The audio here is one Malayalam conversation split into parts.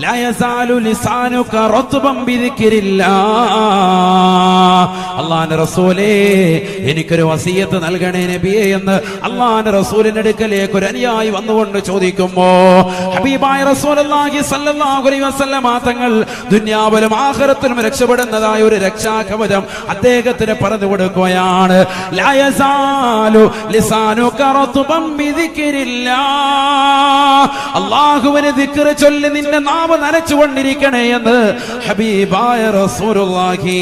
ലാ യസാലു ലിസാനുക റത്ബൻ ബിദിക്രില്ലാഹ്. അല്ലാഹുവിന്റെ റസൂലേ എനിക്കൊരു വസിയത്ത് നൽകണേ നബിയേ എന്ന് അല്ലാഹുവിന്റെ റസൂലിന്റെ അടുക്കലേക്ക് ഒരു അനുയായി വന്നുകൊണ്ട് ചോദിക്കുമ്പോ ഹബീബായ റസൂലുള്ളാഹി സ്വല്ലല്ലാഹു അലൈഹി വസല്ലം തങ്ങൾ ദുനിയാവിലും ആഖിറത്തിലും രക്ഷപ്പെടുന്നതായ ഒരു രക്ഷാകവചം അദ്ദേഹത്തിന് പറഞ്ഞു കൊടുക്കുകയാണ്. ലാ യസാലു ലിസാനുക റത്ബൻ ബിദിക്രില്ലാഹ്. അല്ലാഹുവിനെ ദിക്ർ ചൊല്ലി നിന്റെ നാവ് നനച്ചുകൊണ്ടിരിക്കണേ എന്ന് ഹബീബായ റസൂലുള്ളാഹി.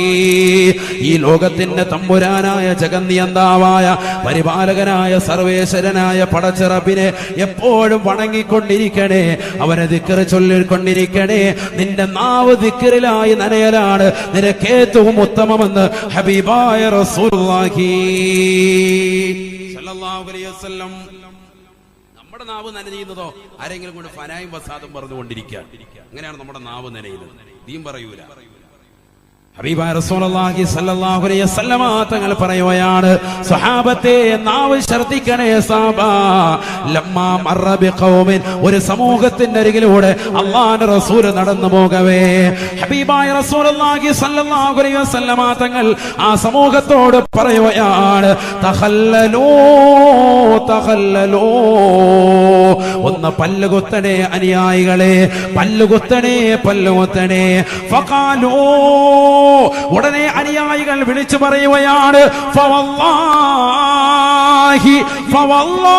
ഈ ലോകത്തിന്റെ തമ്പുരാനായ ജഗന്നിയന്താവായ പരിപാലകനായ സർവേശ്വരനായ പടച്ചിറപ്പിനെ എപ്പോഴും വണങ്ങിക്കൊണ്ടിരിക്കണേ, അവനെ ദിക്ർ ചൊല്ലിക്കൊണ്ടിരിക്കണേ. നിന്റെ നാവ് ദിക്റിലായി നനയലാണ് നിനക്ക് ഏറ്റവും ഉത്തമമെന്ന് ഹബീബായ റസൂലുള്ളാഹി സ്വല്ലല്ലാഹു അലൈഹി വസല്ലം. നമ്മുടെ നാവ് നനയുന്നതോ ആരെങ്കിലും കൊണ്ട് ഫനായും വസാദും പറഞ്ഞുകൊണ്ടിരിക്കുക, അങ്ങനെയാണ് നമ്മുടെ നാവ് നനയുന്നത്. ദീൻ പറയൂല. ഹബീബായ റസൂലുള്ളാഹി സ്വല്ലല്ലാഹു അലൈഹി വസല്ലം തങ്ങൾ പറയുകയാണ്, സ്വഹാബത്തെ നാവ് ശ്രദ്ധിക്കണേ സഹാബ. ലമ്മാ മറ ബിഖൗമിൻ, ഒരു സമൂഹത്തിന്റെ അരികിലൂടെ അല്ലാഹുവിന്റെ റസൂൽ നടന്നു പോകവേ ഹബീബായ റസൂലുള്ളാഹി സ്വല്ലല്ലാഹു അലൈഹി വസല്ലം തങ്ങൾ ആ സമൂഹത്തോട് പറയുകയാണ്, തഖല്ലലൂ തഖല്ലലൂ, ഒന്ന് പല്ലുകുത്തണേ അനുയായികളെ, പല്ലുകുത്തണേ പല്ലുകുത്തണേ. ഫഖാലൂ, ഉടനെ അനുയായികൾ വിളിച്ചു പറയുകയാണ്, ഫവല്ലാഹി ഫവല്ലാഹി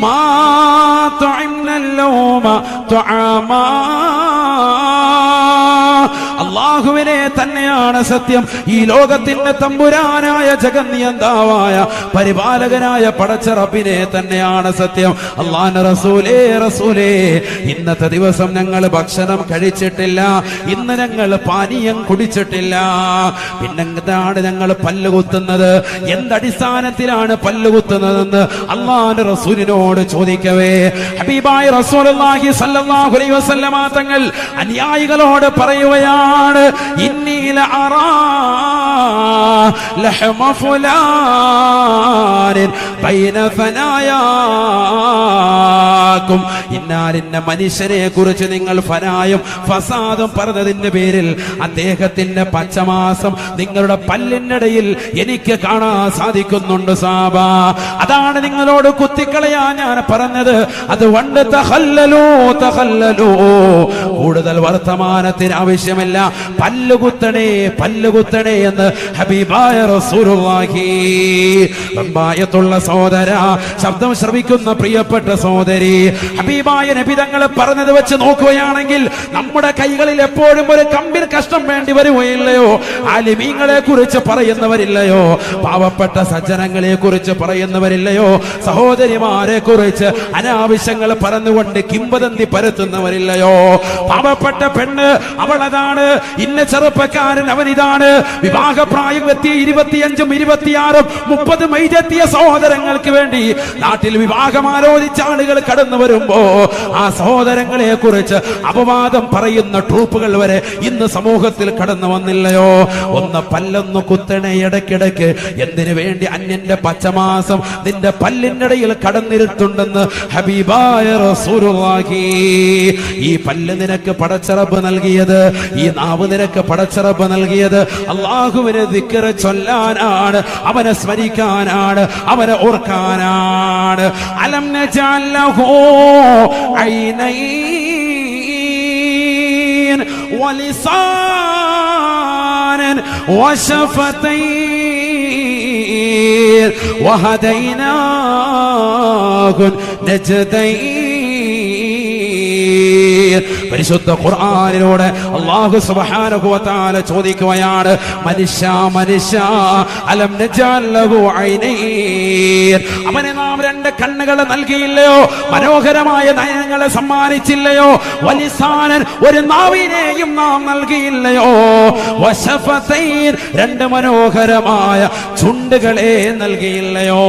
മാ തുഇംനൽ ലൗമ തുആമാ. അല്ലാഹുവിനെ തന്നെയാണ് സത്യം, ഈ ലോകത്തിന്റെ തമ്പുരാനായ ജഗന്നിയന്താവായ പരിപാലകനായ പടച്ച റബ്ബിനെ തന്നെയാണ് സത്യം. അല്ലാഹുവിന്റെ റസൂലേ റസൂലേ, ഇന്നത്തെ ദിവസം ഞങ്ങൾ ഭക്ഷണം കഴിച്ചിട്ടില്ല, ഇന്ന് ഞങ്ങൾ പാനീയം കുടിച്ചിട്ടില്ല, പിന്നെന്താണ് ഞങ്ങൾ പല്ലുകുത്തുന്നത്, എന്തടിസ്ഥാനത്തിലാണ് പല്ലുകുത്തുന്നതെന്ന് അല്ലാഹുവിന്റെ റസൂലിനോട് ചോദിക്കവേ ഹബീബായ റസൂലുള്ളാഹി സ്വല്ലല്ലാഹു അലൈഹി വസല്ലം തങ്ങൾ അനുയായികളോട് പറയുകയാണ്, ഇന്നി ലഅറാ ലഹമ ഫുലാനിൻ ബൈന ഫനായാകും. ഇന്നാലിന്ന മനുഷ്യനെ കുറിച്ച് നിങ്ങൾ ഫനായും ഫസാദും പറഞ്ഞതിന്റെ പേരിൽ അദ്ദേഹത്തിന്റെ പച്ചമാസം നിങ്ങളുടെ പല്ലിനിടയിൽ എനിക്ക് കാണാൻ സാധിക്കുന്നുണ്ട് സാബ. അതാണ് നിങ്ങളോട് കുത്തിക്കളയാ ഞാൻ പറഞ്ഞത്. അതുകൊണ്ട് തഖല്ലലൂ തഖല്ലലൂ, കൂടുതൽ വർത്തമാനത്തിന് ആവശ്യമില്ല, പല്ലുകുത്തണേ പല്ലുകുത്തണേ എന്ന് ഹബീബായ റസൂലുള്ളാഹി. റബ്ബായത്തുള്ള സഹോദര, ശബ്ദം ശ്രവിക്കുന്ന പ്രിയപ്പെട്ട സഹോദരി, ഹബീബായ നബി തങ്ങൾ പറഞ്ഞത് വെച്ച് നോക്കുകയാണെങ്കിൽ നമ്മുടെ കൈകളിൽ എപ്പോഴും ഒരു കമ്പിൽ കഷ്ണം വേണ്ടി വരുകയില്ലയോ? ആലിമീങ്ങളെ കുറിച്ച് പറയുന്നവരില്ലയോ? പാവപ്പെട്ട സജ്ജനങ്ങളെ കുറിച്ച് പറയുന്നവരില്ലയോ? സഹോദരിമാരെ കുറിച്ച് അനാവശ്യങ്ങൾ പറഞ്ഞുകൊണ്ട് കിംവദന്തി പരത്തുന്നവരില്ലയോ? പാവപ്പെട്ട പെണ്ണ് അവളതാണ്, ഇന്ന ചെറുപ്പക്കാരൻ അവനിതാണ്, വിവാഹപ്രായം എത്തിയ 25, 26, 30 മൈജെത്തിയ സഹോദരങ്ങൾക്ക് വേണ്ടി നാട്ടിൽ വിവാഹം ആലോചിച്ച ആളുകൾ കടന്നു വരുമ്പോ ആ സഹോദരങ്ങളെ കുറിച്ച് അപവാദം പറയുന്ന ട്രൂപ്പുകൾ വരെ ഇന്ന് സമൂഹത്തിൽ കടന്നു വന്നില്ലയോ? ഒന്ന് പല്ലൊന്ന് കുത്തണേ ഇടയ്ക്കിടയ്ക്ക്. എന്തിനു വേണ്ടി? അന്യന്റെ പച്ചമാസം നിന്റെ പല്ലിനിടയിൽ കടന്നിരുത്തുണ്ടെന്ന് ഹബീബായ റസൂലുള്ളാഹി. ഈ പല്ല് നിനക്ക് പടച്ചറബ് നൽകിയത്, ഈ നാവ് നിനക്ക് പടച്ചറബ് നൽകിയത് അല്ലാഹുവിനെ ദിക്ർ ചൊല്ലാനാണ്, അവനെ സ്മരിക്കാനാണ്, അവനെ ഓർക്കാനാണ്. അലം നജഅൽ ലഹു ഐനൈൻ വലിസാനൻ വശഫതൈൻ വഹദൈനാഹു നജ്ദൈൻ. പരിശുദ്ധ ഖുർആനിലൂടെ അല്ലാഹു സുബ്ഹാനഹു വ തആല ചോദിക്കുകയാണ്, മനുഷ്യ മനുഷ്യ അലം നജഅൽ ലഹു ഐനൈൻ, അവനെ നാം 2 കണ്ണുകൾ നൽകിയില്ലയോ? മനോഹരമായ നയനങ്ങളെ സമ്മാനിച്ചില്ലയോ? വലിസാനൻ, ഒരു നാവിനെയും നാം നൽകിയില്ലയോ? വശഫതൈൻ, 2 മനോഹരമായ ചുണ്ടുകളെ നൽകിയില്ലയോ?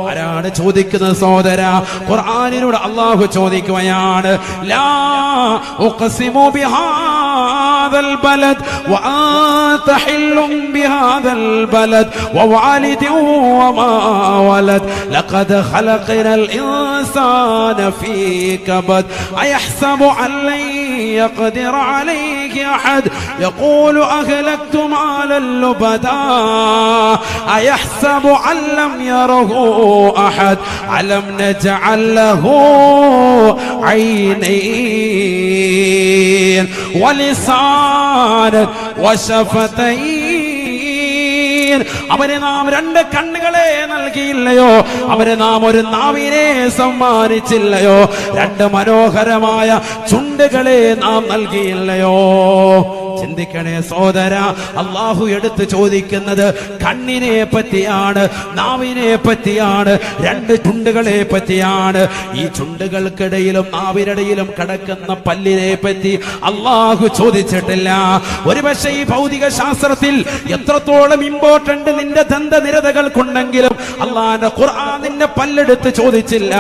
ആരാണ് ചോദിക്കുന്നത് സഹോദര? ഖുർആനിലൂടെ അല്ലാഹു ചോദിക്കുകയാണ്, ലാ ഉഖ്സിമു ബിഹാ هذا البلد وأنت حل بهذا البلد ووالد وما ولد لقد خلقنا الإنسان في كبد أيحسب أن لن يقدر عليه أحد يقول أهلكت مالا لبدا أيحسب أن لم يره أحد ألم نجعل له عينين ولسانا وشفتين അവന് നാം രണ്ട് കണ്ണുകളെ നൽകിയില്ലയോ? അവന് നാം ഒരു നാവിനെ സമ്മാനിച്ചില്ലയോ? രണ്ട് മനോഹരമായ ചുണ്ടുകളെ നാം നൽകിയില്ലയോ? ചിന്തിക്കണേ സഹോദര, അള്ളാഹു എടുത്ത് ചോദിക്കുന്നത് കണ്ണിനെ പറ്റിയാണ്, നാവിനെ പറ്റിയാണ്, രണ്ട് ചുണ്ടുകളെ പറ്റിയാണ്. ഈ ചുണ്ടുകൾക്കിടയിലും നാവിനിടയിലും കിടക്കുന്ന പല്ലിനെ പറ്റി അള്ളാഹു ചോദിച്ചിട്ടില്ല. ഒരുപക്ഷെ ഈ ഭൗതിക ശാസ്ത്രത്തിൽ എത്രത്തോളം ഇമ്പോർട്ടന്റ് നിന്റെ ദന്തനിരതകൾക്കുണ്ടെങ്കിലും അള്ളാന്റെ ഖുർആൻ നിന്റെ പല്ലെടുത്ത് ചോദിച്ചില്ല.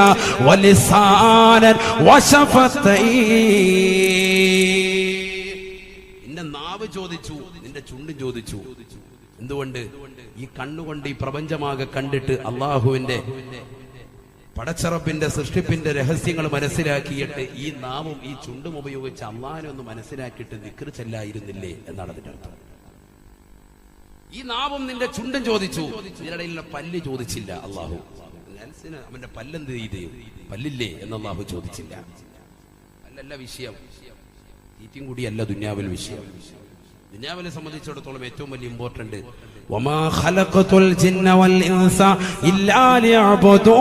വലിസാനൻ വശഫത്തൈൻ, നാവ് ചോദിച്ചു, നിന്റെ ചുണ്ടും ചോദിച്ചു. എന്തുകൊണ്ട്? ഈ കണ്ണുകൊണ്ട് ഈ പ്രപഞ്ചമാകെ കണ്ടിട്ട് അള്ളാഹുവിന്റെ പടച്ചറപ്പിന്റെ സൃഷ്ടിപ്പിന്റെ രഹസ്യങ്ങൾ മനസ്സിലാക്കിയിട്ട് ഈ നാവും ഈ ചുണ്ടും ഉപയോഗിച്ച് അള്ളാഹിനെ ഒന്ന് മനസ്സിലാക്കിയിട്ട് ദിക്ർ ചെല്ലായിരുന്നില്ലേ എന്നാണ് അതിന്റെ അർത്ഥം. ഈ നാവും നിന്റെ ചുണ്ടും ചോദിച്ചു, ഇതിനിടയിലുള്ള പല്ല് ചോദിച്ചില്ല. അള്ളാഹു അവന്റെ പല്ലെന്ത് ചെയ്ത് പല്ലില്ലേ എന്ന് അള്ളാഹു ചോദിച്ചില്ല. പല്ലല്ല വിഷയം, ഈറ്റും കൂടിയല്ല ദുനിയാവിൽ വിഷയം. ദുനിയാവിനെ സംബന്ധിച്ചിടത്തോളം ഏറ്റവും വലിയ ഇമ്പോർട്ടന്റ് വമാ ഖലഖതുൽ ജിന്ന വൽ ഇൻസ ഇല്ലാ ലിയഅ്ബുദൂൻ,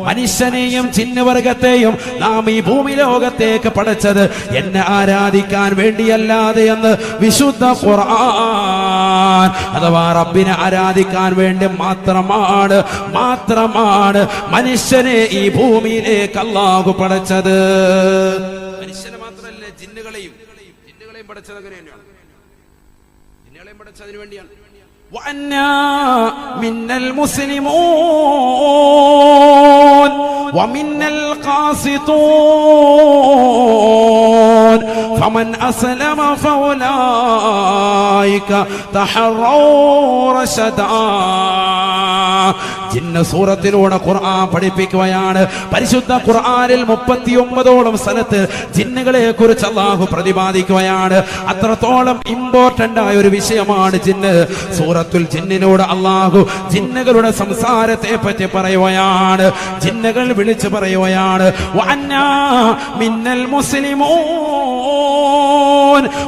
മനുഷ്യനെയും ജിന്നുവർഗത്തെയും നാം ഈ ഭൂമി ലോകത്തേക്ക് പടച്ചത് എന്നെ ആരാധിക്കാൻ വേണ്ടിയല്ലാതെ എന്ന് വിശുദ്ധ ഖുർആൻ. അഥവാ റബ്ബിനെ ആരാധിക്കാൻ വേണ്ടി മാത്രമാണ് മനുഷ്യനെ ഈ ഭൂമിയിലേക്ക് അല്ലാഹു പടച്ചത്. മനുഷ്യനെ മാത്രമല്ല, ജിന്നുകളെയും പടച്ചത് അങ്ങനെയാണ്. ജിന്നുകളെയും പടച്ചതിന് വേണ്ടിയാണ്. وَأَنَّا مِنَّ الْمُسْلِمُونَ وَمِنَّ الْقَاسِطُونَ فَمَنْ أَسْلَمَ فَأُولَئِكَ تَحَرَّوْا رَشَدًا. ജിന്ന സൂറത്തിലൂടെ ഖുർആൻ പഠിപ്പിക്കുകയാണ്. പരിശുദ്ധ ഖുർആനിൽ 39ഓളം സ്ഥലത്ത് ജിന്നുകളെ കുറിച്ച് അല്ലാഹു പ്രതിപാദിക്കുകയാണ്. അത്രത്തോളം ഇമ്പോർട്ടന്റ് ആയ ഒരു വിഷയമാണ് ജിന്ന്. സൂറത്തുൽ ജിന്നിനോട് അല്ലാഹു ജിന്നുകളുടെ സംസാരത്തെ പറ്റി പറയുകയാണ്. ജിന്നുകൾ വിളിച്ചു പറയുകയാണ്, വഅന്നാ മിന്നൽ മുസ്ലിമൂൻ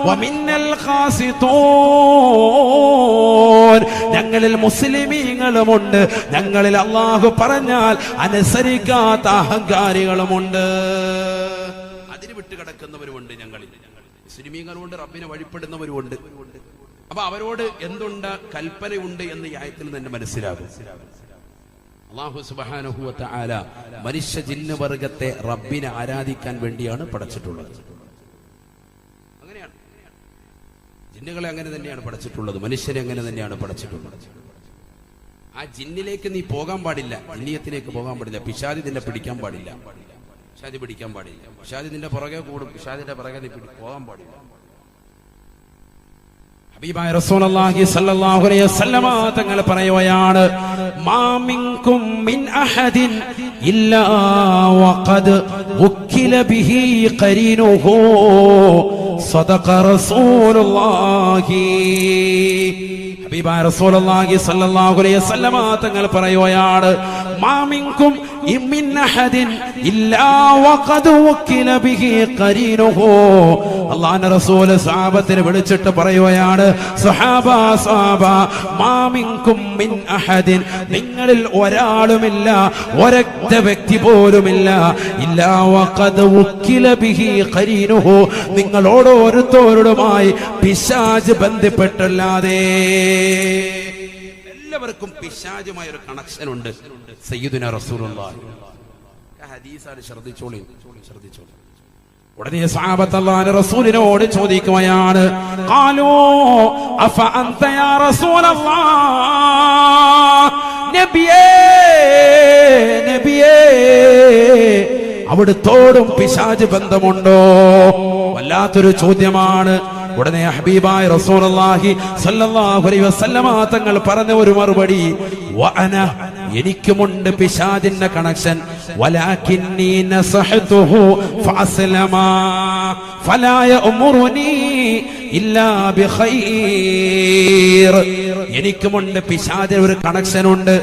വമിന്നൽ ഖാസിതൂൻ, ഞങ്ങളിൽ മുസ്ലിമീങ്ങളുമുണ്ട്, ഞങ്ങളിൽ അല്ലാഹു പറഞ്ഞാൽ അനുസരിക്കാത്ത അഹങ്കാരികളുമുണ്ട്. അതിന് വിട്ടുകിടക്കുന്നവരുമുണ്ട്. ഞങ്ങളിൽ മുസ്ലിമീങ്ങളുണ്ട്, റബ്ബിനെ വഴിപ്പെടുന്നവരുമുണ്ട്. അപ്പൊ അവരോട് എന്തുണ്ട്? കൽപ്പനയുണ്ട് എന്ന് ഈ ആയത്തിൽ തന്നെ മനസ്സിലാകും. അല്ലാഹു സുബ്ഹാനഹു വ തആല മനുഷ്യ ജിന്ന് വർഗത്തെ റബ്ബിനെ ആരാധിക്കാൻ വേണ്ടിയാണ് പടച്ചിട്ടുള്ളത്. അങ്ങനെയാണ് ജിന്നുകളെ അങ്ങനെ തന്നെയാണ് പടച്ചിട്ടുള്ളത്, മനുഷ്യരെ അങ്ങനെ തന്നെയാണ് പടച്ചിട്ടുള്ളത്. ആ ജിന്നിലേക്ക് നീ പോകാൻ പാടില്ല, ജിന്നിയത്തിലേക്ക് പോകാൻ പാടില്ല. പിശാചി നിന്നെ പിടിക്കാൻ പാടില്ല, പിശാചി പിടിക്കാൻ പാടില്ല. പിശാചി നിന്റെ പുറകെ കൂടും, പിശാചിന്റെ പുറകെ നീ പോകാൻ പാടില്ല. ഹബീബായ റസൂലുള്ളാഹി സ്വല്ലല്ലാഹു അലൈഹി വസല്ലമ തങ്ങൾ പറയുകയാണ്, മാ മിൻകും മിൻ അഹദിൻ ഇല്ലാ വഖദ് ഉക്കില ബിഹി ഖരീനുഹു സദഖ റസൂലുള്ളാഹി. ഹബീബായ റസൂലുള്ളാഹി സ്വല്ലല്ലാഹു അലൈഹി വസല്ലമ തങ്ങൾ പറയുകയാണ്, മാ മിൻകും മിൻ അഹദിൻ ഇല്ലാ വഖദ് ഉക്കില ബിഹി ഖരീനുഹു. അല്ലാഹുവിന്റെ റസൂൽ സഹാബത്തിനെ വിളിച്ചിട്ട് പറയുകയാണ്, സഹാബ മാ മിൻകും മിൻ അഹദിൻ, നിങ്ങളിൽ ഒരാളുമില്ല, ഒരൊറ്റ വ്യക്തി പോലുമില്ല, ഇല്ലാ വഖദ് ഉക്കില ബിഹി ഖരീനുഹു, നിങ്ങൾ ഓരോരുത്തരോടുമായി പിശാച് ബന്ധപ്പെട്ടല്ലാതെ. എല്ലാവർക്കും പിശാചുമായ ഒരു കണക്ഷൻ ഉണ്ട്. സയ്യിദുനാ റസൂലുള്ളാഹി ഹദീസാണ്, ശ്രദ്ധിച്ചോളി. ഉടനെ സഹാബത്ത് അല്ലാഹുവിന്റെ റസൂലിനോട് ചോദിക്കുകയാണ്, ഖാലൂ അഫ അൻത യാ റസൂലല്ലാഹ്, നബിയേ അവിടുത്തോടും പിശാച് ബന്ധമുണ്ടോ? വല്ലാത്തൊരു ചോദ്യമാണ്. ഉടനെ ഹബീബായ റസൂലുള്ളാഹി സ്വല്ലല്ലാഹു അലൈഹി വസല്ലമ തങ്ങൾ പറഞ്ഞ ഒരു മറുപടി, വഅന, എനിക്കുമുണ്ട് പിശാചിന്റെ കണക്ഷൻ, വലാകിന്നി നസഹതുഹു ഫഅസ്ലമാ ഫലാ യഅമുറുനി ഇല്ലാ ബിഖൈർ. എനിക്കുമുണ്ട് പിശാചിന് ഒരു കണക്ഷൻ ഉണ്ട്.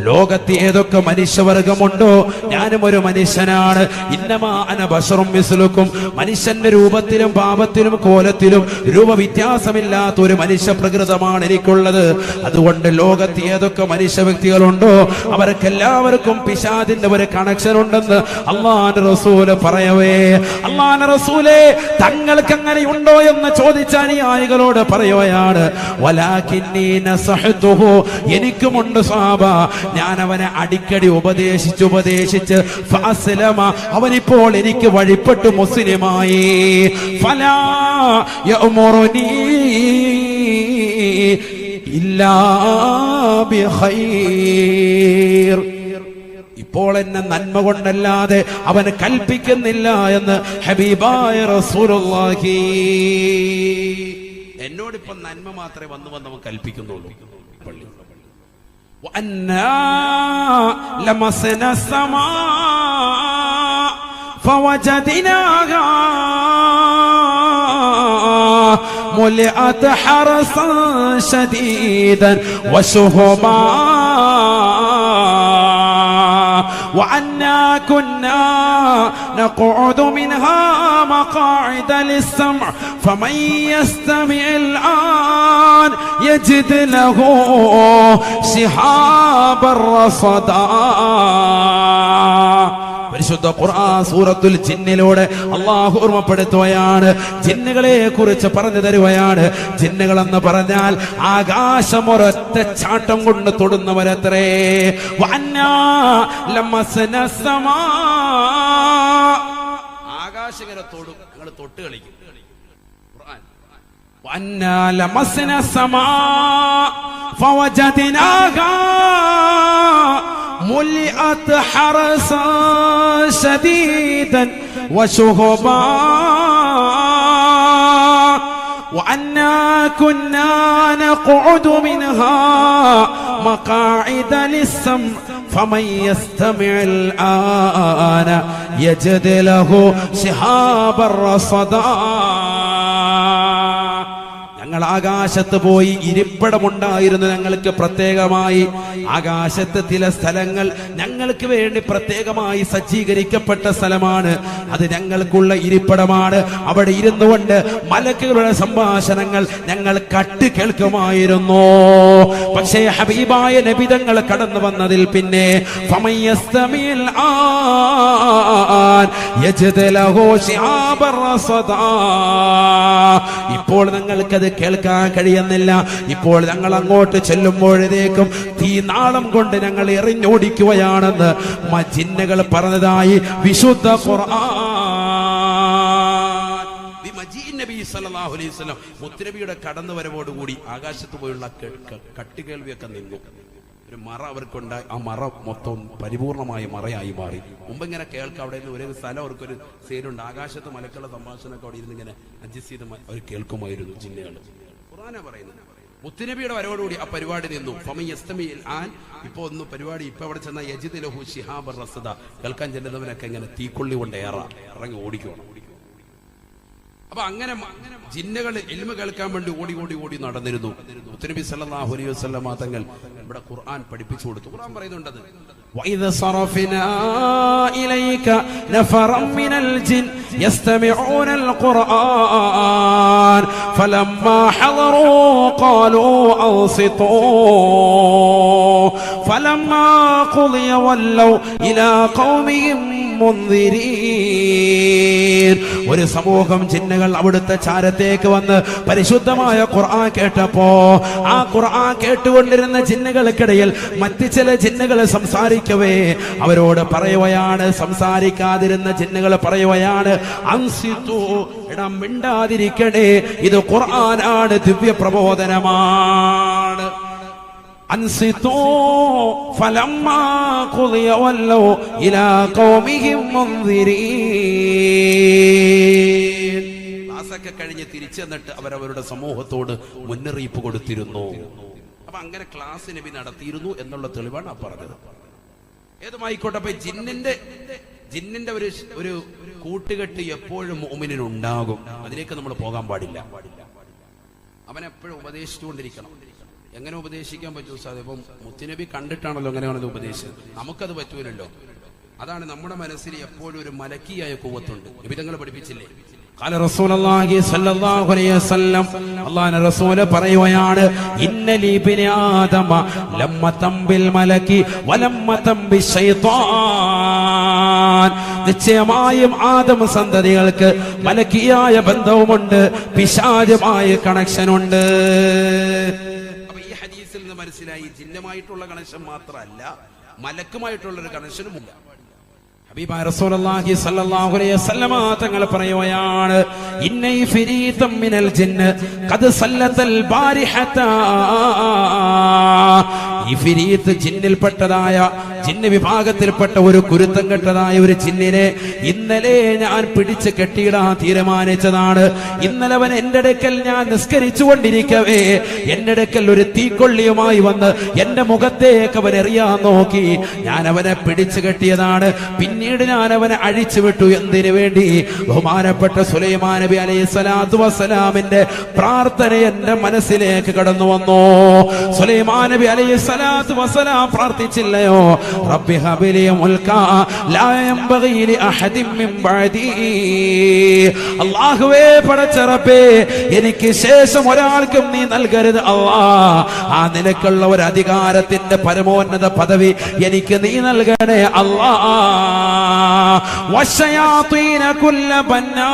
ലോകത്ത് ഏതൊക്കെ മനുഷ്യവർഗമുണ്ടോ ഞാനും ഒരു മനുഷ്യനാണ്. ഇന്നമാ അന ബശറും മിസ്ലുക്കും, മനുഷ്യന്റെ രൂപത്തിലും പാപത്തിലും കോലത്തിലും രൂപവ്യത്യാസമില്ലാത്ത ഒരു മനുഷ്യ പ്രകൃതമാണ് എനിക്കുള്ളത്. അതുകൊണ്ട് ലോകത്ത് ഏതൊക്കെ മനുഷ്യ വ്യക്തികളുണ്ടോ അവർക്കെല്ലാവർക്കും പിശാചിന്റെ ഒരു കണക്ഷൻ ഉണ്ടെന്ന് അല്ലാഹുവിന്റെ റസൂല് പറയവേ, അല്ലാഹുവിന്റെ റസൂലേ തങ്ങൾക്ക് അങ്ങനെ ഉണ്ടോ എന്ന് ചോദിച്ച അനുയായികളോട് പറയുകയാണ്, വലാകിന്നി നസഹതുഹു, എനിക്കുമുണ്ട് സ്വഹാബ, ഞാൻ അവനെ അടിക്കടി ഉപദേശിച്ച് ഫഅസ്ലമ, അവനിപ്പോൾ എനിക്ക് വഴിപ്പെട്ടു മുസ്ലിമായി. ഫലാ യഅമുറുനി ഇല്ലാ ബിഖൈർ, ഇപ്പോൾ എന്നെ നന്മ കൊണ്ടല്ലാതെ അവന് കൽപ്പിക്കുന്നില്ല എന്ന് ഹബീബായ റസൂലുള്ളാഹി. എന്നോടിപ്പം നന്മ മാത്രമേ വന്ന് അവൻ കൽപ്പിക്കുന്നുള്ളൂ. പള്ളി وأنا لمسنا السماء فوجدناها ملئت حرسا شديدا وشهبا وأنا كنا نقعد منها مقاعد للسمع فمن يستمع الآن يجد له شهابا رصدا. പരിശുദ്ധ ഖുർആൻ സൂറത്തുൽ ജിന്നിലൂടെ അല്ലാഹു ഓർമ്മപ്പെടുത്തുകയാണ്, ജിന്നുകളെ കുറിച്ച് പറഞ്ഞു തരുകയാണ്. ജിന്നുകൾ എന്ന് പറഞ്ഞാൽ ആകാശം ഒരൊറ്റ ചാട്ടം കൊണ്ട് തൊടുന്നവരത്രേ. വഅന്നാ ലമസ്ന സമാ, ആകാശം ഇങ്ങനെ തൊടും, നിങ്ങൾ തൊട്ട് കളിക്കും. ഖുർആൻ വഅന്നാ ലമസ്ന സമാ ഫവജദ്നാഹാ ملئت حرسا شديدا وشهبا وأنا كنا نقعد منها مقاعد للسمع فمن يستمع الآن يجد له شهابا رصدا. ഞങ്ങൾ ആകാശത്ത് പോയി ഇരിപ്പിടമുണ്ടായിരുന്നു ഞങ്ങൾക്ക് പ്രത്യേകമായി. ആകാശത്ത് ചില സ്ഥലങ്ങൾ ഞങ്ങൾക്ക് വേണ്ടി പ്രത്യേകമായി സജ്ജീകരിക്കപ്പെട്ട സ്ഥലമാണ്. അത് ഞങ്ങൾക്കുള്ള ഇരിപ്പിടമാണ്. അവിടെ ഇരുന്നു കൊണ്ട് മലക്കുകളുടെ സംഭാഷണങ്ങൾ ഞങ്ങൾ കേൾക്കുമായിരുന്നു. പക്ഷേ ഹബീബായ നബി തങ്ങൾ കടന്നു വന്നതിൽ പിന്നെ ഇപ്പോൾ ഞങ്ങൾക്കത് കേൾക്കാൻ കഴിയുന്നില്ല. ഇപ്പോൾ ഞങ്ങൾ അങ്ങോട്ട് ചെല്ലുമ്പോഴേക്കും തീനാളം കൊണ്ട് ഞങ്ങൾ എറിഞ്ഞോടിക്കുകയാണെന്ന് ജിന്നുകൾ പറഞ്ഞതായി വിശുദ്ധ ഖുർആൻ. മുത്തുനബിയുടെ കടന്നുവരവോടുകൂടി ആകാശത്ത് പോയുള്ള കട്ടുകേൾവിയൊക്കെ നിന്നു. ഒരു മറ അവർക്കുണ്ടായി. ആ മറ മൊത്തം പരിപൂർണമായ മറയായി മാറി. മുമ്പ് ഇങ്ങനെ കേൾക്കാം, അവിടെ നിന്ന് ഒരു സ്ഥലം അവർക്കൊരു സേരുണ്ട്, ആകാശത്ത് മലക്കുള്ള സംഭാഷണമൊക്കെ അവിടെ ഇരുന്ന് ഇങ്ങനെ അഡ്ജസ്റ്റ് ചെയ്ത് അവർ കേൾക്കുമായിരുന്നു ജിന്നുകൾ. ഖുർആനാ പറയുന്നത്. മുത്തുനബിയുടെ വരവോടുകൂടി ആ പരിപാടി നിന്നു. ഇപ്പൊ ഒന്ന് പരിപാടി ഇപ്പൊ അവിടെ ചെന്ന യജിദ് ലഹു ശിഹാബർ റസദ, കേൾക്കാൻ ചെല്ലുന്നവനൊക്കെ ഇങ്ങനെ തീക്കൊള്ളി കൊണ്ട് ഇറങ്ങി ഓടിക്കണം. അപ്പൊ അങ്ങനെ ജിന്നുകൾ ഇൽമ കേൾക്കാൻ വേണ്ടി ഓടി നടന്നിരുന്നു. മുത്തുനബി സല്ലല്ലാഹു അലൈഹി വസല്ലം തങ്ങൾ ഇവിടെ ഖുർആൻ പഠിപ്പിച്ചു കൊടുത്തു. ഖുർആൻ പറയുന്നുണ്ടത്, وَإِذْ صَرَفْنَا إِلَيْكَ نَفَرًا مِنَ الْجِنِّ يَسْتَمِعُونَ الْقُرْآنَ فَلَمَّا حَضَرُوا قَالُوا أَنصِتُوا فَلَمَّا قُضِيَ وَلَّوْا إِلَى قَوْمِهِمْ മുൻദിരീൻ. ഒരു സമൂഹം ജിന്നുകൾ അവിടുത്തെ ചാരത്തേക്ക് വന്ന് പരിശുദ്ധമായ ഖുർആൻ കേട്ടപ്പോ ആ ഖുർആൻ കേട്ടുകൊണ്ടിരുന്ന ജിന്നുകൾക്കിടയിൽ മറ്റ് ചില ജിന്നുകൾ സംസാരിക്കവേ അവരോട് പറയുകയാണ്, സംസാരിക്കാതിരുന്ന ജിന്നുകൾ പറയുകയാണ്, അൻസിതു, ഇടം മിണ്ടാതിരിക്കണേ, ഇത് ഖുർആനാണ്, ദിവ്യ പ്രബോധനമാണ്. അൻസിതൂ ഫലമ്മാ ഖുദിയ വല്ലൗ ഇലാ ഖൗമിഹിം മുൻദിരീൻ. ക്ലാസ്സൊക്കെ കഴിഞ്ഞ് തിരിച്ചു വന്നിട്ട് അവരവരുടെ സമൂഹത്തോട് മുന്നറിയിപ്പ് കൊടുത്തിരുന്നു. അപ്പൊ അങ്ങനെ ക്ലാസ് നബി നടത്തിയിരുന്നു എന്നുള്ള തെളിവാണ് ആ പറഞ്ഞത്. ഏതുമായിക്കോട്ടെ, അപ്പൊ ജിന്നിന്റെ ഒരു കൂട്ടുകെട്ട് എപ്പോഴും മുഅ്മിനിനുണ്ടാകും. അതിലേക്ക് നമ്മൾ പോകാൻ പാടില്ല. അവനെപ്പോഴും ഉപദേശിച്ചുകൊണ്ടിരിക്കണം. എങ്ങനെ ഉപദേശിക്കാൻ പറ്റൂ സാധനം? ഇപ്പം മുത്തുനബി കണ്ടിട്ടാണല്ലോ എങ്ങനെയാണല്ലോ ഉപദേശിച്ചത്. നമുക്കത് പറ്റൂലല്ലോ. അതാണ് നമ്മുടെ മനസ്സിൽ എപ്പോഴും ഒരു മലക്കിയായ കൂവത്തുണ്ട്. നബിതങ്ങൾ പഠിപ്പിച്ചില്ലേ? ഖാല റസൂലുള്ളാഹി സ്വല്ലല്ലാഹു അലൈഹി വസല്ലം, അല്ലാഹുവിന്റെ റസൂൽ പറയുകയാണ്, ഇന്ന ലി ബിനി ആദമ ലമ്മതം ബിൽ മലക്കി വലമ്മതം ബിശൈത്വാൻ. നിശ്ചയമായും ആദം സന്തതികൾക്ക് മലക്കിയായ ബന്ധവുമുണ്ട്, പിശാചുമായ കണക്ഷനുണ്ട്. അപ്പൊ ഈ ഹദീസിൽ നിന്ന് മനസ്സിലായി ജിന്നുമായിട്ടുള്ള കണക്ഷൻ മാത്രമല്ല, മലക്കുമായിട്ടുള്ള ഒരു കണക്ഷനുമില്ല. ഹബീബായ റസൂലുള്ളാഹി സ്വല്ലല്ലാഹു അലൈഹി വസല്ലമ തങ്ങൾ പറയുകയാണ്, ഇന്ന ഇഫരീതം മിനൽ ജിന്ന് ഖദ് സല്ലത്തൽ ബാരിഹത. ഇഫരീത്ത് ജിന്നിൽപ്പെട്ടതായ, ജിന്ന് വിഭാഗത്തിൽപ്പെട്ട ഒരു കുരുത്തം കെട്ടതായ ഒരു ജിന്നിനെ ഇന്നലെ ഞാൻ പിടിച്ച് കെട്ടിയിടാൻ തീരുമാനിച്ചതാണ്. ഇന്നലെ അവൻ എന്റെ അടുക്കൽ, ഞാൻ നിസ്കരിച്ചു കൊണ്ടിരിക്കവേ എന്റെ അടുക്കൽ ഒരു തീക്കൊള്ളിയുമായി വന്ന് എന്റെ മുഖത്തേക്ക് അവൻ എറിയാൻ നോക്കി. ഞാൻ അവനെ പിടിച്ചു കെട്ടിയതാണ്. പിന്നീട് ഞാൻ അവനെ അഴിച്ചു വിട്ടു. എന്തിനു വേണ്ടി? ബഹുമാനപ്പെട്ട സുലൈമാൻ നബി അലൈഹി സ്വലാത്തു വസ്സലാമിന്റെ പ്രാർത്ഥന എന്റെ മനസ്സിലേക്ക് കടന്നു വന്നു. സുലൈമാൻ നബി അലൈഹി സ്വലാത്തു വസ്സലാം പ്രാർത്ഥിച്ചില്ലയോ? റബ്ബി ഹബിലി മുൽകാ ലാ യംബഗി ലി അഹദിൻ മിൻ ബഅദി. അല്ലാഹുവേ, പടച്ച റബ്ബേ, എനിക്ക് ശേഷം ഒരാൾക്കും നീ നൽകരുത് അല്ലാഹ്. ആ നിലക്കുള്ള ഒരു അധികാരത്തിന്റെ പരമോന്നത പദവി എനിക്ക് നീ നൽകണേ അല്ലാഹ്. വശയാതീന കുല്ല ബന്നാഇൻ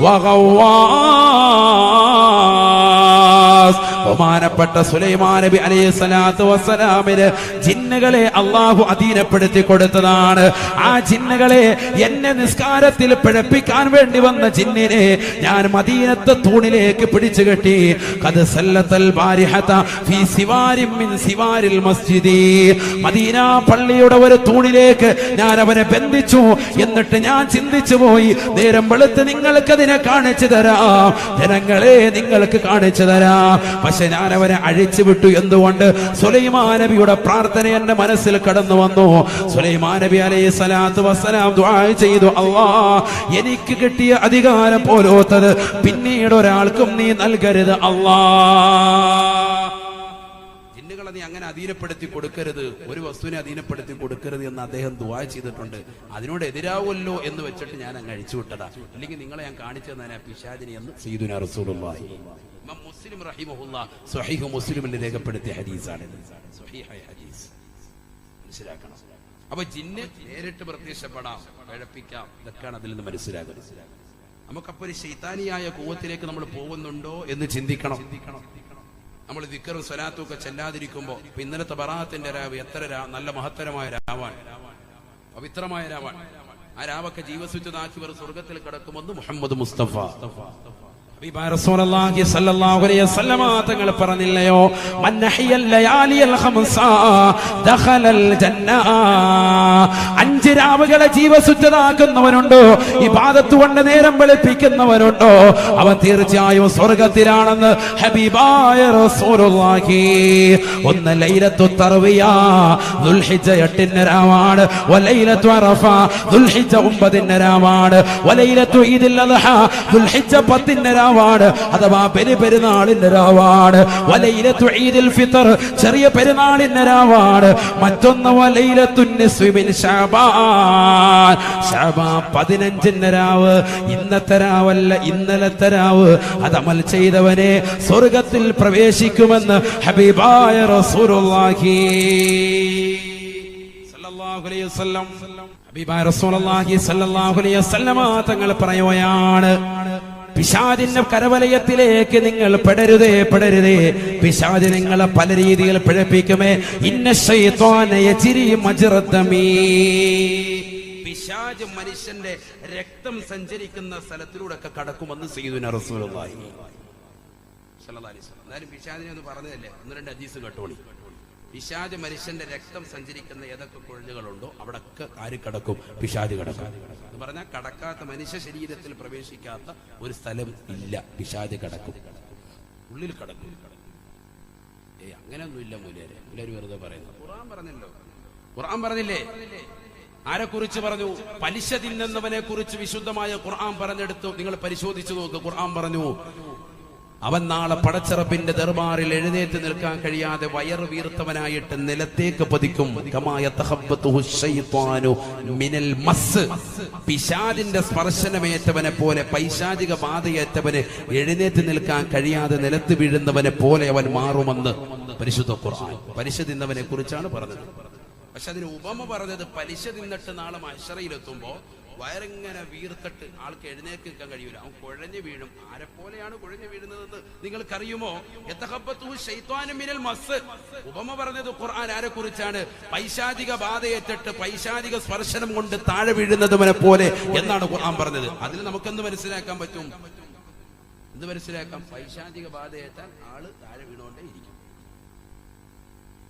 വഗവാസ്. ബഹുമാനപ്പെട്ട സുലൈമാൻ നബി അലൈഹി സ്വലാത്തു വസ്സലാമിന് ജിന്നുകളെ അള്ളാഹു അധീനപ്പെടുത്തി കൊടുത്തതാണ്. ആ ജിന്നുകളെ, എന്നെ നിസ്കാരത്തിൽ പിഴപ്പിക്കാൻ വേണ്ടി വന്ന ജിന്നിനെ ഞാൻ മദീനത്തെ തൂണിലേക്ക് പിടിച്ചു കെട്ടി. ഖദ് സല്ലത്തൽ ബാരിഹത ഫീ സിവാരിൻ മിൻ സിവാരിൽ മസ്ജിദി. മദീന പള്ളിയുടെ ഒരു തൂണിലേക്ക് ഞാൻ അവനെ ബന്ധിച്ചു. എന്നിട്ട് ഞാൻ ചിന്തിച്ചു പോയി, നേരം വെളുത്ത് നിങ്ങൾക്ക് അതിനെ കാണിച്ചു തരാം, ജനങ്ങളെ നിങ്ങൾക്ക് കാണിച്ചു തരാം. പക്ഷെ ഞാൻ അവനെ അഴിച്ചു വിട്ടു. എന്തുകൊണ്ട്? സുലൈമാൻ നബിയുടെ പ്രാർത്ഥന എന്റെ മനസ്സിൽ കടന്നു വന്നു. സുലൈമാൻ നബി അലൈഹി സ്വലാത്തു വസ്സലാം ദുആ ചെയ്തു, അല്ലാഹ്, എനിക്ക് കിട്ടിയ അധികാരം പോലോത്തത് പിന്നീട് ഒരാൾക്കും നീ നൽകരുത് അല്ലാഹ്. ജിന്നുകളെ നീ അങ്ങനെ അധീനപ്പെടുത്തി കൊടുക്കരുത്, ഒരു വസ്തുവിനെ അധീനപ്പെടുത്തി കൊടുക്കരുത് എന്ന് അദ്ദേഹം ദുആ ചെയ്തിട്ടുണ്ട്. അതിനോട് എതിരാവുമല്ലോ എന്ന് വെച്ചിട്ട് ഞാൻ അങ്ങ് അഴിച്ചു വിട്ടതാ. അല്ലെങ്കിൽ നിങ്ങളെ ഞാൻ കാണിച്ചു തന്നെ പിശാചിനി എന്ന് സയ്യിദുനാ റസൂലുള്ളാഹി. ഇമാം മുസ്ലിം റഹിമഹുല്ലാഹ് സ്വഹീഹ് മുസ്ലിമിൽ രേഖപ്പെടുത്തിയ ഹദീസാണ്. സ്വഹീഹായ ഹദീസ് മനസ്സിലാക്കണം. അപ്പൊ ജിന്ന് നേരിട്ട് പ്രത്യക്ഷപ്പെടാം, പഴപ്പിക്കാം, ഇതൊക്കെയാണ് അതിൽ നിന്ന് മനസ്സിലാകുന്നത്. നമുക്കപ്പോ ഒരു ശൈത്താനിയായ കൂവത്തിലേക്ക് നമ്മൾ പോകുന്നുണ്ടോ എന്ന് ചിന്തിക്കണം. നമ്മൾ ദിക്റും സ്വലാത്തും ഒക്കെ ചെല്ലാതിരിക്കുമ്പോ, ഇന്നലത്തെ ബറാഅത്തിന്റെ രാവ് എത്ര നല്ല മഹത്തരമായ രാവാണ്, പവിത്രമായ രാവാണ്. ആ രാവൊക്കെ ജീവസുറ്റതാക്കി ഇവർ സ്വർഗത്തിൽ കിടക്കുമെന്ന് മുഹമ്മദ് മുസ്തഫ റസൂലുള്ളാഹി സ്വല്ലല്ലാഹു അലൈഹി വസല്ലമ തങ്ങൾ പറഞ്ഞില്ലയോ, മൻ നഹിയൽ ലയാലിയൽ ഖംസ ദഖലൽ ജന്ന. 5 രാവുകളെ ജീവസുറ്റതാക്കുന്നവനുണ്ടോ, ഇബാദത്ത് കൊണ്ട് നേരം വെളുപ്പിക്കുന്നവനുണ്ടോ, അവൻ തീർച്ചയായും സ്വർഗ്ഗത്തിലാണെന്ന് ഹബീബായ റസൂലുള്ളാഹി. ഒന്ന് ലൈലത്തു തർവിയ, ദുൽഹിജ്ജ 8 രാവാണ്. വലൈലത്തു അറഫ, ദുൽഹിജ്ജ 9 രാവാണ്. വലൈലത്തു ഈദുൽ അദ്ഹ, ദുൽഹിജ്ജ 10 രാവാണ്, അഥവാ പെരുന്നാളിന്റെ രാവാണ്. വലൈലത്തു ഈദുൽ ഫിത്ർ, ചെറിയ പെരുന്നാളിന്റെ രാവാണ്. മറ്റൊന്ന് വലൈലത്തു നിസ്ഫി മിൻ ശഅബാൻ, ശഅബാൻ 15 രാവ്. ഇന്നത്തെ രാവല്ല, ഇന്നലത്തെ രാവ്. അതമൽ ചെയ്തവനെ സ്വർഗ്ഗത്തിൽ പ്രവേശിക്കുമെന്ന് ഹബീബായ റസൂലുള്ളാഹി സ്വല്ലല്ലാഹു അലൈഹി വസല്ലം. ഹബീബായ റസൂലുള്ളാഹി സ്വല്ലല്ലാഹു അലൈഹി വസല്ലം തങ്ങൾ പറയുകയാണ്, പിശാചിന്റെ കരവലയത്തിലേക്ക് നിങ്ങൾ പെടരുതേ, പെടരുതേ. പിശാച് നിങ്ങളെ പല രീതിയിൽ പിഴപ്പിക്കുമേ. ഇന്ന ശൈത്വാന യജ്രി മജ്റദ്ദമീ. പിശാച് മനുഷ്യന്റെ രക്തം സഞ്ചരിക്കുന്ന സ്ഥലത്തിലൂടെ ഒക്കെ കടക്കുമെന്ന് സയ്യിദുനാ റസൂലുള്ളാഹി സല്ലല്ലാഹു അലൈഹി വസല്ലം. എന്തായാലും പിശാചിനെ ഒന്ന് പറഞ്ഞതല്ലേ, 1-2 ഹദീസ് കേട്ടോളി. പിശാച് മനുഷ്യന്റെ രക്തം സഞ്ചരിക്കുന്ന ഏതൊക്കെ കൊഴുകളുണ്ടോ അവിടൊക്കെ ആര് കടക്കും? പിശാച് കടക്കും എന്ന് പറഞ്ഞാൽ കടക്കാത്ത, മനുഷ്യ ശരീരത്തിൽ പ്രവേശിക്കാത്ത ഒരു സ്ഥലം ഇല്ല. പിശാച് കടക്കും, ഉള്ളിൽ കടക്കും. അങ്ങനെയൊന്നുമില്ല മൂലര്. മൂലര് വെറുതെ പറയുന്നു. ഖുർആൻ പറഞ്ഞല്ലോ, ഖുർആൻ പറഞ്ഞില്ലേ? ആരെ കുറിച്ച് പറഞ്ഞു? പലിശ തിന്നുന്നവനെ കുറിച്ച് വിശുദ്ധമായ ഖുർആൻ പറഞ്ഞെടുത്തു. നിങ്ങൾ പരിശോധിച്ചു നോക്ക്. ഖുർആൻ പറഞ്ഞു, അവൻ നാളെ പടച്ചറപ്പിന്റെ ദർബാറിൽ എഴുന്നേറ്റ് നിൽക്കാൻ കഴിയാതെ വയറ് വീർത്തവനായിട്ട് നിലത്തേക്ക് പതിക്കും. പിശാചിന്റെ സ്പർശനമേറ്റവനെ പോലെ, പൈശാചിക ബാധയേറ്റവന് എഴുന്നേറ്റ് നിൽക്കാൻ കഴിയാതെ നിലത്ത് വീഴുന്നവനെ പോലെ അവൻ മാറുമെന്ന് പരിശുദ്ധ ഖുർആൻ പലിശ തിന്നവനെ കുറിച്ചാണ് പറഞ്ഞത്. പക്ഷെ അതിന് ഉപമ പറഞ്ഞത് പലിശ തിന്നിട്ട് നാളെ മഹ്ശറയിലെത്തുമ്പോ വയറിങ്ങനെ വീർത്തിട്ട് ആൾക്ക് എഴുന്നേറ്റ് നിൽക്കാൻ കഴിയൂല, അവൻ കുഴഞ്ഞു വീഴും. ആരെപ്പോലെയാണ് കുഴഞ്ഞു വീഴുന്നതെന്ന് നിങ്ങൾക്കറിയുമോ? ഉപമ പറഞ്ഞത് ഖുർആൻ ആരെ കുറിച്ചാണ്? പൈശാചിക ബാധയേറ്റിട്ട് പൈശാചിക സ്പർശനം കൊണ്ട് താഴെ വീഴുന്നതുവനെ പോലെ എന്നാണ് ഖുർആൻ പറഞ്ഞത്. അതിൽ നമുക്കെന്ത് മനസ്സിലാക്കാൻ പറ്റും? എന്ത് മനസ്സിലാക്കാം? പൈശാചിക ബാധയേറ്റാൽ ആള് താഴെ വീണുകൊണ്ടേ ഇരിക്കും.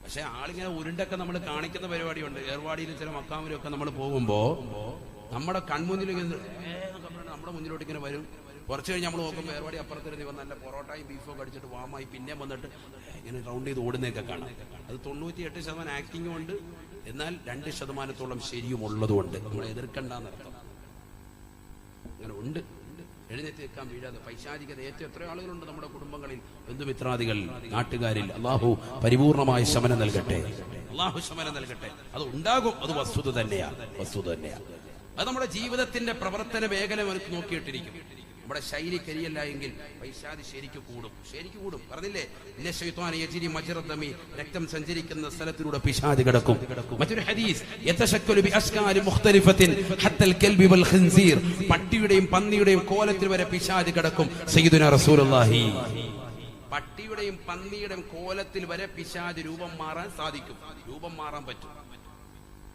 പക്ഷെ ആളിങ്ങനെ ഉരുണ്ടൊക്കെ നമ്മൾ കാണിക്കുന്ന പരിപാടിയുണ്ട്. ഏർവാടിയിലും ചില മക്കാമിലും ഒക്കെ നമ്മൾ പോകുമ്പോ നമ്മുടെ കൺമുന്നിൽ നമ്മുടെ മുന്നിലോട്ട് ഇങ്ങനെ വരും. കുറച്ച് കഴിഞ്ഞ് നമ്മൾ നോക്കുമ്പോൾ ഏർവാടി അപ്പുറത്തിരുന്ന് ഇവൻ നല്ല പൊറോട്ടയും ബീഫൊക്കെ അടിച്ചിട്ട് വാമായി പിന്നെ വന്നിട്ട് ഇങ്ങനെ റൗണ്ട് ചെയ്ത് ഓടുന്നതൊക്കെ കാണാം. അത് 98% ആക്ടിങ്ങും ഉണ്ട്, എന്നാൽ 2% ശരിയും ഉള്ളതുകൊണ്ട് നമ്മൾ എതിർക്കണ്ടെന്നർത്ഥം. അങ്ങനെ ഉണ്ട്. എഴുന്നേറ്റ് നിൽക്കാൻ വീഴാതെ പൈശാചികത ഏറ്റവും എത്ര ആളുകളുണ്ട് നമ്മുടെ കുടുംബങ്ങളിൽ, ബന്ധുമിത്രാദികൾ, നാട്ടുകാരിൽ. അള്ളാഹു പരിപൂർണമായ ശമനം നൽകട്ടെ. അള്ളാഹു ശമനം നൽകട്ടെ. അത് ഉണ്ടാകും, അത് വസ്തുത തന്നെയാണ്, വസ്തുത തന്നെയാണ്. അത് നമ്മുടെ ജീവിതത്തിന്റെ പ്രവർത്തന മേഖല നമുക്ക് നോക്കിയിട്ടിരിക്കും. നമ്മുടെ ശൈലി കരിയല്ല എങ്കിൽ പൈശാചി ശരിക്കും കൂടും. പറഞ്ഞില്ലേ, രക്തം സഞ്ചരിക്കുന്ന സ്ഥലത്തിലൂടെ പിശാച് കിടക്കും. മറ്റൊരു ഹദീസ്, പട്ടിയുടെയും പന്നിയുടെയും കോലത്തിൽ വരെ പിശാച് കിടക്കും. സയ്യിദുനാ റസൂലുള്ളാഹി, പട്ടിയുടെയും പന്നിയുടെയും കോലത്തിൽ വരെ പിശാച് രൂപം മാറാൻ സാധിക്കും, രൂപം മാറാൻ പറ്റും.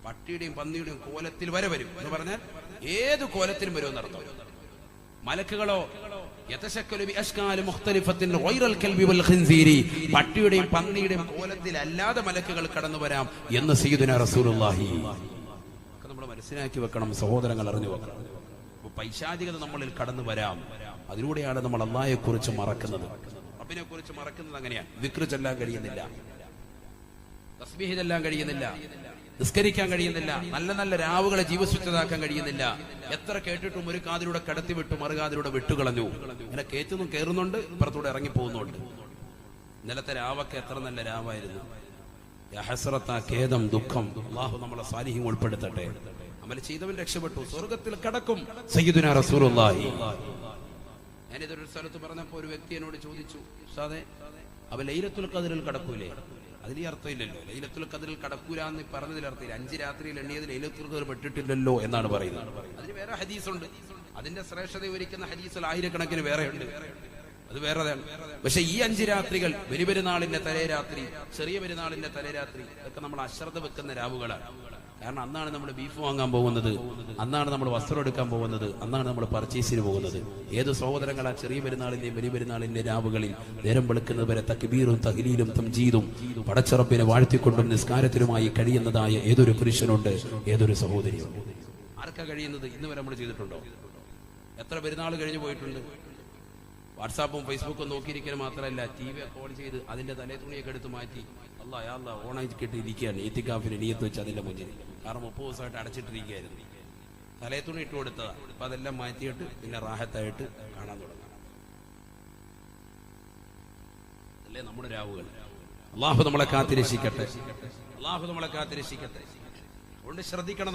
പട്ടിയുടെയും പന്നിയുടെയും കോലത്തിൽ വരെ വരും എന്ന് പറഞ്ഞാൽ ഏത് കോലത്തിലും വരുമെന്നർത്ഥം. മലക്കുകളോ പട്ടിയുടെയും പന്നിയുടെയും കോലത്തിൽ അല്ലാതെ മലക്കുകൾ കടന്നു വരാം എന്ന് സയ്യിദുനാ റസൂലുള്ളാഹി. നമ്മൾ മനസ്സിലാക്കി വെക്കണം, സഹോദരങ്ങൾ അറിഞ്ഞു വെക്കണം. പൈശാചികത നമ്മളിൽ കടന്നു വരാം. അതിലൂടെയാണ് നമ്മൾ അല്ലാഹയെ കുറിച്ച് മറക്കുന്നത്, റബ്ബിനെ കുറിച്ച് മറക്കുന്നത്. അങ്ങനെയാണ്. ദിക്ർ ചൊല്ലാൻ കഴിയുന്നില്ല, തസ്ബീഹ് ചൊല്ലാൻ കഴിയുന്നില്ല, നിസ്കരിക്കാൻ കഴിയുന്നില്ല, നല്ല നല്ല രാവുകളെ ജീവസ്വച്ഛതാക്കാൻ കഴിയുന്നില്ല. എത്ര കേട്ടിട്ടും ഒരു കാതിലൂടെ കടത്തിവിട്ടു മറുകാതിലൂടെ വിട്ടുകളഞ്ഞു. ഇങ്ങനെ കേറ്റുന്നും കയറുന്നുണ്ട്, ഇപ്പുറത്തൂടെ ഇറങ്ങി പോകുന്നുണ്ട്. ഇന്നലത്തെ രാവൊക്കെ എത്ര നല്ല രാവായിരുന്നു. ഖേദം, ദുഃഖം. അല്ലാഹു നമ്മളെ സാലിഹ്യം ഉൾപ്പെടുത്തട്ടെ. അമൽ ചെയ്തവൻ രക്ഷപ്പെട്ടു, സ്വർഗത്തിൽ കടക്കും. സയ്യിദുനാ റസൂലുള്ളാഹി. ഞാനിതൊരു സ്ഥലത്ത് പറഞ്ഞപ്പോ ഒരു വ്യക്തി എന്നോട് ചോദിച്ചു, ഉസ്താദേ, അവ ലൈലത്തുൽ ഖദ്റിൽ കടക്കൂലേ? അതിൽ അർത്ഥമില്ലല്ലോ. ലൈലത്തുൽ ഖദ്റിൽ കടക്കൂല എന്ന് പറഞ്ഞതിൽ അർത്ഥമില്ല. 5 രാത്രിയിൽ എണ്ണിയത് ലൈലത്തുൽ ഖദ്ർ പെട്ടിട്ടില്ലല്ലോ എന്നാണ് പറയുന്നത്. അതിന് വേറെ ഹദീസുണ്ട്. അതിന്റെ ശ്രേഷ്ഠത വിവരിക്കുന്ന ഹദീസുകൾ ആയിരക്കണക്കിന് വേറെയുണ്ട്, അത് വേറെയാണ്. പക്ഷെ ഈ 5 രാത്രികൾ, വലിയ പെരുന്നാളിന്റെ തലേ രാത്രി, ചെറിയ പെരുന്നാളിന്റെ തലേ രാത്രി, ഇതൊക്കെ നമ്മൾ അശ്രദ്ധ വെക്കുന്ന രാവുകളാണ്. കാരണം അന്നാണ് നമ്മൾ ബീഫ് വാങ്ങാൻ പോകുന്നത്, അന്നാണ് നമ്മൾ വസ്ത്രം എടുക്കാൻ പോകുന്നത്, അന്നാണ് നമ്മൾ പർച്ചേസിന് പോകുന്നത്. ഏത് സഹോദരങ്ങളാ ചെറിയ പെരുന്നാളിന്റെയും വലിയ പെരുന്നാളിന്റെ രാവുകളിൽ നേരം വെളുക്കുന്നത് വരെ തക്ബീറും തഹ്ലീലും തംജീദും പടച്ചറപ്പിനെ വാഴ്ത്തിക്കൊണ്ടും നിസ്കാരത്തിലുമായി കഴിയുന്നതായ ഏതൊരു പുരുഷനുണ്ട്, ഏതൊരു സഹോദരിയുണ്ട്? ആർക്കാ കഴിയുന്നത്? ഇന്ന് വരെ നമ്മൾ ചെയ്തിട്ടുണ്ടോ? എത്ര പെരുന്നാൾ കഴിഞ്ഞു പോയിട്ടുണ്ട്? വാട്സാപ്പും ഫേസ്ബുക്കും നോക്കിയിരിക്കൽ മാത്രമല്ല, TV കോൾ ചെയ്ത് അതിന്റെ തലേ തുണിയൊക്കെ എടുത്ത് മാറ്റി അല്ലാ ഓണാക്കിട്ട് ഇരിക്കുകയാണ്. ഈത്തിക്കാഫിന് നീയത്ത് വെച്ച് അതിന്റെ മുന്നിൽ. കാരണം 30 ദിവസമായിട്ട് അടച്ചിട്ടിരിക്കുകയായിരുന്നു. തലേ തുണി ഇട്ട് കൊടുത്തതാണ്. അപ്പൊ അതെല്ലാം മാറ്റിയിട്ട് പിന്നെ റാഹത്തായിട്ട് കാണാൻ തുടങ്ങാം. അല്ലേ നമ്മുടെ രാവുകൾ? അള്ളാഹു നമ്മളെ കാത്തിരക്ഷിക്കട്ടെ, അള്ളാഹു നമ്മളെ കാത്തിരക്ഷിക്കട്ടെ. അതുകൊണ്ട് ശ്രദ്ധിക്കണം.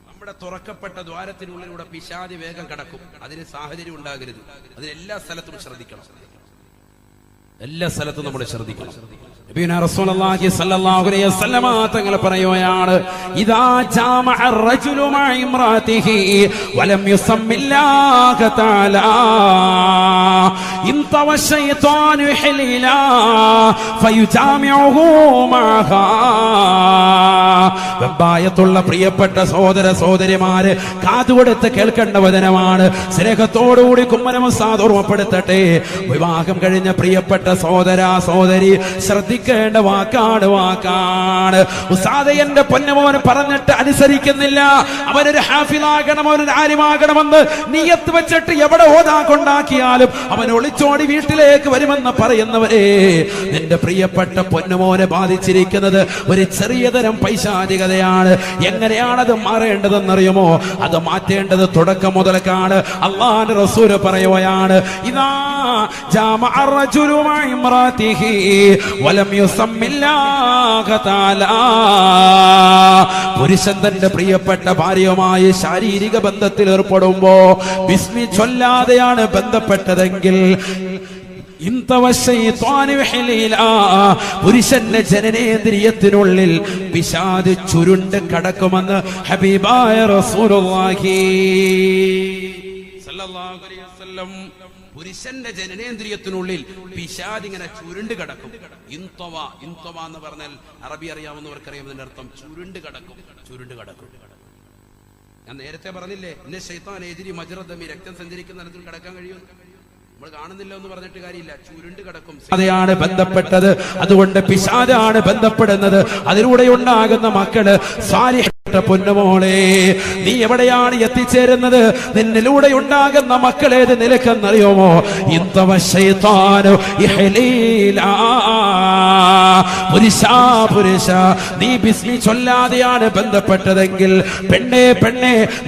നമ്മുടെ തുറക്കപ്പെട്ട ദ്വാരത്തിനുള്ളിലൂടെ പിശാച് വേഗം കടക്കും. അതിന് സാഹചര്യം ഉണ്ടാകരുത്. അതിനെല്ലാ സ്ഥലത്തും ശ്രദ്ധിക്കണം. എല്ലാ സ്ഥലത്തും നമ്മൾ ശ്രദ്ധിക്കണം. നബിയുനാ റസൂലുള്ളാഹി സ്വല്ലല്ലാഹു അലൈഹി വസല്ലമ തങ്ങൾ പറയുകയാണ്, ഇദാ ജാമഅ അർ-റജുലു മഅ ഇംറാതിഹി വലം യുസമ്മില്ലാഹ തആല ഇൻതവ ശൈത്വാനു ഹലീലാ ഫയുജാമിഉഹു മഅഹാ. വെമ്പായത്തുള്ള പ്രിയപ്പെട്ട സഹോദര സഹോദരിമാര്, കാതുകൊടുത്ത് കേൾക്കേണ്ട വചനമാണ്. സ്നേഹത്തോടുകൂടി കുമ്മനം ഉസ്താദ് ഓർമ്മപ്പെടുത്തട്ടെ. വിവാഹം കഴിഞ്ഞ പ്രിയപ്പെട്ട സഹോദര സഹോദരി ശ്രദ്ധിക്കേണ്ട വാക്കാണ്. ഉസ്താദ് എന്റെ പൊന്നുമോന് പറഞ്ഞിട്ട് അനുസരിക്കുന്നില്ല, അവനൊരു ഹാഫിളാകണം, അവനൊരു ആലിമാകണമെന്ന് നിയത്ത് വെച്ചിട്ട് എവിടെ ഓതാ കൊണ്ടാക്കിയാലും അവൻ ഒളിച്ചോടി വീട്ടിലേക്ക് വരുമെന്ന് പറയുന്നവരെ, നിന്റെ പ്രിയപ്പെട്ട പൊന്നുമോനെ ബാധിച്ചിരിക്കുന്നത് ഒരു ചെറിയ തരം പൈശാചികതയാണ്. എങ്ങനെയാണത് മാറേണ്ടതെന്നറിയുമോ? അത് മാറ്റേണ്ടത് തുടക്കം മുതൽക്കാണ്. അല്ലാഹുവിന്റെ റസൂൽ പറയുകയാണ്, ഇദാ ജാമഅ അർ-റജുലു മഅ ഇംറാതിഹി വലം യുസമ്മില്ലാഹ തആല. പുരുഷൻ തന്റെ പ്രിയപ്പെട്ട ഭാര്യയുമായി ശാരീരിക ബന്ധത്തിൽ ഏർപ്പെടുമ്പോ ബിസ്മി ചൊല്ലാതെയാണ് ബന്ധപ്പെട്ടതെങ്കിൽ പുരുഷന്റെ ജനനേന്ദ്രിയത്തിനുള്ളിൽ പിശാച് ചുരുണ്ട് കടക്കുമെന്ന് ഹബീബായ റസൂലുള്ളാഹി സ്വല്ലല്ലാഹു അലൈഹി വസല്ലം. പുരുഷന്റെ ജനനേന്ദ്രിയത്തിനുള്ളിൽ പിശാച് ഇങ്ങനെ ചുരുണ്ട് കിടക്കും. ഇൻതവ എന്ന് പറഞ്ഞാൽ അറബി അറിയാവുന്നവർക്കറിയാം ഇതിന്റെ അർത്ഥം. ചുരുണ്ട് കിടക്കും. ഞാൻ നേരത്തെ പറഞ്ഞില്ലേ, ഇന്നെ ശൈത്താൻ എതിരി മജ്റദമി, രക്തം സഞ്ചരിക്കുന്ന തരത്തിൽ കിടക്കാൻ കഴിയും. നമ്മൾ കാണുന്നില്ല എന്ന് പറഞ്ഞിട്ട് കാര്യമില്ല, ചുരുണ്ട് കിടക്കും. അതെയാണ് ബന്ധപ്പെട്ടത്. അതുകൊണ്ട് പിശാചാണ് ബന്ധപ്പെടുന്നത്. അതിലൂടെ ഉണ്ടാകുന്ന മക്കള് സാലിഹ്. പൊന്നുമോളെ, നീ എവിടെയാണ് എത്തിച്ചേരുന്നത്? നിന്നിലൂടെ ഉണ്ടാകുന്ന മക്കളേത് നിലക്കെന്നറിയുമോ? പുരുഷ, നീ ബിസ്മി ചൊല്ലാതെയാണ് ബന്ധപ്പെട്ടതെങ്കിൽ, പെണ്ണെ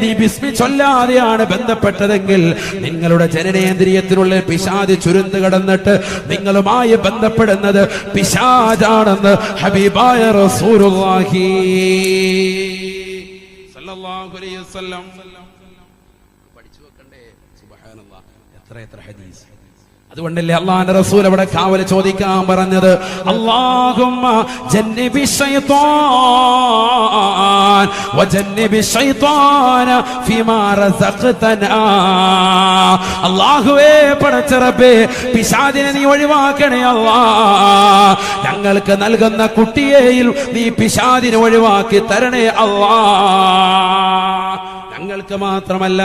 നീ ബിസ്മി ചൊല്ലാതെയാണ് ബന്ധപ്പെട്ടതെങ്കിൽ, നിങ്ങളുടെ ജനനേന്ദ്രിയത്തിനുള്ള പിശാച് ചുരുന്ന് കടന്നിട്ട് നിങ്ങളുമായി ബന്ധപ്പെടുന്നത് പിശാചാണെന്ന് ഹബീബായ റസൂലുള്ളാഹി സല്ലല്ലാഹു അലൈഹി വസല്ലം. പഠിച്ചു വെക്കണ്ടേ? സുബ്ഹാനല്ലാഹ്, എത്ര ഹദീസ്. അതുകൊണ്ടല്ലേ അല്ലാഹുവിന്റെ റസൂൽ അവിടെ കാവൽ ചോദിക്കാൻ പറഞ്ഞത്, അല്ലാഹുമ്മ ജന്നിബി ശൈത്വാൻ വജന്നിബി ശൈത്വാന ഫീമാ റസഖ്തനാ. അല്ലാഹുവേ, പടച്ച റബ്ബേ, പിശാചിനെ നീ ഒഴിവാക്കണേ അല്ലാഹ്. ഞങ്ങൾക്ക് നൽകുന്ന കുട്ടിയെയിൽ നീ പിശാചിനെ ഒഴിവാക്കി തരണേ അല്ലാഹ്. ഞങ്ങൾക്ക് മാത്രമല്ല,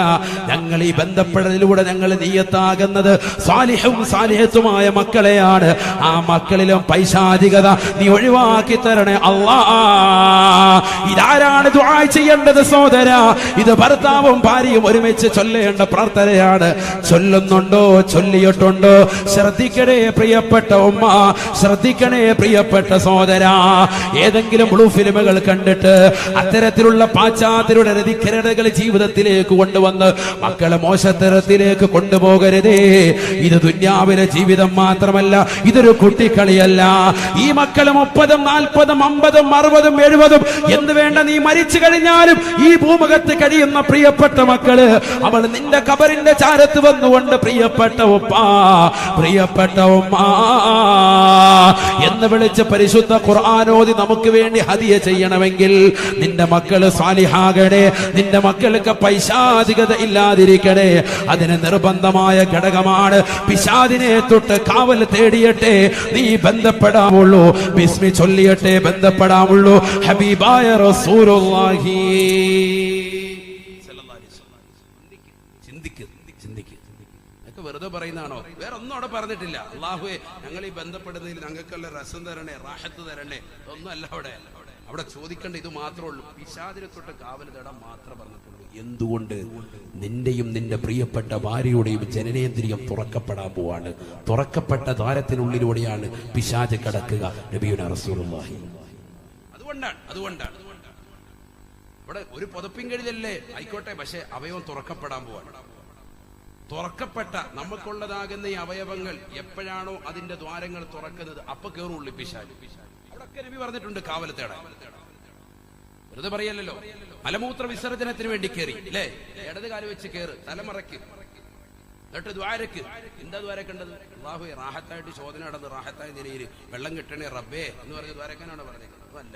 ഞങ്ങൾ ഈ ബന്ധപ്പെടലിലൂടെ ഞങ്ങൾ നിയ്യത്താകുന്നത് സാലിഹും സാലിഹത്തുമായ മക്കളെയാണ്. ആ മക്കളിലും പൈശാചികത നീ ഒഴിവാക്കി തരണേ അല്ലാഹ്. ഇതാരാണ് ദുആ ചെയ്യേണ്ടത് സഹോദര? ഇത് ഭർത്താവും ഭാര്യയും ഒരുമിച്ച് ചൊല്ലേണ്ട പ്രാർത്ഥനയാണ്. ചൊല്ലുന്നുണ്ടോ? ചൊല്ലിയിട്ടുണ്ടോ? ശ്രദ്ധിക്കണേ പ്രിയപ്പെട്ട ഉമ്മ, ശ്രദ്ധിക്കണേ പ്രിയപ്പെട്ട സഹോദര. ഏതെങ്കിലും ബ്ലൂ ഫിലിമുകൾ കണ്ടിട്ട് അത്തരത്തിലുള്ള പാശ്ചാത്യരുടെ രതിക്കരടകൾ ജീവിതത്തിലേക്ക് കൊണ്ടുവന്ന് മക്കളെ മോശത്തരത്തിലേക്ക് കൊണ്ടുപോകരുതേ. ഇത് ദുന്യാവിലെ ജീവിതം മാത്രമല്ല, ഇതൊരു കുട്ടിക്കളിയല്ല. ഈ മക്കള് 30, 40, 50, 60, 70 എന്ന് വേണ്ട, നീ മരിച്ചു കഴിഞ്ഞാലും ഈ ഭൂമുഖത്ത് കഴിയുന്ന പ്രിയപ്പെട്ട മക്കള്, അവൾ നിന്റെ ഖബറിന്റെ ചാരത്ത് വന്നുകൊണ്ട് പ്രിയപ്പെട്ട ഉപ്പ, പ്രിയപ്പെട്ട ഉമ്മ എന്ന് വിളിച്ച് പരിശുദ്ധ ഖുർആനോദി നമുക്ക് വേണ്ടി ഹദിയ ചെയ്യണമെങ്കിൽ നിന്റെ മക്കള് സാലിഹാകണേ, നിന്റെ മക്കൾക്ക് പൈശാചികത ഇല്ലാതിരിക്കണേ. അതിന് നിർബന്ധമായ ഘടകമാണ് പിശാചിനെ തൊട്ട് കാവൽ തേടിയട്ടെ നീ ബന്ധപ്പെടാമുള്ളൂ, ബിസ്മി ചൊല്ലിയട്ടെ ബന്ധപ്പെടാമുള്ളൂ. ഹബീബായ റസൂലുള്ളാഹി ചിന്തിക്ക്. ഒക്കെ വെറുതെ പറയുന്നതാണോ? വേറെ ഒന്നും അവിടെ പറഞ്ഞിട്ടില്ല. അല്ലാഹുവേ, ഞങ്ങൾ ഈ ബന്ധപ്പെടുന്നതിൽ ഞങ്ങൾക്കുള്ള രസം തരണേ, റാഹത്ത് തരണേ, ഒന്നും അല്ല അവിടെ ചോദിക്കേണ്ട ഇത് മാത്രമേ ഉള്ളൂ. പിശാചിനെ തൊട്ട് കാവൽ തേടാൻ മാത്രം പറഞ്ഞിട്ടുള്ളൂ. എന്തുകൊണ്ട്? നിന്റെയും നിന്റെ പ്രിയപ്പെട്ട ഭാര്യയുടെയും ജനനേന്ദ്രിയം തുറക്കപ്പെടാൻ പോവാണ്. തുറക്കപ്പെട്ട ദ്വാരത്തിനുള്ളിലൂടെയാണ് പിശാച് കടക്കുക. നബിയുനാ റസൂലുള്ളാഹി. അതുകൊണ്ടാണ് ഇവിടെ ഒരു പുതപ്പിൻകീഴിലല്ലേ ആയിക്കോട്ടെ, പക്ഷെ അവയവം തുറക്കപ്പെടാൻ പോവാണ്. തുറക്കപ്പെട്ട നമുക്കുള്ളതാകുന്ന ഈ അവയവങ്ങൾ എപ്പോഴാണോ അതിന്റെ ദ്വാരങ്ങൾ തുറക്കുന്നത്, അപ്പൊ കേറുള്ളൂ പിശാച്. അവിടൊക്കെ നബി പറഞ്ഞിട്ടുണ്ട് കാവൽ തേടാൻ. വെറുതെ പറയല്ലോ. മലമൂത്ര വിസർജനത്തിന് വേണ്ടി കയറി അല്ലേ, ഇടത് കാല് വെച്ച് കയറ്, തലമറയ്ക്ക്, എന്നിട്ട് ദ്വാരക്ക് എന്താ ദ്വാരക്കേണ്ടത്? അല്ലാഹുവേ റാഹത്തായിട്ട് ശോധന നടന്ന് റാഹത്തായ നിലയിൽ വെള്ളം കിട്ടണേ റബ്ബേ എന്ന് പറഞ്ഞ് ദ്വാരക്കാനാണ് പറഞ്ഞേക്കുന്നത്. അല്ല,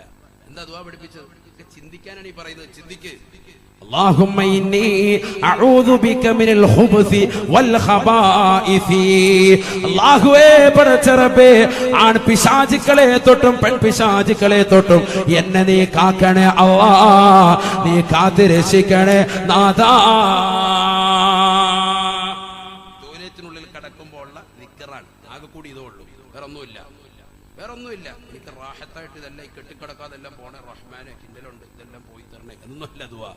എന്താ ദുആ പഠിപ്പിച്ചത്? ചിന്തിക്കാനാണ് ഈ പറയുന്നത്. ചിന്തിക്ക്. അല്ലാഹുമ്മ ഇന്നി അഊദു ബിക മിനൽ ഖുബുസി വൽ ഖബായിസി. അല്ലാഹുവേ പടച്ച റബ്ബേ, ആൺ പിശാചുക്കളെ തൊട്ടും പെൺ പിശാചുക്കളെ തൊട്ടും എന്നെ നീ കാക്കണേ അല്ലാഹ്, നീ കാത്ത് രക്ഷിക്കണേ നാഥാ. ടോയ്ലറ്റിനുള്ളിൽ കിടക്കുമ്പോൾ ഉള്ള നിക്കറാണ് ആകെ കൂടി ഇതേ ഉള്ളൂ, വേറൊന്നുമില്ല. എനിക്ക് റാഹത്തായിട്ട് ഇതെല്ലാം കെട്ടിക്കിടക്കാതെ എല്ലാം പോണേ റഹ്മാനെ, കിണ്ടലുണ്ട് ഇതെല്ലാം പോയി തരണേ എന്നല്ല ദുആ.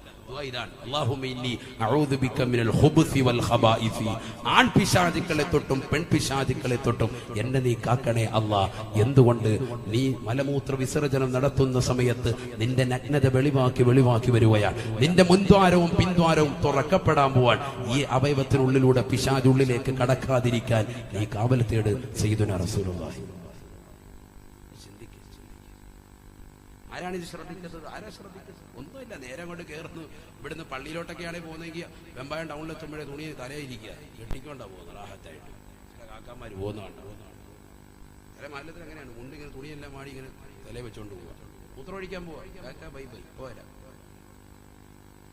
ഇതാണ് അല്ലാഹുമ്മ ഇന്നി അഊദു ബിക മിനൽ ഖുബുസി വൽ ഖബായിസി. ആൺ പിശാചുക്കളെ തൊട്ടും പെൺ പിശാചുക്കളെ തൊട്ടും എന്നെ നീ കാക്കണേ അല്ലാഹ്. എന്തുകൊണ്ട്? നീ മലമൂത്ര വിസർജനം നടത്തുന്ന സമയത്ത് നിന്റെ നഗ്നത വെളിവാക്കി വരുകയാണ്. നിന്റെ മുൻദ്വാരവും പിൻദ്വാരവും തുറക്കപ്പെടാൻ പോവാൻ. ഈ അവയവത്തിനുള്ളിലൂടെ പിശാചുള്ളിലേക്ക് കടക്കാതിരിക്കാൻ നീ കാവൽ തേട് സയ്യിദുനാ റസൂലുള്ളാഹി. ആരാണിത് ശ്രദ്ധിക്കുന്നത്? ആരാ ശ്രദ്ധിക്കുന്നത്? ഒന്നുമില്ല. നേരെ കൊണ്ട് കയറുന്നു. ഇവിടുന്ന് പള്ളിയിലോട്ടൊക്കെയാണ് പോകുന്നെങ്കിൽ വെമ്പായം ടൗണിലെത്തുമ്പോഴേ തുണി തലയിരിക്കുക കെട്ടിക്കൊണ്ടാ പോകുന്നത് റാഹത്തായിട്ട്. ചില കാക്കാമാര് പോകുന്നതാണ്. ചില മാലത്തിൽ അങ്ങനെയാണ്, മുണ്ട് ഇങ്ങനെ തുണിയെല്ലാം മാടി ഇങ്ങനെ തലയെ വെച്ചോണ്ട് പോവുക. മൂത്രമൊഴിക്കാൻ പോവാ, കാക്ക ബൈ ബൈ പോരാ.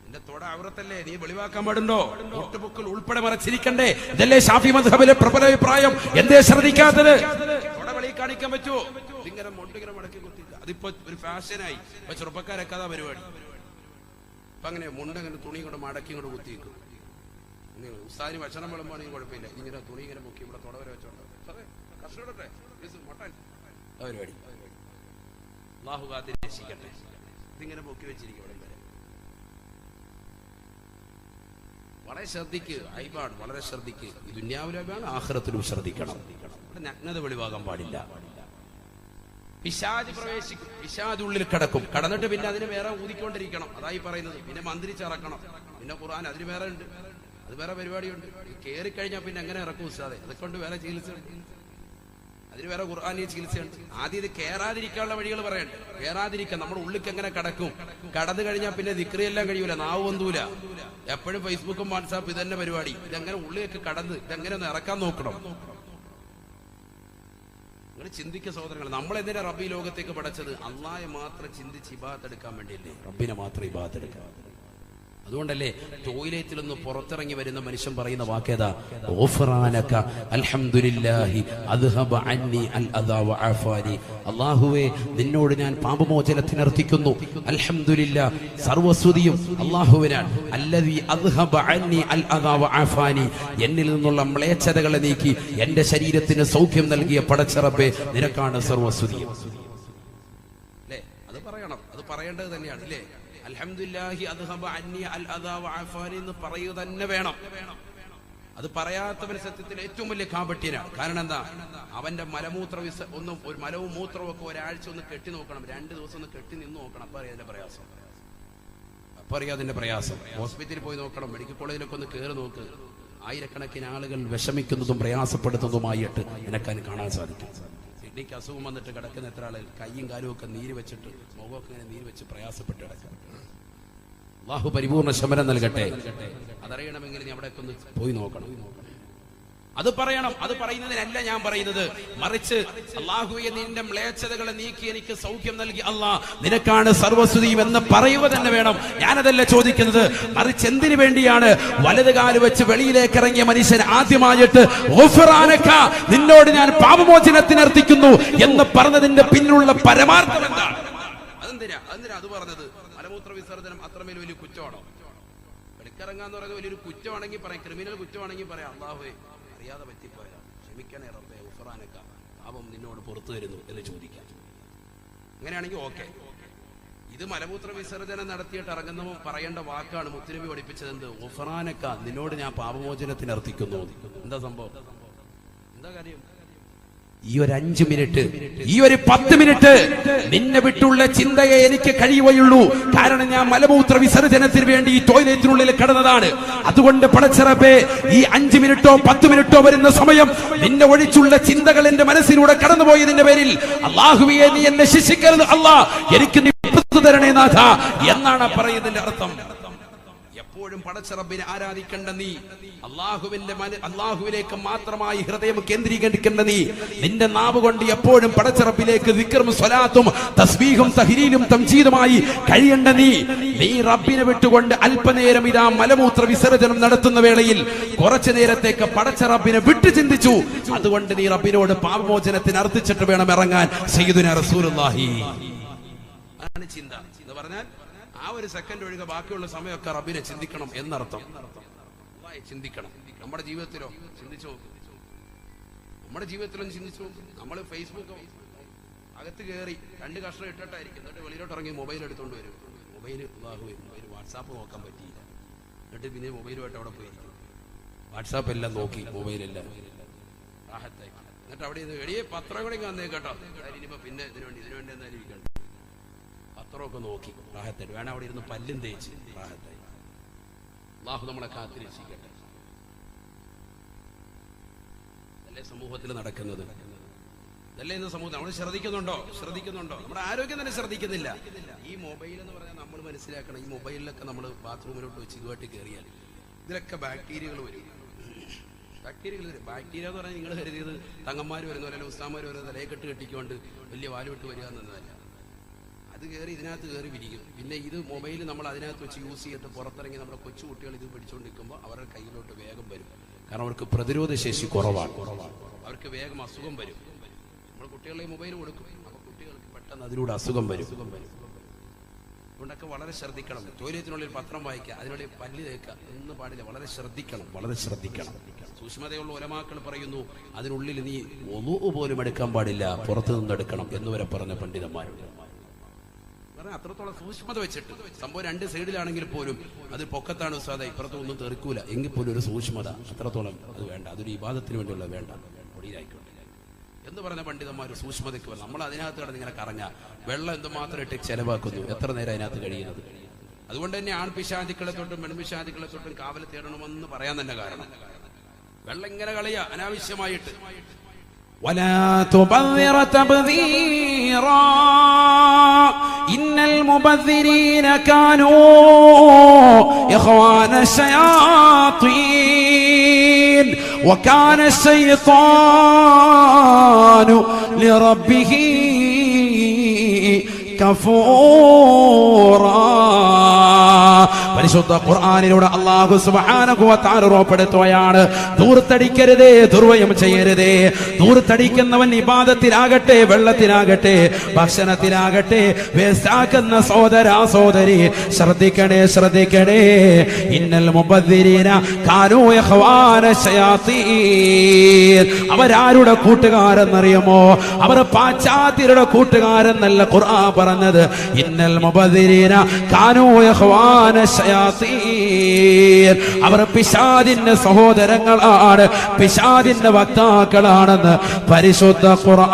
എന്റെ തൊട ഔറത്തല്ലേ, നീ വെളിവാക്കാൻ പാടുണ്ടോ? ഒട്ടുപൊക്കൽ ഉൾപ്പെടെ മറച്ചിരിക്കണ്ടേ? ഇതല്ലേ ഷാഫി മദ്ഹബിലെ പ്രബല അഭിപ്രായം. എന്തേ ശ്രദ്ധിക്കാത്തത്? തൊട വെളി കാണിക്കാൻ പറ്റുമോ? ഇതിങ്ങനെ മൊണ്ടിങ്ങനെ മടക്കി കുത്തില്ല. അതിപ്പോ ഒരു ഫാഷനായി. ഇപ്പൊ ചെറുപ്പക്കാരൊക്കെ അതാ പരിപാടി. അപ്പൊ അങ്ങനെ മുണ്ടങ്ങനെ തുണി കൊണ്ട് മടക്കി കൊണ്ട് കുത്തിക്കും. ഉസ്താദിന് ഭക്ഷണം വിളമ്പാണെങ്കിൽ കുഴപ്പമില്ല, ഇങ്ങനെ തുണി ഇങ്ങനെ പൊക്കി ഇവിടെ തൊട വരെ വെച്ചോണ്ട് കഷ്ടപ്പെടട്ടെ മൊട്ടൻ പരിപാടി. അല്ലാഹു കാത്തിനെ രക്ഷിക്കട്ടെ. ഇതിങ്ങനെ പൊക്കി വെച്ചിരിക്കും ഇവിടെ വരെ. വളരെ ശ്രദ്ധിക്ക്, ഐബാണ്, വളരെ ശ്രദ്ധിക്ക്. ഈ ദുനിയാവിലാണ്, ആഖിറത്തിലും ശ്രദ്ധിക്കണം. ഇവിടെ നഗ്നത വെളിവാകാൻ പാടില്ല. പിശാച് പ്രവേശിക്കും, പിശാച് ഉള്ളിൽ കിടക്കും. കടന്നിട്ട് പിന്നെ അതിന് വേറെ ഊതിക്കൊണ്ടിരിക്കണം. അതായി പറയുന്നത്. പിന്നെ മന്ത്രിച്ചിറക്കണം. പിന്നെ ഖുർആൻ അതിന് വേറെ ഉണ്ട്, അത് വേറെ പരിപാടിയുണ്ട്. കയറിക്കഴിഞ്ഞാൽ പിന്നെ എങ്ങനെ ഇറക്കും ഉസ്താദെ? അതൊക്കെ വേറെ ചികിത്സ, അതിന് വേറെ ഖുർആനി ചികിത്സയുണ്ട്. ആദ്യം ഇത് കയറാതിരിക്കാനുള്ള വഴികൾ പറയണ്ട. കയറാതിരിക്കാൻ നമ്മുടെ ഉള്ളിലേക്ക് എങ്ങനെ കടക്കും? കടന്നു കഴിഞ്ഞാൽ പിന്നെ ദിക്റിയെല്ലാം കഴിയൂല, നാവ് പൊന്തൂല. എപ്പോഴും ഫേസ്ബുക്കും വാട്സാപ്പ് ഇതന്നെ പരിപാടി. ഇതെങ്ങനെ ഉള്ളിലേക്ക് കടന്ന് ഇതെങ്ങനെ ഒന്ന് ഇറക്കാൻ നോക്കണം. ചിന്തിക്ക സഹോദരങ്ങൾ, നമ്മളെന്തിനാ റബ്ബി ലോകത്തേക്ക് പഠിച്ചത്? അള്ളാഹയെ മാത്രം ചിന്തിച്ച് ഇബാദത്ത് എടുക്കാൻ വേണ്ടിയല്ലേ? റബ്ബിനെ മാത്രം ഇബാദത്ത് എടുക്കാൻ. അതുകൊണ്ടല്ലേ ടോയ്ലറ്റിൽ നിന്ന് പുറത്തിറങ്ങി വരുന്ന മനുഷ്യൻ പറയുന്ന വാക്കേതാ? ഗുഫ്റാനക അൽഹംദുലില്ലാഹി അദ്ഹബ അന്നി അൽ അദാ വഅഫാനി. അല്ലാഹുവേ, നിന്നോട് ഞാൻ പാപമോചനത്തിനർത്ഥിക്കുന്നു. അൽഹംദുലില്ലാഹ്, സർവസ്തുതിയും അല്ലാഹുവിനാണ്. അല്ലദീ അദ്ഹബ അന്നി അൽ അദാ വഅഫാനി, എന്നിൽ നിന്നുള്ള മ്ലേച്ഛതകളെ നീക്കി എന്റെ ശരീരത്തിന് സൗഖ്യം നൽകിയ പടച്ച റബ്ബേ, നിനക്കാണ് സർവസ്തുതിയും. അല്ലേ? അത് പറയണം, അത് പറയേണ്ടത് തന്നെയാണ്. അല്ലേ? അൽഹംദുലില്ലാഹി അദ്ഹബ അന്നി അൽ അദാ വഅഫാനി എന്ന് പറയുക തന്നെ വേണം. അത് പറയാത്തവൻ സത്യത്തിൽ ഏറ്റവും വലിയ കാപട്യനാണ്. കാരണം എന്താ? അവന്റെ മലമൂത്ര ഒന്നും, ഒരു മലവും മൂത്രവും ഒക്കെ ഒരാഴ്ച ഒന്ന് കെട്ടി നോക്കണം, 2 ദിവസം ഒന്ന് കെട്ടി നിന്ന് നോക്കണം. അപ്പൊ അറിയാം അതിന്റെ പ്രയാസം. ഹോസ്പിറ്റലിൽ പോയി നോക്കണം, മെഡിക്കൽ കോളേജിലൊക്കെ ഒന്ന് കയറി നോക്ക്. ആയിരക്കണക്കിന് ആളുകൾ വിഷമിക്കുന്നതും പ്രയാസപ്പെടുന്നതുമായിട്ട് നിനക്കതിന് കാണാൻ സാധിക്കും. കിഡ്നിക്ക് അസുഖം വന്നിട്ട് കിടക്കുന്ന എത്ര ആളുകൾ കൈയും കാലും ഒക്കെ നീര് വെച്ചിട്ട്, മുഖമൊക്കെ ഇങ്ങനെ നീര് വെച്ച് പ്രയാസപ്പെട്ട് കിടക്കുക. അല്ലാഹു പരിപൂർണ്ണ ശമനം നൽകട്ടെ. അതറിയണമെങ്കിൽ നീ അവിടേക്ക് ഒന്ന് പോയി നോക്കണം. അത് പറയണം. അത് പറയുന്നതിനല്ല ഞാൻ പറയുന്നത്, മറിച്ച് അല്ലാഹുവേ, നിന്റെ മ്ലേച്ഛതകളെ നീക്കി എനിക്ക് സൗഖ്യം നൽകി അല്ലാഹ്, നിനക്കാണ് സർവസ്തുതിയും എന്ന് പറയുക തന്നെ വേണം. ഞാനതല്ല ചോദിക്കുന്നത്. മറിച്ച് എന്തിനു വേണ്ടിയാണ് വലത് കാല് വെച്ച് വെളിയിലേക്ക് ഇറങ്ങിയ മനുഷ്യൻ ആദ്യമായിട്ട് ഗുഫ്റാനക, നിന്നോട് ഞാൻ പാപമോചനത്തിനർത്ഥിക്കുന്നു എന്ന് പറഞ്ഞതിന്റെ പിന്നിലുള്ള പരമാർത്ഥം എന്താണ്? അതെന്തിനാ അത് പറഞ്ഞത്? മലമൂത്ര വിസർജനം അത്രമേൽ വലിയ കുറ്റമാണോ? വെളിക്കിറങ്ങാന്ന് പറയുന്നത് വലിയൊരു കുറ്റമാണെങ്കിൽ പറയാം, ക്രിമിനൽ കുറ്റമാണെങ്കിൽ പറയാം, അല്ലാഹുവേ അറിയാതെ പറ്റിപ്പോയാ ക്ഷമിക്കണേ റബ്ബേ, ഗുഫ്റാനക, പാപം നിന്നോട് പുറത്തു തരുന്നു എന്ന് ചോദിക്കാം. അങ്ങനെയാണെങ്കിൽ ഓക്കെ. ഇത് മലമൂത്ര വിസർജനം നടത്തിയിട്ട് ഇറങ്ങുന്നവൻ പറയേണ്ട വാക്കാണ് മുത്തുനബി പഠിപ്പിച്ചത്. എന്ത്? ഗുഫ്റാനക, നിന്നോട് ഞാൻ പാപമോചനത്തിനർത്ഥിക്കുന്നു. എന്താ സംഭവം? എന്താ കാര്യം? ഈ ഒരു 5 മിനിറ്റ്, ഈ ഒരു 10 മിനിറ്റ് നിന്നെ വിട്ടുള്ള ചിന്തയെ എനിക്ക് കഴിയുകയുള്ളൂ. കാരണം ഞാൻ മലമൂത്ര വിസർജനത്തിന് വേണ്ടി ഈ ടോയ്ലറ്റിനുള്ളിൽ കിടന്നതാണ്. അതുകൊണ്ട് പടച്ച റബ്ബേ, ഈ 5 മിനിറ്റോ 10 മിനിറ്റോ വരുന്ന സമയം നിന്നെ ഒഴിച്ചുള്ള ചിന്തകൾ എന്റെ മനസ്സിലൂടെ കടന്നുപോയതിന്റെ പേരിൽ അല്ലാഹുവേ, നീ എന്നെ ശിക്ഷിക്കരുത് അല്ലാഹ്, എനിക്ക് നീ തരണേ നാഥ എന്നാണ് പറയുന്നതിന്റെ അർത്ഥം. എപ്പോഴും പടച്ച റബ്ബിനെ ആരാധിക്കേണ്ട നീ, അള്ളാഹുവിലേക്ക് മാത്രമായി ഹൃദയം കേന്ദ്രീകരിക്കേണ്ട നീ, നിന്റെ നാവ് കൊണ്ട് എപ്പോഴും പടച്ച റബ്ബിലേക്ക് ദിക്റും സ്വലാത്തും തസ്ബീഹും തഹ്ലീലും തംജീദുമായി കഴിയേണ്ട നീ റബ്ബിനെ വിട്ടുകൊണ്ട് അല്പനേരം ഇതാ മലമൂത്ര വിസർജനം നടത്തുന്ന വേളയിൽ കുറച്ചു നേരത്തേക്ക് പടച്ച റബ്ബിനെ വിട്ടു ചിന്തിച്ചു. അതുകൊണ്ട് നീ റബ്ബിനോട് പാപമോചനത്തിന് അർത്ഥിച്ചിട്ട് വേണം ഇറങ്ങാൻ. സയ്യിദുനാ റസൂലുള്ളാഹി ആണ് ചിന്ത എന്ന് പറഞ്ഞാൽ ആ ഒരു സെക്കൻഡ് ഒഴികെ ബാക്കിയുള്ള സമയമൊക്കെ റബ്ബിനെ ചിന്തിക്കണം എന്നർത്ഥം. ചിന്തിക്കണം. നമ്മുടെ ജീവിതത്തിലോ ചിന്തിച്ചു, നമ്മുടെ ജീവിതത്തിലും ചിന്തിച്ചു. നമ്മൾ ഫേസ്ബുക്ക് അകത്ത് കയറി 2 കഷ്ണം ഇട്ടിട്ടായിരിക്കും, എന്നിട്ട് വെളിയിലോട്ട് ഇറങ്ങി മൊബൈൽ എടുത്തോണ്ട് വരും. മൊബൈൽ വാട്സാപ്പ് നോക്കാൻ പറ്റിയില്ല, എന്നിട്ട് പിന്നെ മൊബൈലുമായിട്ട് അവിടെ പോയിരിക്കും. വാട്സാപ്പ് എല്ലാം നോക്കി, മൊബൈലെല്ലാം റാഹത്തായി. എന്നിട്ട് അവിടെ എടിയെ പത്രം കൂടെ വന്നേ കേട്ടോ, ഇനിയിപ്പോ പിന്നെ ഇതിനു വേണ്ടി എന്തായാലും ഇരിക്കണ്ട. പത്രമൊക്കെ നോക്കി റാഹത്തായിട്ട് വേണം അവിടെ ഇരുന്ന് പല്ലും തേച്ച് റാഹത്തായി. അല്ലാഹു നമ്മളെ കാത്തിരക്ഷിക്കട്ടെ. ഇതല്ലേ സമൂഹത്തിൽ നടക്കുന്നത്, ഇതല്ലേ ഇന്ന് സമൂഹം. നമ്മൾ ശ്രദ്ധിക്കുന്നുണ്ടോ? നമ്മുടെ ആരോഗ്യം തന്നെ ശ്രദ്ധിക്കുന്നില്ല. ഈ മൊബൈൽ എന്ന് പറഞ്ഞാൽ നമ്മൾ മനസ്സിലാക്കണം, ഈ മൊബൈലിലൊക്കെ നമ്മൾ ബാത്റൂമിലോട്ട് വെച്ച് ഇതുമായിട്ട് കയറിയാൽ ഇതിലൊക്കെ ബാക്ടീരിയകൾ വരും. ബാക്ടീരിയ എന്ന് പറഞ്ഞാൽ നിങ്ങൾ കരുതിയത് തങ്ങന്മാർ വരുന്ന പോലെ ഉസ്താമാർ വരുന്ന തലയെക്കെട്ട് കെട്ടിക്കൊണ്ട് വലിയ വാലുവിട്ട് വരിക എന്നതല്ല. അത് കയറി ഇതിനകത്ത് കയറി വിരിക്കും. പിന്നെ ഇത് മൊബൈൽ നമ്മൾ അതിനകത്ത് വെച്ച് യൂസ് ചെയ്തിട്ട് പുറത്തിറങ്ങി നമ്മുടെ കൊച്ചു കുട്ടികൾ ഇത് പിടിച്ചുകൊണ്ടിരിക്കുമ്പോൾ അവരുടെ കയ്യിലോട്ട് വേഗം വരും. കാരണം അവർക്ക് പ്രതിരോധ ശേഷി കുറവാണ്, അവർക്ക് വേഗം അസുഖം വരും. നമ്മൾ കുട്ടികളെ മൊബൈൽ കൊടുക്കും, അപ്പോൾ കുട്ടികൾക്ക് പെട്ടെന്ന് അതിലൂടെ അസുഖം വരും. അതുകൊണ്ടൊക്കെ വളരെ ശ്രദ്ധിക്കണം. ടോയ്ലറ്റിനുള്ളിൽ പത്രം വായിക്കുക, അതിനുള്ളിൽ പല്ല് തേക്കുക ഒന്നും പാടില്ല. വളരെ ശ്രദ്ധിക്കണം. സൂക്ഷ്മതയുള്ള ഉലമാക്കൾ പറയുന്നു, അതിനുള്ളിൽ നീ വുളൂ പോലും എടുക്കാൻ പാടില്ല, പുറത്തു നിന്നെടുക്കണം എന്നുവരെ പറഞ്ഞ പണ്ഡിതന്മാരുണ്ട്. അത്രത്തോളം സൂക്ഷ്മത വെച്ചിട്ട് സംഭവം 2 സൈഡിലാണെങ്കിൽ പോലും അത് പൊക്കത്താണ് ഉസ്താദേ, ഇപ്പുറത്തൊന്നും തെറിക്കൂല എങ്കിൽ പോലും ഒരു സൂക്ഷ്മത അത്രത്തോളം അത് വേണ്ട. അതൊരു ഇബാദത്തിന് വേണ്ടിയുള്ള വേണ്ട, പൊടിയിലായിക്കോട്ടെ എന്ന് പറഞ്ഞ പണ്ഡിതന്മാർ സൂക്ഷ്മതയ്ക്ക് വരണം. നമ്മൾ അതിനകത്ത് കിടന്ന് ഇങ്ങനെ കറങ്ങ വെള്ളം എന്തുമാത്രം ഇട്ട് ചെലവാക്കുന്നു, എത്ര നേരം അതിനകത്ത് കഴിയുന്നത്. അതുകൊണ്ട് തന്നെ ആൺപിശാചുക്കളെ തൊട്ടും പെൺപിശാചുക്കളെ തൊട്ടും കാവൽ തേടണമെന്ന് പറയാൻ തന്നെ കാരണം വെള്ളം ഇങ്ങനെ കളയുക അനാവശ്യമായിട്ട്. ولا تبذر تبذيرا إن المبذرين كانوا إخوان الشياطين وكان الشيطان لربه كفورا. പരിശുദ്ധ ഖുർആനിലൂടെ അല്ലാഹു സുബ്ഹാനഹു വ തആല ഉറപ്പെടുത്തുകയാണ്, ദൂർത്തടിക്കരുതേ, ദുർവ്വയം ചെയ്യരുതേ. ദൂർത്തടിക്കുന്നവൻ ഇബാദത്തിലാകട്ടെ, വെള്ളത്തിലാകട്ടെ, ഭക്ഷണത്തിലാകട്ടെ വേസ്റ്റാക്കുന്ന സഹോദരാ സഹോദരി ശ്രദ്ധിക്കണേ. ഇന്നൽ മുബദ്ദിരീന കാനൂ ഇഖ്വാന ശയാത്തീൻ. അവരാരുടെ കൂട്ടുകാരെന്നറിയുമോ? അവർ പാശ്ചാത്യരുടെ കൂട്ടുകാരെന്നല്ല ഖുർആൻ പറഞ്ഞത്. ഇന്നൽ മുബദ്ദിരീന കാനൂ ഇഖ്വാന ശയാത്തീൻ. അവർ പിശാചിന്റെ സഹോദരങ്ങളാണ്, പിശാചിന്റെ വക്താക്കളാണെന്ന് പരിശുദ്ധ ഖുർആൻ.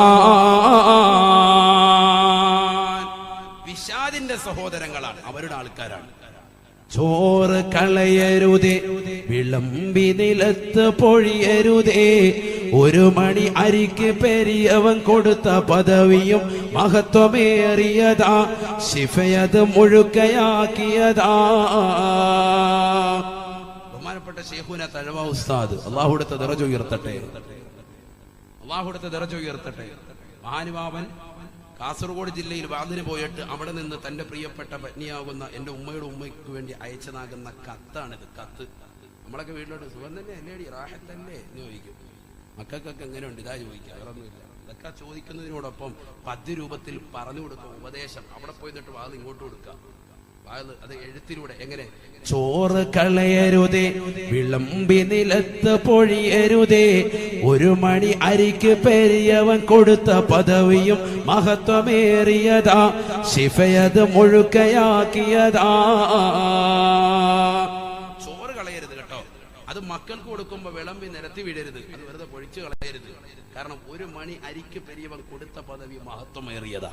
പിശാചിന്റെ സഹോദരങ്ങളാണ്, അവരുടെ ആൾക്കാരാണ്. ചോറ് കളയരുതേ, വിളമ്പി നിലത്ത് പൊഴിയരുതേ. 1 മണി അരിക്ക് പെരിയവൻ കൊടുത്ത പദവിയും മഹത്വമേറിയതാ, ശിഫയത് മുഴുക്കയാക്കിയതാ. ബഹുമാനപ്പെട്ട ശൈഖുന തഴവ ഉസ്താദ് അല്ലാഹുവിന്റെ ദറജ ഉയർത്തട്ടെ. മഹാനുഭാവൻ കാസർഗോഡ് ജില്ലയിൽ വാതിന് പോയിട്ട് അവിടെ നിന്ന് തന്റെ പ്രിയപ്പെട്ട പത്നിയാകുന്ന എന്റെ ഉമ്മയുടെ ഉമ്മയ്ക്ക് വേണ്ടി അയച്ചതാകുന്ന കത്താണിത്. കത്ത് നമ്മളൊക്കെ വീട്ടിലോട്ട് സുഖം തന്നെ അല്ലേടി, റാഹത്തല്ലേ എന്ന് ചോദിക്കും. മക്കൾക്കൊക്കെ എങ്ങനെയുണ്ട് ഇതാ ചോദിക്കുക, വേറൊന്നുമില്ല. ഇതൊക്കെ ചോദിക്കുന്നതിനോടൊപ്പം പദ്യ രൂപത്തിൽ പറഞ്ഞു കൊടുക്കുക, ഉപദേശം. അവിടെ പോയി നിന്നിട്ട് വാത് ഇങ്ങോട്ട് കൊടുക്കുക, അത് എഴുത്തിലൂടെ. എങ്ങനെ? ചോറ് കളയരുതേ, വിളമ്പി നിലത്ത് പൊഴിയരുതേ. 1 മണി അരിക്ക് പെരിയവൻ കൊടുത്ത പദവിയും മഹത്വമേറിയതാ, ശിഫയത് മുഴുക്കയാക്കിയതാ. ചോറ് കളയരുത് കേട്ടോ. അത് മക്കൾക്ക് കൊടുക്കുമ്പോ വിളമ്പി നിരത്തി വീഴരുത്, അത് വെറുതെ പൊഴിച്ചു കളയരുത്. കാരണം 1 മണി അരിക്ക് പെരിയവൻ കൊടുത്ത പദവി മഹത്വമേറിയതാ,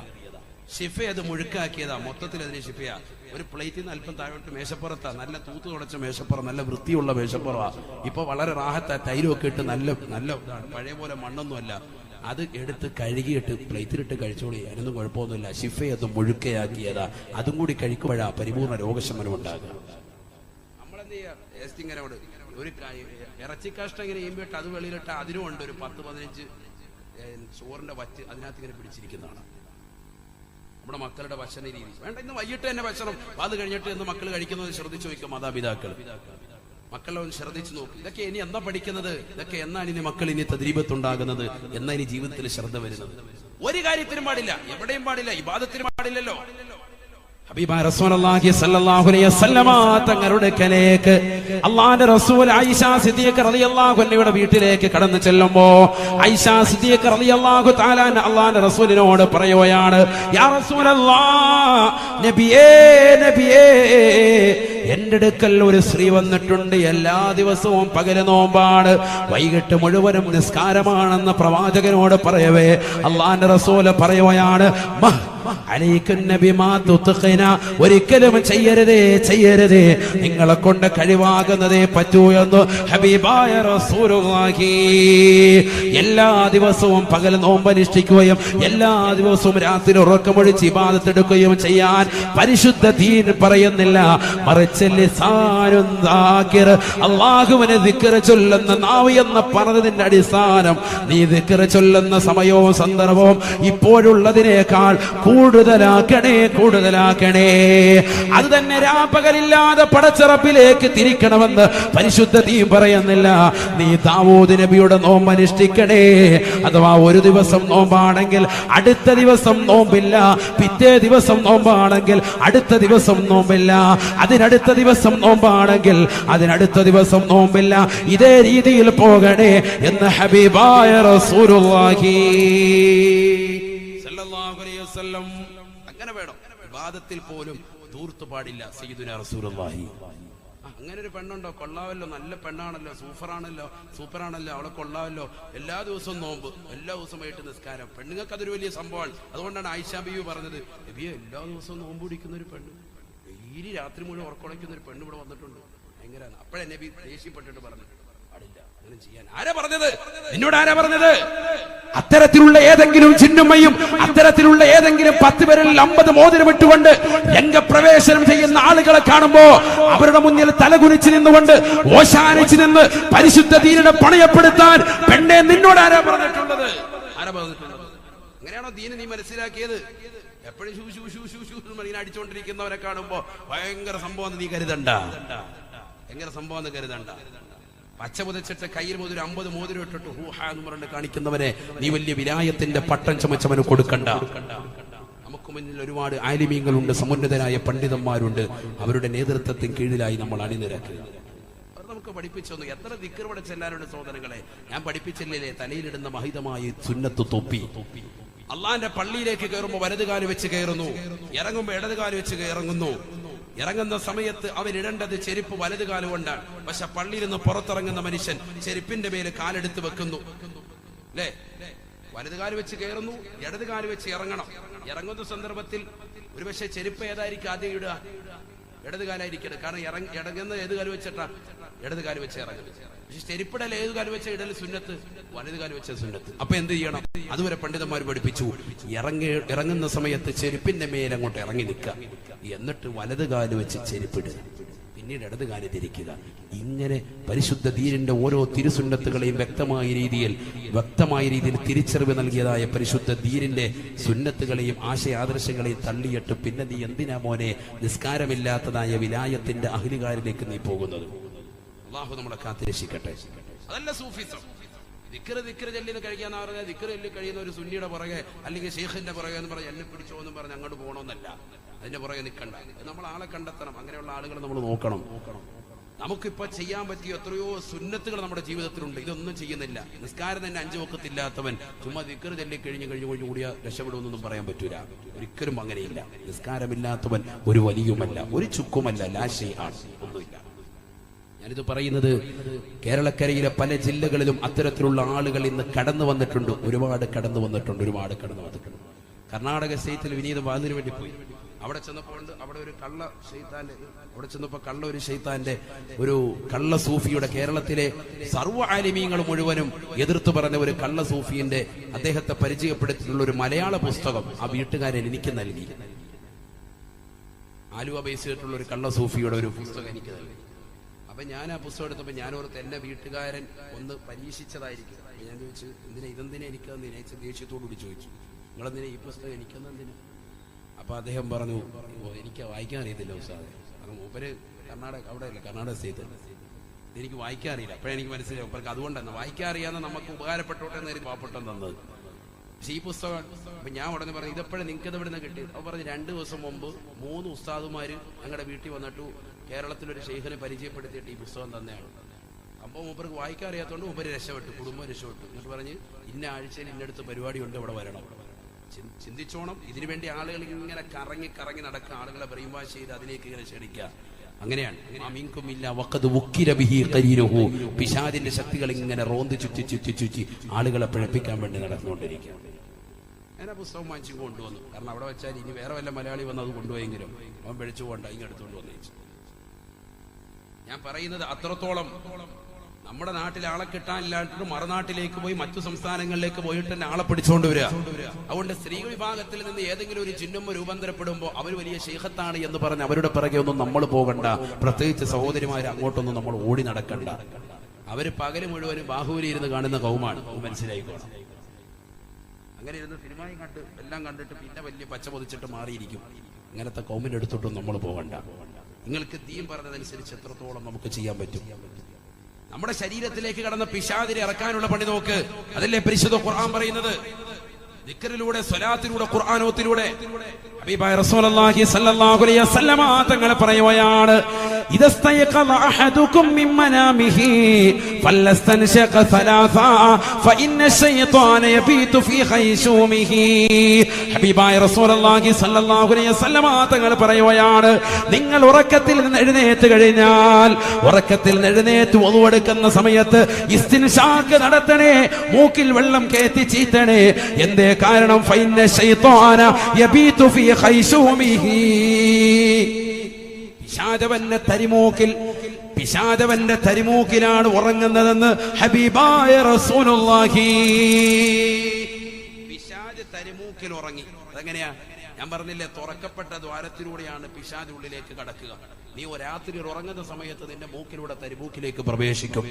ഷിഫ അത് മുഴുക്കാക്കിയതാ. മൊത്തത്തിൽ അതിന് ഷിഫയാ. ഒരു പ്ലേറ്റിൽ നിന്ന് അല്പം താഴോട്ട് മേശപ്പുറത്താ, നല്ല തൂത്ത് തുടച്ച മേശപ്പുറം, നല്ല വൃത്തിയുള്ള മേശപ്പുറമാ. ഇപ്പൊ വളരെ റാഹത്താ, തൈരൊക്കെ ഇട്ട് നല്ല പഴയ പോലെ മണ്ണൊന്നുമല്ല. അത് എടുത്ത് കഴുകിയിട്ട് പ്ലേറ്റിലിട്ട് കഴിച്ചോളി, അതിനൊന്നും കുഴപ്പമൊന്നുമില്ല. ഷിഫ അത് മുഴുക്കയാക്കിയതാ. അതും കൂടി കഴിക്കുമ്പോഴാ പരിപൂർണ്ണ രോഗശമനം ഉണ്ടാകുക. ടേസ്റ്റ് ഇങ്ങനെ ഒരു ഇറച്ചി കഷ്ടം ഇങ്ങനെ ചെയ്യുമ്പോട്ട് അത് വെളിയിലിട്ട് അതിനുമുണ്ട് ഒരു 10-15 ചോറിന്റെ വറ്റ് അതിനകത്ത് ഇങ്ങനെ പിടിച്ചിരിക്കുന്നതാണ് നമ്മുടെ മക്കളുടെ ഭക്ഷണ രീതി. വേണ്ട, ഇന്ന് വൈകിട്ട് തന്നെ ഭക്ഷണം അത് കഴിഞ്ഞിട്ട് എന്ന് മക്കൾ കഴിക്കുന്നത് ശ്രദ്ധിച്ചു നോക്കുക. മാതാപിതാക്കൾ മക്കളെ ഒന്ന് ശ്രദ്ധിച്ചു നോക്കും. ഇതൊക്കെ ഇനി എന്നാ പഠിക്കുന്നത്? ഇതൊക്കെ എന്നാണ് ഇനി മക്കൾ ഇനി തദ്രീബത്തുണ്ടാകുന്നത്? എന്നാ ഇനി ജീവിതത്തിൽ ശ്രദ്ധ വരുന്നത്? ഒരു കാര്യത്തിനും പാടില്ല, എവിടെയും പാടില്ല, ഇബാദത്തിനും പാടില്ലല്ലോ. ഹബീബായ റസൂലുള്ളാഹി സ്വല്ലല്ലാഹു അലൈഹി വസല്ലമ തങ്ങളുടെ കലേക്ക് അല്ലാഹുവിന്റെ റസൂൽ ആയിഷ സിദ്ദീഖ റളിയല്ലാഹു അൻഹയുടെ വീട്ടിലേക്ക് കടന്നു ചെല്ലുമ്പോ ആയിഷ സിദ്ദീഖ റളിയല്ലാഹു തആല അല്ലാഹുവിന്റെ റസൂലിനോട് പറയുകയാണ്, യാ റസൂലല്ലാഹ്, നബിയേ നബിയേ, എന്റെ അടുക്കൽ ഒരു സ്ത്രീ വന്നിട്ടുണ്ട്. എല്ലാ ദിവസവും പകല് നോമ്പാണ്, വൈകിട്ട് മുഴുവനും നിസ്കാരമാണെന്ന് പ്രവാചകനോട് പറയവേ അല്ലാഹുവിന്റെ റസൂൽ പറയുകയാണ്, ഒരിക്കലും ചെയ്യരുതേ ചെയ്യരുതേ, നിങ്ങളെ കൊണ്ട് കഴിവാകുന്നതേ പറ്റൂ എന്ന് ഹബീബായ റസൂലുള്ളാഹി. എല്ലാ ദിവസവും പകൽ നോമ്പനുഷ്ഠിക്കുകയും എല്ലാ ദിവസവും രാത്രി ഉറക്കമൊഴിച്ച് ഇബാദത്ത് എടുക്കുകയും ചെയ്യാൻ പരിശുദ്ധ ദീൻ പറയുന്നില്ല. മറിച്ച് ലിസാനുൻ ദാകിർ, അല്ലാഹുവിനെ ദിക്ർ ചൊല്ലുന്ന നാവ് എന്ന് പറഞ്ഞതിന്റെ അടിസ്ഥാനം നീ ദിക്ർ ചൊല്ലുന്ന സമയവും സന്ദർഭവും ഇപ്പോഴുള്ളതിനേക്കാൾ കൂടുതലാക്കണേ കൂടുതലാക്കണേ. അത് തന്നെ രാപ്പകലില്ലാതെ പടച്ചറപ്പിലേക്ക് തിരിക്കണമെന്ന് പരിശുദ്ധ ദീൻ പറയുന്നില്ല. നീ ദാവൂദ് നബിയുടെ നോമ്പ് അനുഷ്ഠിക്കണേ. അഥവാ ഒരു ദിവസം നോമ്പാണെങ്കിൽ അടുത്ത ദിവസം നോമ്പില്ല, പിറ്റേ ദിവസം നോമ്പാണെങ്കിൽ അടുത്ത ദിവസം നോമ്പില്ല, അതിനടുത്ത ദിവസം നോമ്പാണെങ്കിൽ അതിനടുത്ത ദിവസം നോമ്പില്ല. ഇതേ രീതിയിൽ പോകണേ എന്ന് ഹബീബായ റസൂലുള്ളാഹി സല്ലല്ലാഹു അലൈഹി വസല്ലം. അങ്ങനെ വേണം. ഇബാദത്തിൽ പോലും ദൂർത്ത് പാടില്ല. സയ്യിദുനാ റസൂലുള്ളാഹി. അങ്ങനെ ഒരു പെണ്ണുണ്ടോ? കൊള്ളാവല്ലോ, നല്ല പെണ്ണാണല്ലോ, സൂപ്പറാണല്ലോ, അവളെ കൊള്ളാവല്ലോ. എല്ലാ ദിവസവും നോമ്പ്, എല്ലാ ദിവസവും വൈകിട്ട് നിസ്കാരം. പെണ്ണുങ്ങൾക്ക് അതൊരു വലിയ സംഭവമാണ്. അതുകൊണ്ടാണ് ആയിഷ ബീവി പറഞ്ഞത്, നബിയെ എല്ലാ ദിവസവും നോമ്പ് പിടിക്കുന്ന ഒരു പെണ്ണ്, ഡെയിലി രാത്രി മുഴുവൻ ഉറക്കുളയ്ക്കുന്ന ഒരു പെണ്ണ് ഇവിടെ വന്നിട്ടുണ്ട്. ഭയങ്കരമാണ്. അപ്പോഴേ നബി ദേഷ്യപ്പെട്ടിട്ട് പറഞ്ഞു, പാടില്ല അങ്ങനെ ചെയ്യാൻ. ആരാ പറഞ്ഞത്? എന്നോട് ആരാ പറഞ്ഞത്? അത്തരത്തിലുള്ള ഏതെങ്കിലും ചിന്നുമ്മയും അത്തരത്തിലുള്ള ഏതെങ്കിലും 10 പേരിൽ 50 മോതിരം ഇട്ടുകൊണ്ട് രംഗപ്രവേശനം ചെയ്യുന്ന ആളുകളെ കാണുമ്പോ അവരുടെ മുന്നിൽ തലകുനിച്ച് നിന്നുകൊണ്ട് ഓശാനിച്ച് നിന്ന് പരിശുദ്ധ ദീനിനെ പണയപ്പെടുത്താൻ പെണ്ണെ നിന്നോട് ആരാ പറഞ്ഞിട്ടുള്ളത്? ആരാ പറഞ്ഞിട്ടുള്ളത്? അങ്ങനെയാണോ ദീന് നീ മനസ്സിലാക്കിയത്? എപ്പോഴും ഇങ്ങനെ അടിച്ചുകൊണ്ടിരിക്കുന്നവരെ കാണുമ്പോ ഭയങ്കര സംഭവം നീ കരുതണ്ട, ഭയങ്കര സംഭവം കരുതണ്ട. പച്ച പുതച്ചിട്ട് കയ്യിൽ മുതൽ 50 മോതിരം ഇട്ടിട്ട് ഹൂഹ എന്ന് പറഞ്ഞ് കാണിക്കുന്നവരെ നീ വലിയ വിലായത്തിന്റെ പട്ടം ചുമച്ചവന് കൊടുക്കണ്ട. നമുക്ക് മുന്നിൽ ഒരുപാട് ആലിമീങ്ങളുണ്ട്, സമുന്നതരായ പണ്ഡിതന്മാരുണ്ട്. അവരുടെ നേതൃത്വത്തിന് കീഴിലായി നമ്മൾ അണിനിരക്കുക. അവർ നമുക്ക് പഠിപ്പിച്ചൊന്നു. എത്ര ദിക്ർ ഇവിടെ ചെല്ലാനുണ്ട് സഹോദരങ്ങളെ. ഞാൻ പഠിപ്പിച്ചില്ലേ തലയിലിടുന്ന മഹിതമായ സുന്നത്ത് തൊപ്പി. അള്ളാന്റെ പള്ളിയിലേക്ക് കയറുമ്പോ വലതുകാല് വെച്ച് കയറുന്നു, ഇറങ്ങുമ്പോ ഇടതുകാല് വെച്ച് ഇറങ്ങുന്നു. ഇറങ്ങുന്ന സമയത്ത് അവരിടേണ്ടത് ചെരുപ്പ് വലതുകാല് കൊണ്ടാണ്. പക്ഷെ പള്ളിയിൽ നിന്ന് പുറത്തിറങ്ങുന്ന മനുഷ്യൻ ചെരുപ്പിന്റെ മേല് കാലെടുത്ത് വെക്കുന്നു. അല്ലേ? വലതുകാല് വെച്ച് കയറുന്നു, ഇടതുകാല് വെച്ച് ഇറങ്ങണം. ഇറങ്ങുന്ന സന്ദർഭത്തിൽ ഒരുപക്ഷെ ചെരുപ്പ് ഏതായിരിക്കും ആദ്യം ഇടുക? ഇടതുകാലായിരിക്കണം. കാരണം ഇറങ്ങുന്ന ഏതുകാല് വെച്ചിട്ടാ? ഇടതുകാല് വെച്ച് ഇറങ്ങുന്നത്. പക്ഷെ ചെരുപ്പിടൽ ഏതുകാല് വെച്ച ഇടൽ സുന്നത്ത്, വലതുകാല് വെച്ച സുന്നത്ത്. അപ്പൊ എന്ത് ചെയ്യണം? അതുവരെ പണ്ഡിതന്മാർ പഠിപ്പിച്ചു, ഇറങ്ങുന്ന സമയത്ത് ചെരുപ്പിന്റെ മേലങ്ങോട്ട് ഇറങ്ങി നിൽക്കുക, എന്നിട്ട് വലതുകാല് വെച്ച് ചെരുപ്പിടുക, പിന്നീട് ഇടതുകാല് തിരിക്കുക. ഇങ്ങനെ പരിശുദ്ധ ദീനിന്റെ ഓരോ തിരുസുന്നത്തുകളെയും വ്യക്തമായ രീതിയിൽ തിരിച്ചറിവ് നൽകിയതായ പരിശുദ്ധ ദീനിന്റെ സുന്നത്തുകളെയും ആശയാദർശങ്ങളെയും തള്ളിയിട്ട് പിന്നെ നീ എന്തിനാ മോനെ നിസ്കാരമില്ലാത്തതായ വിലായത്തിന്റെ അഹ്ലുകാരിലേക്ക് നീ പോകുന്നത്? അല്ലാഹു നമ്മളെ കാത്തിരക്ഷിക്കട്ടെ. അതല്ല സൂഫിസം. ദിക്ർ ചെല്ലിന്ന് കഴിക്കാന്ന് പറഞ്ഞാൽ ദിക്ർ ചൊല്ലി കഴിയുന്ന ഒരു സുന്നിയുടെ പുറകെ അല്ലെങ്കിൽ ഷെയ്ഖിന്റെ പുറകെ എന്ന് പറഞ്ഞ് എന്നെ പിടിച്ചോ എന്ന് പറഞ്ഞ് അങ്ങോട്ട് പോകണമെന്നല്ല. അതിന്റെ പുറകെ നിൽക്കണ്ട. നമ്മൾ ആളെ കണ്ടെത്തണം. അങ്ങനെയുള്ള ആളുകളെ നമ്മൾ നോക്കണം. നമുക്കിപ്പോ ചെയ്യാൻ പറ്റിയ എത്രയോ സുന്നത്തുകൾ നമ്മുടെ ജീവിതത്തിലുണ്ട്. ഇതൊന്നും ചെയ്യുന്നില്ല. നിസ്കാരം തന്നെ 5 വഖത്തില്ലാത്തവൻ ചുമ്മാ ദിക്ർ ചൊല്ലി കഴിഞ്ഞ് കൂടിയ രക്ഷപ്പെടുമെന്നൊന്നും പറയാൻ പറ്റൂല. ഒരിക്കലും അങ്ങനെയില്ല. നിസ്കാരമില്ലാത്തവൻ ഒരു വലിയുമല്ല, ഒരു ചുക്കുമല്ല, ലാശയാണ്, ഒന്നുമില്ല. ഞാനിത് പറയുന്നത് കേരളക്കരയിലെ പല ജില്ലകളിലും അത്തരത്തിലുള്ള ആളുകൾ ഇന്ന് കടന്നു വന്നിട്ടുണ്ട്. ഒരുപാട് കടന്നു വന്നിട്ടുണ്ട്. കർണാടക സ്റ്റേറ്റിൽ വിനീത വാതിന് വേണ്ടി പോയി. അവിടെ ചെന്നപ്പോൾ അവിടെ ഒരു ഷെയ്ത്താന്റെ ഒരു കള്ള സൂഫിയുടെ, കേരളത്തിലെ സർവ്വ ആലിമീങ്ങൾ മുഴുവനും എതിർത്തു പറഞ്ഞ ഒരു കള്ള സൂഫിന്റെ അദ്ദേഹത്തെ പരിചയപ്പെടുത്തിയിട്ടുള്ള ഒരു മലയാള പുസ്തകം ആ വീട്ടുകാരൻ എനിക്ക് നൽകി. ആലുവ ബേസ് ചെയ്തിട്ടുള്ള ഒരു കള്ള സൂഫിയുടെ ഒരു പുസ്തകം എനിക്ക് നൽകി. ആ അപ്പൊ ഞാൻ ആ പുസ്തകം എടുത്തപ്പോൾ ഞാൻ ഓർത്ത് എന്റെ വീട്ടുകാരൻ ഒന്ന് പരീക്ഷിച്ചതായിരിക്കും. ഞാൻ ചോദിച്ചു, ഇതെന്തിനാ എനിക്കതെന്ന് ഞാൻ ദേഷ്യത്തോടുകൂടി ചോദിച്ചു, നിങ്ങളെന്തിനാ ഈ പുസ്തകം എനിക്കെന്തിനാ? അപ്പൊ അദ്ദേഹം പറഞ്ഞു, എനിക്ക് വായിക്കാൻ അറിയത്തില്ല ഉസ്താദേ. കാരണം മൂപ്പര് കർണാടക സ്റ്റേറ്റ്, എനിക്ക് വായിക്കാൻ അറിയില്ല. അപ്പോഴെനിക്ക് മനസ്സിലായി മൂപ്പർക്ക് അതുകൊണ്ടാണ് വായിക്കാൻ അറിയാതെ നമുക്ക് ഉപകാരപ്പെട്ടോട്ടെ എന്നായിരുന്നു പാവപ്പെട്ടം തന്നത്. പക്ഷെ ഈ പുസ്തകം അപ്പൊ ഞാൻ ഉടനെ പറഞ്ഞു, ഇതെപ്പോഴും നിങ്ങൾക്ക് ഇത് ഇവിടുന്ന് കിട്ടി? അപ്പൊ പറഞ്ഞു 2 ദിവസം മുമ്പ് 3 ഉസ്താദുമാര് ഞങ്ങളുടെ വീട്ടിൽ വന്നിട്ട് കേരളത്തിലൊരു ഷെയ്ഖിനെ പരിചയപ്പെടുത്തിയിട്ട് ഈ പുസ്തകം തന്നെയാണ്. അപ്പോൾ മൂപ്പർക്ക് വായിക്കാൻ അറിയാത്തതുകൊണ്ട് മൂപ്പര് രക്ഷപ്പെട്ടു, കുടുംബം രക്ഷപ്പെട്ടു. എന്നിട്ട് പറഞ്ഞ് ഇന്ന ആഴ്ചയിൽ ഇന്നടുത്ത് പരിപാടിയുണ്ട്, ഇവിടെ വരണം. ചിന്തിച്ചോണം, ഇതിനുവേണ്ടി ആളുകൾ ഇങ്ങനെ കറങ്ങി കറങ്ങി നടക്കുക, ആളുകളെ ബ്രെയിൻവാഷ് ചെയ്ത് അതിലേക്ക് ഇങ്ങനെ ക്ഷണിക്കുക. അങ്ങനെയാണ് പിശാചിന്റെ ശക്തികൾ ഇങ്ങനെ റോന്തി ചുറ്റി ആളുകളെ പിഴപ്പിക്കാൻ വേണ്ടി നടന്നുകൊണ്ടിരിക്കുക. ഞാൻ ആ പുസ്തകം വാങ്ങിച്ചു കൊണ്ടുവന്നു. കാരണം അവിടെ വെച്ചാൽ ഇനി വേറെ വല്ല മലയാളി വന്ന് അത് കൊണ്ടുപോയെങ്കിലും അവൻ പിഴച്ചു പോകണ്ട, ഇങ്ങനെ എടുത്തുകൊണ്ട് വന്നു. ഞാൻ പറയുന്നത് അത്രത്തോളം നമ്മുടെ നാട്ടിൽ ആളെ കിട്ടാനില്ലാണ്ട് മറുനാട്ടിലേക്ക് പോയി മറ്റു സംസ്ഥാനങ്ങളിലേക്ക് പോയിട്ട് തന്നെ ആളെ പിടിച്ചുകൊണ്ട് വരിക. അതുകൊണ്ട് സ്ത്രീ വിഭാഗത്തിൽ നിന്ന് ഏതെങ്കിലും ഒരു ചിഹ്നം രൂപാന്തരപ്പെടുമ്പോൾ അവർ വലിയ ശൈഖത്താണ് എന്ന് പറഞ്ഞ് അവരുടെ പിറകെ ഒന്നും നമ്മൾ പോകണ്ട. പ്രത്യേകിച്ച് സഹോദരിമാർ അങ്ങോട്ടൊന്നും നമ്മൾ ഓടി നടക്കണ്ട. അവര് പകല് മുഴുവനും ബാഹുബലി ഇരുന്ന് കാണുന്ന കൗമാണ്, മനസ്സിലായിക്കോണം. അങ്ങനെ ഇരുന്ന് സിനിമയും കണ്ട് എല്ലാം കണ്ടിട്ട് പിന്നെ വലിയ പച്ച പൊതിച്ചിട്ട് മാറിയിരിക്കും. അങ്ങനത്തെ കൗമിന്റെ അടുത്തോട്ടും നമ്മൾ പോകണ്ട. നിങ്ങൾക്ക് ദീൻ പറഞ്ഞതനുസരിച്ച് എത്രത്തോളം നമുക്ക് ചെയ്യാൻ പറ്റും. നമ്മുടെ ശരീരത്തിലേക്ക് കടന്ന പിശാചിനെ ഇറക്കാനുള്ള പണി നോക്ക്. അതല്ലേ പരിശുദ്ധ ഖുർആൻ പറയുന്നത്. ദിക്റിലൂടെ, സ്വലാത്തിലൂടെ, ഖുർആനോത്തിലൂടെ ഹബീബായ റസൂലുള്ളാഹി സ്വല്ലല്ലാഹു അലൈഹി വസല്ലമ തങ്ങൾ പറയുകയാണ്, ഇദസ്തയഖദ അഹദുകും മിൻ മനാമിഹി ഫലസ്തൻശഖ സലാസ ഫഇന്ന ശൈത്വാന യബീതു ഫീ ഖൈശൂമിഹി. ഹബീബായ റസൂലുള്ളാഹി സ്വല്ലല്ലാഹു അലൈഹി വസല്ലമ തങ്ങൾ പറയുകയാണ്, നിങ്ങൾ ഉറക്കത്തിൽ നിന്ന് എഴുന്നേറ്റ് കഴിഞ്ഞാൽ, ഉറക്കത്തിൽ നിന്ന് എഴുന്നേറ്റ് wudu സമയത്ത് ഇസ്തിൻശാഖ് നടത്തണേ, മൂക്കിൽ വെള്ളം കയറ്റി ചീറ്റണേ. എന്തേ കാരണം? ഫഇന്ന ശൈത്വാന യബീതു ഫീ ഖൈശൂമിഹി. പിശാചവന്റെ തരിമൂക്കിലാണ് ഉറങ്ങുന്നതെന്ന് ഹബീബായ റസൂലുള്ളാഹി. പിശാച് തരിമൂക്കിൽ ഉറങ്ങി. അതെങ്ങനെയാ? ഞാൻ പറഞ്ഞില്ലേ, തുറക്കപ്പെട്ട ദ്വാരത്തിലൂടെയാണ് പിശാച് ഉള്ളിലേക്ക് കടക്കുക. നീ രാത്രി ഉറങ്ങുന്ന സമയത്ത് നിന്റെ മൂക്കിലൂടെ തരിമൂക്കിലേക്ക് പ്രവേശിക്കും.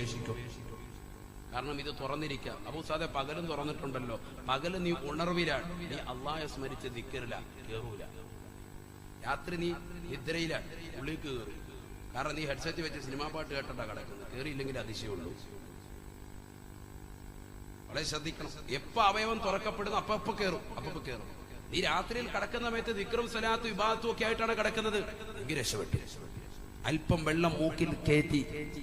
കാരണം ഇത് തുറന്നിരിക്കുക. അബൂ ഉസ്താദേ, പകലും തുറന്നിട്ടുണ്ടല്ലോ. പകല് നീ ഉണർവിലാണ്, നീ അള്ളാഹെ സ്മരിച്ച് ദിക്റില്ല, കേറൂല. രാത്രി നീ നിദ്രയിലാണ്, ഉള്ളിലേക്ക് കയറും. കാരണം നീ ഹെഡ്സെറ്റ് വെച്ച് സിനിമാ പാട്ട് കേട്ടിട്ടാ കിടക്കുന്നത്. കയറിയില്ലെങ്കിൽ അതിശയമുള്ളൂ. വളരെ ശ്രദ്ധിക്കണം. എപ്പോ അവയവം തുറക്കപ്പെടുന്നു അപ്പൊ കയറും. നീ രാത്രിയിൽ കിടക്കുന്ന സമയത്ത് ദിക്റും സ്വലാത്തും ഇബാദത്തും ഒക്കെ ആയിട്ടാണ് കിടക്കുന്നത്, എങ്കിൽ രക്ഷപ്പെട്ടു. അല്പം വെള്ളം മൂക്കിൽ കയറ്റി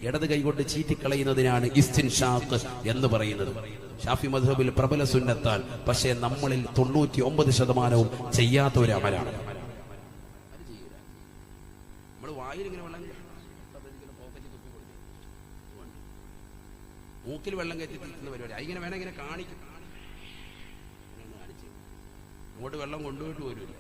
ഇടത് കൈകൊണ്ട് ചീറ്റിക്കളയുന്നതിനാണ് ഇസ്തിൻഷാഖ് എന്ന് പറയുന്നത്. ഷാഫി മദ്ഹബിൽ പ്രബല സുന്നത്താൽ. പക്ഷേ നമ്മളിൽ 99% ചെയ്യാത്ത ഒരു അമലാണ്. നമ്മൾ വായിലിങ്ങനെ വെള്ളം, മൂക്കിൽ വെള്ളം കയറ്റി തിരിക്കുന്ന പരിപാടി അതിങ്ങനെ വേണം, ഇങ്ങനെ കാണിക്കും. അങ്ങോട്ട് വെള്ളം കൊണ്ടുപോയിട്ട് പോരുമില്ല.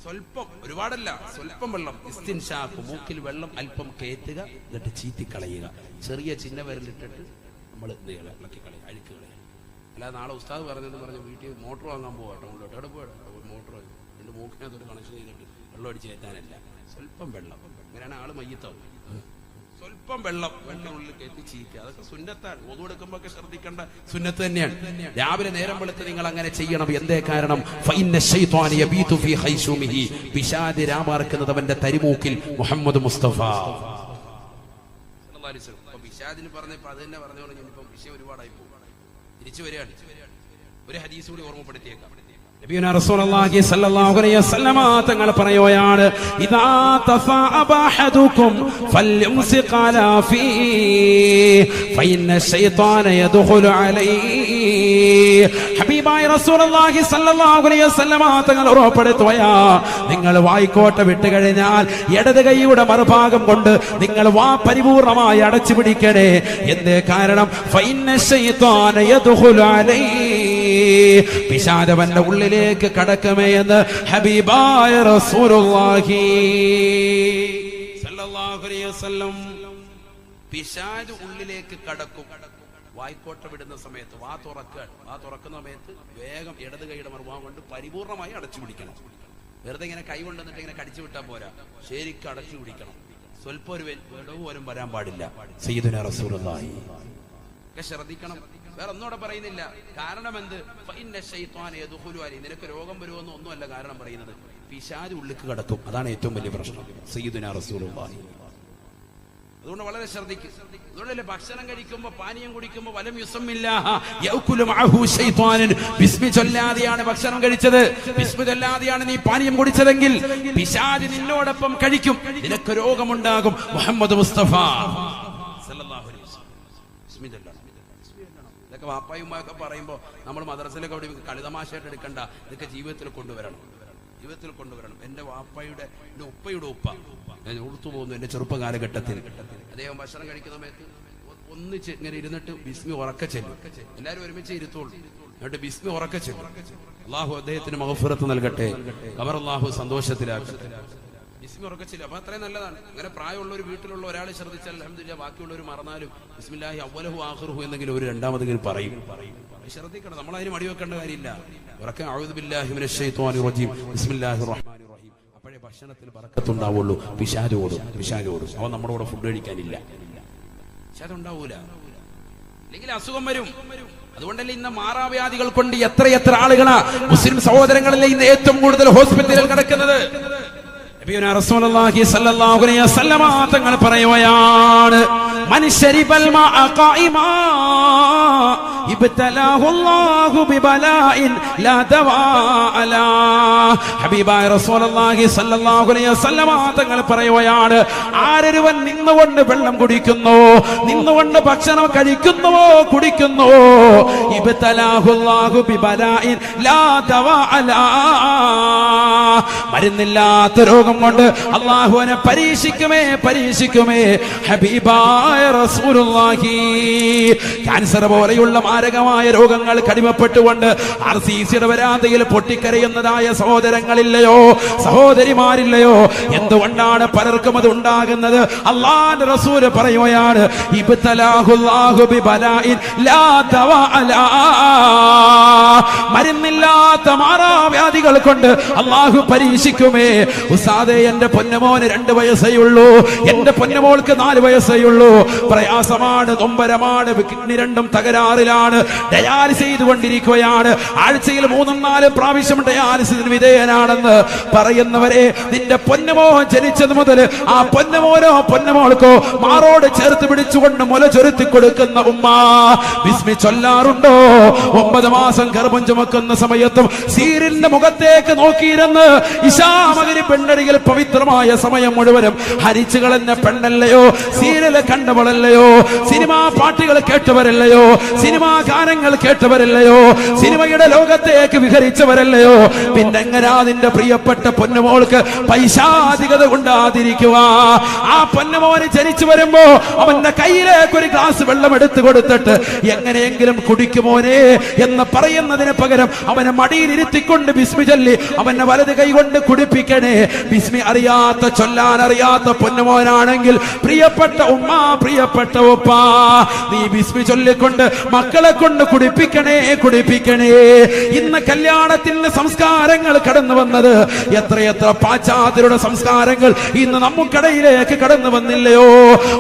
സ്വല്പം, ഒരുപാടല്ല, സ്വല്പം വെള്ളം. ഇസ്തിൻഷാഖ്, മൂക്കിൽ വെള്ളം അല്പം കയറ്റുക, എന്നിട്ട് ചീറ്റിക്കളയുക. ചെറിയ ചിന്ന വിരലിട്ടിട്ട് നമ്മൾ ഇളക്കി കളയുക, അഴുക്ക് കളയുക. അല്ലാതെ നാളെ ഉസ്താദ് പറഞ്ഞ് വീട്ടിൽ മോട്ടർ വാങ്ങാൻ പോകട്ടെ, എവിടെ പോകട്ടെ, മോട്ടർ എൻ്റെ മൂക്കിനകത്തൊരു കണക്ഷൻ ചെയ്തിട്ട് വെള്ളം അടിച്ച് കയറ്റാനല്ല. സ്വല്പം വെള്ളം, അങ്ങനെയാണ് ആള് മയ്യത്താവും. സ്വല്പം വെള്ളം വെള്ളത്തിനുള്ളിൽ കയറ്റി ചീറ്റുക. അതൊക്കെ സുന്നത്താണ്. wudu എടുക്കുമ്പോ ഒക്കെ ശ്രദ്ധിക്കേണ്ട സുന്നത്ത് തന്നെയാണ്. രാവിലെ നേരം വെളുത്ത് നിങ്ങൾ അങ്ങനെ ചെയ്യണം. എന്തേ കാരണം? ഫഇന്ന ശൈത്വാന യബീതു ഫീ ഖൈശൂമിഹി. പിശാച് രാമാർക്കുന്നത് അവന്റെ തരിമൂക്കിൽ. മുഹമ്മദ് മുസ്തഫ സല്ലല്ലാഹു അലൈഹി വസല്ലം. അപ്പോൾ പിശാചിന് പറഞ്ഞപ്പോൾ അത് തന്നെ പറഞ്ഞോളൂ. ഇനിയിപ്പം വിഷയം ഒരുപാടായി പോകും. തിരിച്ചു വരികയാണ്. ഒരു ഹദീസ് കൂടി ഓർമ്മപ്പെടുത്തിയേക്കാം. നബിയുനാ റസൂലുള്ളാഹി സ്വല്ലല്ലാഹു അലൈഹി വസല്ലമ തങ്ങൾ പറയുകയാണ്, ഇദാ തഫഅബ അഹദുകും ഫൽയുംസിഖ അലാ ഫീ ഫഇന്ന ശൈത്വാന യദ്ഖുലു അലൈഹി. ഹബീബായ റസൂലുള്ളാഹി സ്വല്ലല്ലാഹു അലൈഹി വസല്ലമ തങ്ങൾ ഉറപ്പെടുത്തുകയാ, നിങ്ങൾ വായ്ക്കോട്ട വിട്ടു കഴിഞ്ഞാൽ ഇടത് കൈയുടെ മറുഭാഗം കൊണ്ട് നിങ്ങൾ വാ പരിപൂർണമായി അടച്ചു പിടിക്കണേ. എന്തേ കാരണം? ഫഇന്ന ശൈത്വാന യദ്ഖുലു അലൈഹി. പിശാചവന്റെ ഉള്ളിലേക്ക് കടക്കുമേ എന്ന് ഹബീബായ റസൂലുള്ളാഹി സ്വല്ലല്ലാഹു അലൈഹി വസല്ലം. പിശാച് ഉള്ളിലേക്ക് കടക്കും. വായ്ക്കോട്ട വിടുന്ന സമയത്ത് വാ തുറക്കുന്ന സമയത്ത് വേഗം ഇടത് കൈയുടെ മറുഭാഗം കൊണ്ട് പരിപൂർണമായി അടച്ചു പിടിക്കണം. വെറുതെ ഇങ്ങനെ കൈ കൊണ്ടുവന്നിട്ട് ഇങ്ങനെ കടിച്ചു വിട്ടാൽ പോരാ, ശരിക്കും അടച്ചു പിടിക്കണം. സ്വല്പം ഒരു വിടവ് പോലും വരാൻ പാടില്ല. സയ്യിദുനാ റസൂലുള്ളാഹി ഒക്കെ ശ്രദ്ധിക്കണം. വേറെ ഒന്നുകൂടെ പറയുന്നില്ല. കാരണം എന്ത്? നിനക്ക് രോഗം വരുമെന്ന് ഒന്നുമല്ല കാരണം പറയുന്നത്. പിശാച് ഉള്ളിക്ക് കടക്കും. അതാണ് ഏറ്റവും വലിയ പ്രശ്നം. സയ്യിദുനാ റസൂലുള്ളാഹി. അതുകൊണ്ട് വളരെ ശ്രദ്ധിക്കും. അതുകൊണ്ടല്ലേ ഭക്ഷണം കഴിക്കുമ്പോ പാനീയം കുടിക്കുമ്പോ വലം യുസമ്മില്ലാഹ യഅകുലു മഅഹു ശൈത്വാനൻ, ബിസ്മി ചൊല്ലാതെയാണ് ഭക്ഷണം കഴിച്ചത്, ബിസ്മി ചൊല്ലാതെയാണ് നീ പാനീയം കുടിച്ചതെങ്കിൽ പിശാച് നിന്നോടൊപ്പം കഴിക്കും, നിനക്ക് രോഗമുണ്ടാകും. മുഹമ്മദ് മുസ്തഫ സല്ലല്ലാഹു അലൈഹി വസല്ലം ബിസ്മി ചൊല്ലണം. ഇതൊക്കെ വാപ്പായും ഉമ്മയൊക്കെ പറയുമ്പോ നമ്മൾ മദ്രസയിലൊക്കെ അവിടെ കളിതമാശയായിട്ട് എടുക്കണ്ട. ഇതൊക്കെ ജീവിതത്തിൽ കൊണ്ടുവരണം. എന്റെ വാപ്പയുടെ, എന്റെ ഉപ്പയുടെ ഉപ്പ, ഞാൻ ഓർത്തു പോകുന്നു എന്റെ ചെറുപ്പ കാലഘട്ടത്തിൽ. അദ്ദേഹം ഭക്ഷണം കഴിക്കുന്ന സമയത്ത് ഒന്നിച്ച് ഇങ്ങനെ ഇരുന്നിട്ട് ബിസ്മി ഉറക്ക ചെല്ലും. എല്ലാവരും ഒരുമിച്ച് ഇരുത്തോളൂ. എന്നിട്ട് ബിസ്മി ഉറക്ക ചെല്ലും. അള്ളാഹു അദ്ദേഹത്തിന് മഗ്ഫിറത്ത് നൽകട്ടെ, ഖബർ അള്ളാഹു സന്തോഷത്തിലാക്കട്ടെ. ബിസ്മി ഉറക്ക ചെല്ലും. അപ്പൊ അത്രയും നല്ലതാണ്. അങ്ങനെ പ്രായമുള്ള ഒരു വീട്ടിലുള്ള ഒരാൾ ശ്രദ്ധിച്ചാൽ അൽഹംദുലില്ലാഹ് ബാക്കിയുള്ളവർ മറന്നാലും ബിസ്മില്ലാഹി അവ്വലഹു ആഖിറുഹു എന്നെങ്കിലും ഒരു രണ്ടാമതെങ്കിലും പറയും. ശ്രദ്ധിക്കണം. നമ്മൾ അതിന് മടിവെക്കേണ്ട കാര്യമില്ല. അഊദു ബില്ലാഹി മിനശ് ശൈത്വാനിർ റജീം ബിസ്മില്ലാഹിർ റഹ്മാനിർ റഹീം. അപ്പോഴേ ഭക്ഷണത്തിൽ ബറക്കത്തുണ്ടാവുള്ളൂ. പിശാചോടും. അവൻ നമ്മുടെ കൂടെ ഫുഡ് കഴിക്കാനില്ല. പിശാചുണ്ടാവൂല, അല്ലെങ്കിൽ അസുഖം വരും. അതുകൊണ്ടല്ലേ ഇന്ന് മാറാവ്യാധികൾ കൊണ്ട് എത്ര ആളുകളാ മുസ്ലിം സഹോദരങ്ങളിലെ ഇന്ന് ഏറ്റവും കൂടുതൽ ഹോസ്പിറ്റലിൽ കിടക്കുന്നത്. നബിയുനാ റസൂലുള്ളാഹി സ്വല്ലല്ലാഹു അലൈഹി വസല്ലമ തങ്ങൾ പറയുകയാണ്, മൻ ശരിബൽ മാഅ ഖായിമാ ഇബ്തലാഹു അല്ലാഹു ബിബലാഇൻ ലാ ദവാഅ ലാ. ഹബീബായ റസൂലുള്ളാഹി സ്വല്ലല്ലാഹു അലൈഹി വസല്ലമ തങ്ങൾ പറയുകയാണ്, ആരൊരുവൻ നിന്നുകൊണ്ട് വെള്ളം കുടിക്കുന്നു, നിന്നുകൊണ്ട് ഭക്ഷണം കഴിക്കുന്നുവോ കുടിക്കുന്നുവോ, ഇബ്തലാഹു അല്ലാഹു ബിബലാഇൻ ലാ ദവാഅ ലാ. മരുന്നില്ലാത്ത രോഗം കൊണ്ട് അല്ലാഹുവിനെ പരീക്ഷിക്കുമേ. ഹബീബായ റസൂലുള്ളാഹി ക്യാൻസർ പോലെയുള്ള മാരകമായ രോഗങ്ങൾ കടിമപ്പെട്ടുകൊണ്ട് RCCയുടെ വരാന്തയിൽ പൊട്ടിക്കരയുന്നതായ സഹോദരങ്ങളില്ലയോ, സഹോദരിമാരില്ലയോ? എന്തുകൊണ്ടാണ് പലർക്കും അത് ഉണ്ടാകുന്നത്? അല്ലാഹുവിന്റെ റസൂല് പറയുകയാണ്, ഇബ്തലാഹുല്ലാഹു ബിബലാഇൻ ലാ ദവാഅ ലാ. മരുന്നില്ലാത്ത മാറാവ്യാധികൾ കൊണ്ട് അല്ലാഹു പരീക്ഷിക്കുമേ. ഉസ്താദേ, എന്റെ പൊന്നുമോന് 2 വയസ്സേ ഉള്ളൂ, എന്റെ പൊന്നുമോൾക്ക് 4 വയസ്സേ ഉള്ളൂ, പ്രയാസമാണ്, നൊമ്പരമാണ്, കിഡ്നി രണ്ടും തകരാറിലാണ്, ഡയാലിസ് ചെയ്തുകൊണ്ടിരിക്കുകയാണ്, ആഴ്ചയിൽ 3-4 പ്രാവശ്യം ഡയാലിസിന് വിധേയനാണെന്ന് പറയുന്നവരെ, നിന്റെ പൊന്നുമോൻ ജനിച്ചത് മുതൽ ആ പൊന്നുമോൾക്കോ മാറോട് ചേർത്ത് പിടിച്ചുകൊണ്ട് മുല ചൊരുത്തി കൊടുക്കുന്ന ഉമ്മ ബിസ്മി ചൊല്ലാറുണ്ടോ? 9 മാസം ഗർഭം ചുമക്കുന്ന സമയത്തും സീരിന്റെ മുഖത്തേക്ക് നോക്കിയിരുന്ന് ഇശാമഗരി പെണ്ണടിയിൽ പവിത്രമായ സമയം മുഴുവനും ഹരിച്ചു കളഞ്ഞ പെണ്ണല്ലയോ, സീരിയല് കണ്ടവളല്ലയോ, സിനിമാ പാട്ടുകൾ കേട്ടവരല്ലയോ, സിനിമാ ഗാനങ്ങൾ കേട്ടവരല്ലയോ, സിനിമയുടെ ലോകത്തേക്ക് വിഹരിച്ചവരല്ലയോ? പിന്നെങ്ങനാ നിന്റെ പ്രിയപ്പെട്ട പൊന്നുമോൾക്ക് പൈശാചികത കൊണ്ടാതിരിക്കുക? ആ പൊന്നുമോന് ജനിച്ചു വരുമ്പോ അവന്റെ കയ്യിലേക്ക് ഒരു ഗ്ലാസ് വെള്ളം എടുത്തു കൊടുത്തിട്ട് എങ്ങനെയെങ്കിലും കുടിക്കുമോനെ എന്ന് പറയുന്നതിന് പകരം അവനെ മടിയിലിരുത്തിക്കൊണ്ട് ബിസ്മി ചൊല്ലി അവന്റെ വലത് കൈ കൊണ്ട് കുടിപ്പിക്കണേ. ബിസ്മി അറിയാത്ത, ചൊല്ലാൻ അറിയാത്ത പൊന്നുമോനാണെങ്കിൽ പ്രിയപ്പെട്ട ഉമ്മ, പ്രിയപ്പെട്ട ഉപ്പ, നീ ബിസ്മി ചൊല്ലിക്കൊണ്ട് മക്കളെ കൊണ്ട് കുടിപ്പിക്കണേ. ഇന്ന് കല്യാണത്തിന് സംസ്കാരങ്ങൾ കടന്നു വന്നത്, എത്രയെത്ര പാശ്ചാത്യരുടെ സംസ്കാരങ്ങൾ ഇന്ന് നമുക്കിടയിലേക്ക് കടന്നു വന്നില്ലയോ?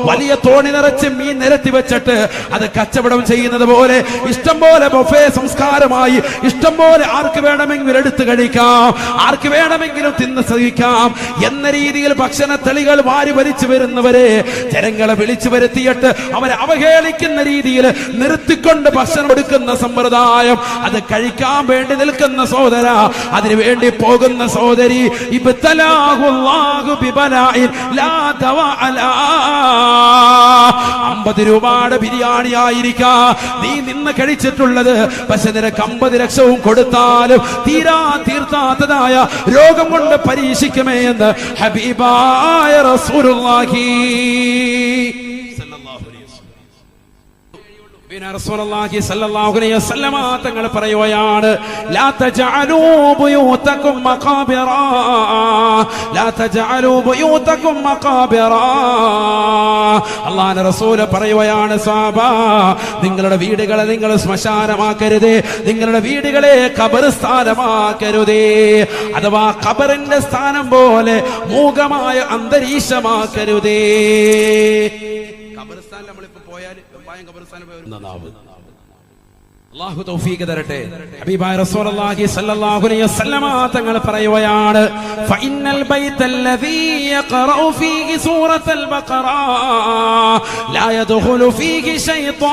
വലിയ തോണി നിറച്ച് മീൻ നിരത്തി വെച്ചിട്ട് അത് കച്ചവടം ചെയ്യുന്നത് പോലെ ഇഷ്ടം പോലെ ബൊഫേ സംസ്കാരമായി ഇഷ്ടം പോലെ ആർക്ക് വേണമെങ്കിലും എടുത്തു കഴിക്കാം, ആർക്ക് വേണമെങ്കിലും തിന്ന് സഹിക്കാം എന്ന രീതിയിൽ ഭക്ഷണ തെളികൾ വാരി വലിച്ചു വരുന്നവരെ ജനങ്ങളെ വിളിച്ചു വരുത്തിയിട്ട് അവരെ അവഹേളിക്കുന്ന രീതിയിൽ നിർത്തിക്കൊണ്ട് ഭക്ഷണം എടുക്കുന്ന സമ്പ്രദായം, അത് കഴിക്കാൻ വേണ്ടി നിൽക്കുന്ന സഹോദര, അതിനു വേണ്ടി പോകുന്ന സഹോദരി, ഇബ്തലാഹുല്ലാഹു ബിബലാഇൻ ലാ ദവാഅ ലാ. 50 രൂപയുടെ ബിരിയാണി ആയിരിക്കാം നീ നിന്ന് കഴിച്ചിട്ടുള്ളത്, പക്ഷെ നിനക്ക് 50 ലക്ഷവും കൊടുത്താലും തീർത്താത്തതായ രോഗം കൊണ്ട് പരീക്ഷിക്കുമേ എന്ന് ഹബീബായ റസൂലുള്ളാഹി റസൂലുള്ളാഹി സ്വല്ലല്ലാഹു അലൈഹി വസല്ലമ തങ്ങൾ പറയുകയാണ്, ലാ തജഅലൂ ബുയൂതകും മഖാബിറാ, ലാ തജഅലൂ ബുയൂതകും മഖാബിറാ. അള്ളാഹുവിന്റെ റസൂല് പറയുകയാണ്, സ്വഹാബാ, നിങ്ങളുടെ വീടുകളെ നിങ്ങൾ ശ്മശാനമാക്കരുതേ, നിങ്ങളുടെ വീടുകളെ ഖബർസ്ഥാനമാക്കരുതേ, അഥവാ ഖബറിന്റെ സ്ഥാനം പോലെ മൂകമായ അന്തരീക്ഷമാക്കരുതേ. ഖബർസ്ഥാനിൽ നമ്മളിപ്പോ പോയാൽ ഖബർസ്ഥാനിൽ പോയാൽ അല്ലാഹു തൗഫീഖ് തരട്ടെ. ഹബീബായ റസൂലുള്ളാഹി സ്വല്ലല്ലാഹു അലൈഹി വസല്ലമ തങ്ങൾ പറയുകയാണ്, ഫഇന്നൽ ബൈതല്ലദീ യഖറഉ ഫീഹി സൂറത്തുൽ ബഖറ ലാ യദ്ഖുലു ഫീഹി ശൈത്താൻ.